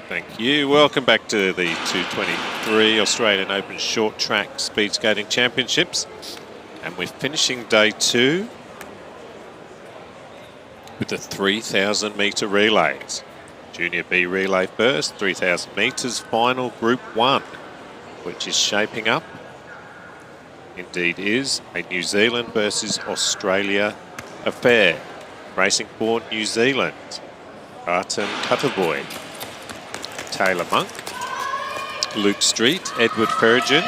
thank you, welcome back to the 223 Australian Open Short Track Speed Skating Championships. And we're finishing day 2 with the 3,000 metre relays. Junior B relay first, 3,000 metres, final Group 1, which is shaping up. Indeed is a New Zealand versus Australia affair. Racing for New Zealand, Artem Cutterboy, Taylor Monk, Luke Street, Edward Ferrigan,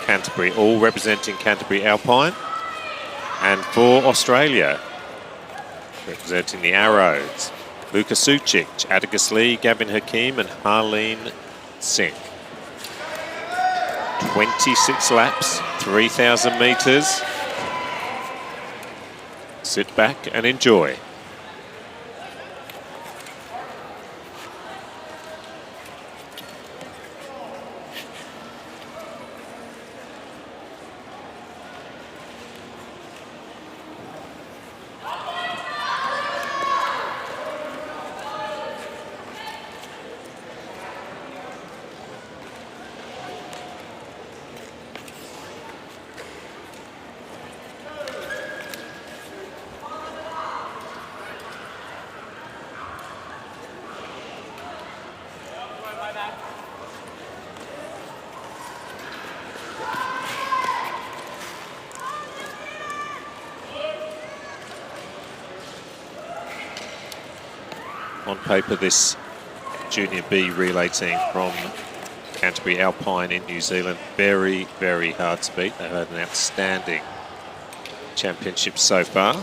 Canterbury, all representing Canterbury Alpine. And for Australia, representing the Arrows, Luka Sucic, Atticus Lee, Gavin Hakeem and Harleen Singh. 26 laps, 3,000 metres. Sit back and enjoy. On paper, this Junior B relay team from Canterbury Alpine in New Zealand, very, very hard to beat. They've had an outstanding championship so far.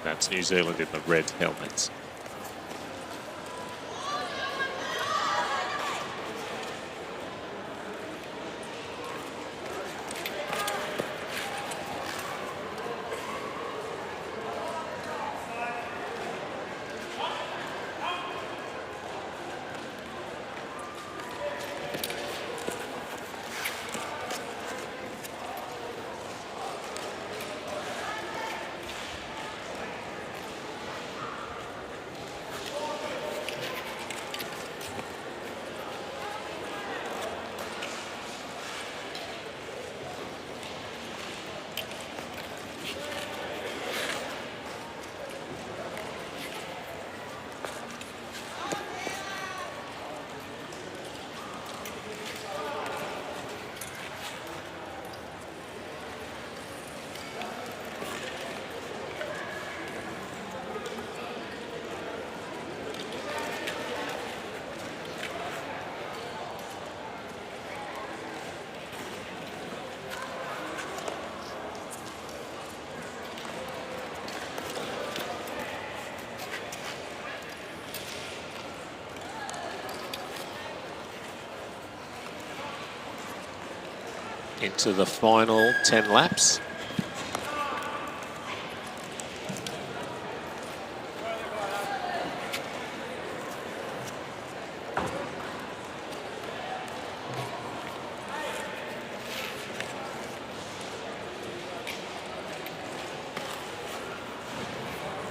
That's New Zealand in the red helmets. Into the final 10 laps.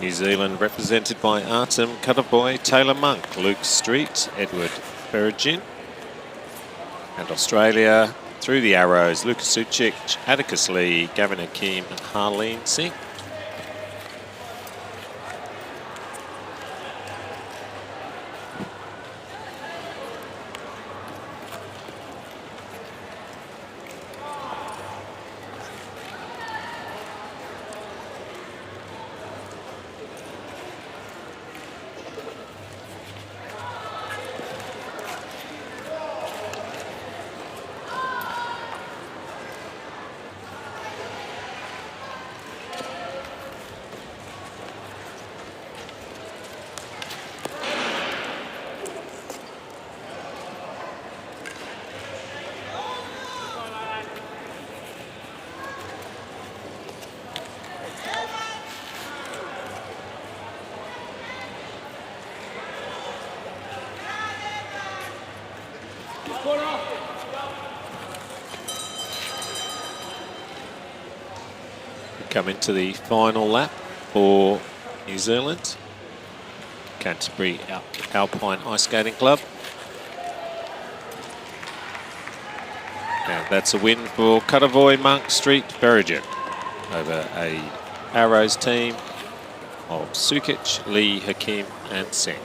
New Zealand represented by Artem Cutterboy, Taylor Monk, Luke Street, Edward Ferrigan. And Australia through the Arrows, Luka Sucic, Atticus Lee, Gavin Hakeem and Harleen Singh. come into the final lap for New Zealand. Canterbury Alpine Ice Skating Club. And that's a win for Cutavoy, Monk Street, Berrigan over a Arrows team of Sukic, Lee, Hakim and Singh.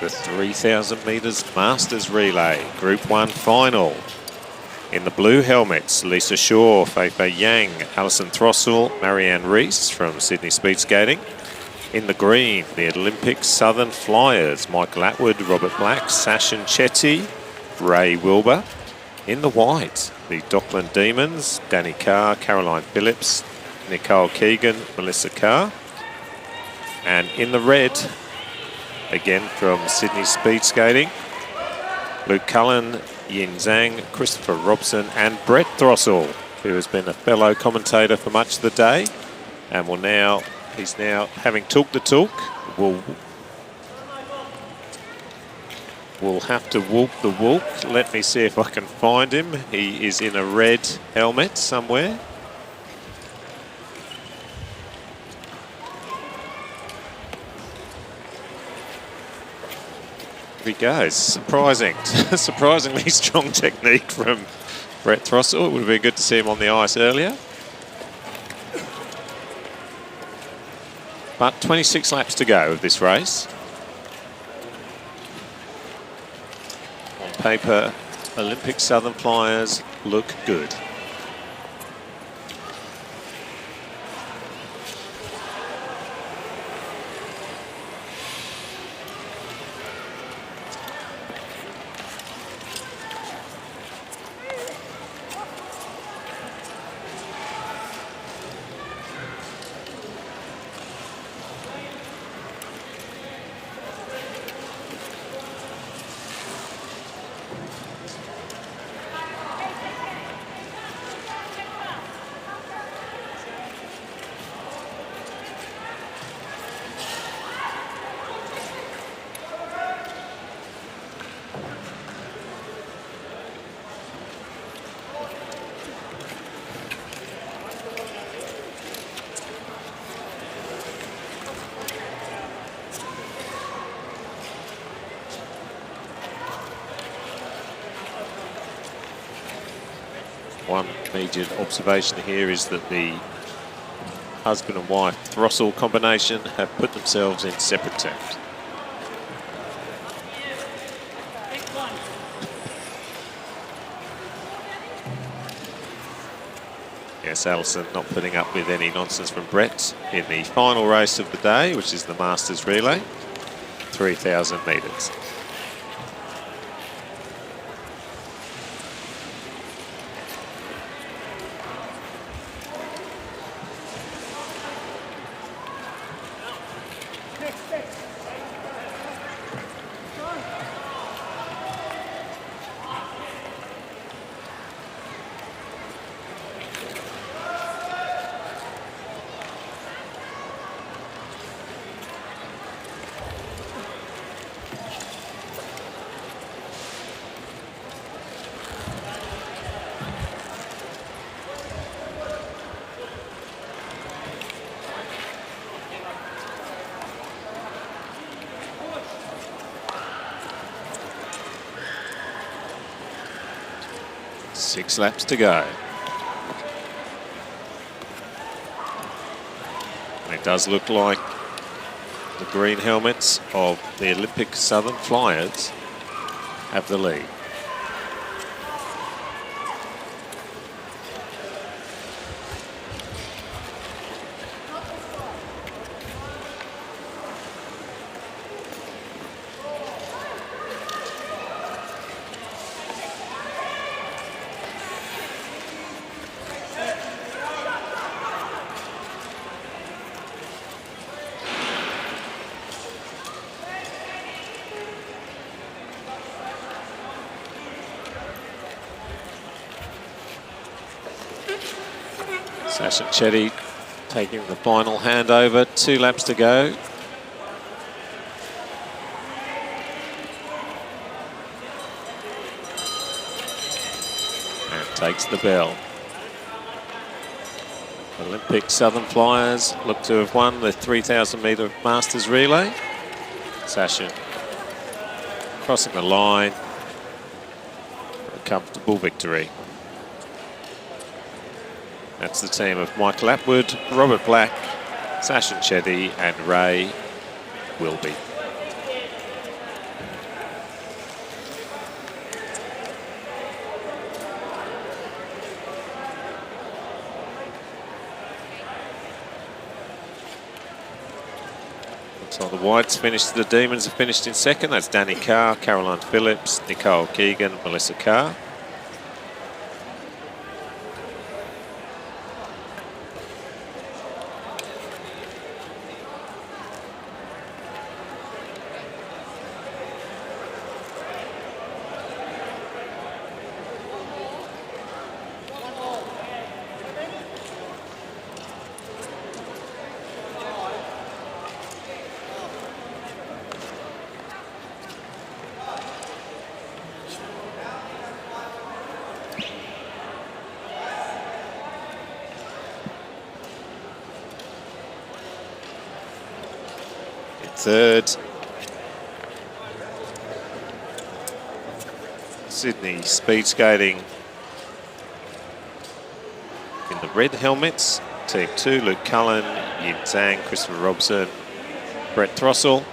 The 3,000 metres Masters Relay, Group 1 final. In the blue helmets, Lisa Shaw, Fei Yang, Alison Throssell, Marianne Rees from Sydney Speed Skating. In the green, the Olympic Southern Flyers, Michael Atwood, Robert Black, Sachin Chetty, Ray Wilbur. In the white, the Dockland Demons, Danny Carr, Caroline Phillips, Nicole Keegan, Melissa Carr. And in the red, again from Sydney Speed Skating, Luke Cullen, Yin Zhang, Christopher Robson and Brett Throssell, who has been a fellow commentator for much of the day and he's now, having talked the talk, will have to walk the walk. Let me see if I can find him. He is in a red helmet somewhere. Here he goes. Surprisingly strong technique from Brett Throssell. It would have been good to see him on the ice earlier. But 26 laps to go of this race. On paper, Olympic Southern Flyers look good. One major observation here is that the husband and wife Throssell combination have put themselves in separate teams. Yes, Allison not putting up with any nonsense from Brett in the final race of the day, which is the Masters Relay, 3,000 metres. Six laps to go. And it does look like the green helmets of the Olympic Southern Flyers have the lead. Sasha Chetty taking the final handover, 2 laps to go. And takes the bell. Olympic Southern Flyers look to have won the 3,000 metre Masters Relay. Sasha crossing the line for a comfortable victory. That's the team of Michael Atwood, Robert Black, Sasha Chetty and Ray Wilby. So the Whites finished, the Demons have finished in second. That's Danny Carr, Caroline Phillips, Nicole Keegan, Melissa Carr. third. Sydney speed skating in the red helmets. Team 2, Luke Cullen, Yin Zhang, Christopher Robson, Brett Throssell.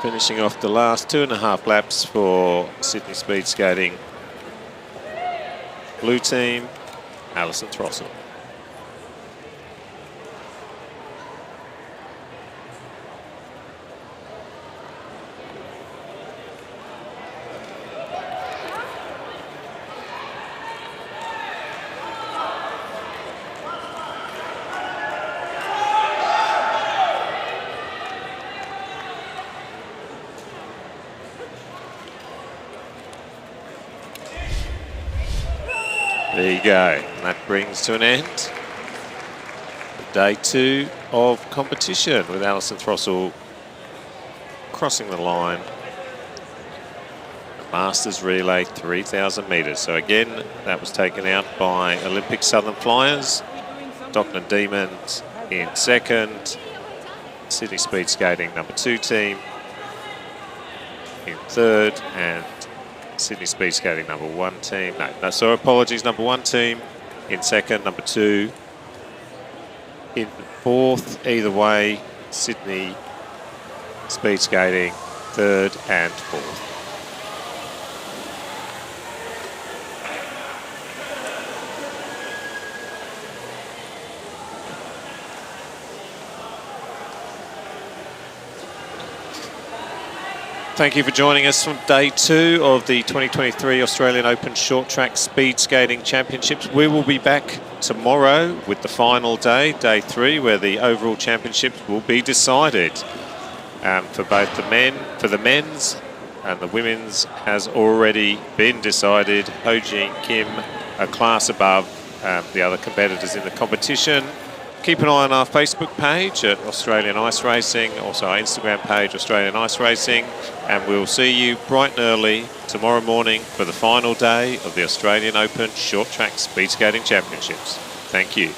Finishing off the last 2.5 laps for Sydney speed skating. Blue team, Alison Throssell. There you go. And that brings to an end day 2 of competition with Alison Throssell crossing the line. The Masters relay 3,000 metres. So again, that was taken out by Olympic Southern Flyers. Dockland Demons in second. Sydney Speed Skating number 2 team in third, and Sydney Speed Skating number 1 team. No, so apologies, number 1 team in second, number 2 in fourth. Either way, Sydney Speed Skating third and fourth. Thank you for joining us from day 2 of the 2023 Australian Open Short Track Speed Skating Championships. We will be back tomorrow with the final day, day 3, where the overall championships will be decided. For both the men's and the women's has already been decided. Ho Jin Kim, a class above the other competitors in the competition. Keep an eye on our Facebook page at Australian Ice Racing, also our Instagram page, Australian Ice Racing, and we'll see you bright and early tomorrow morning for the final day of the Australian Open Short Track Speed Skating Championships. Thank you.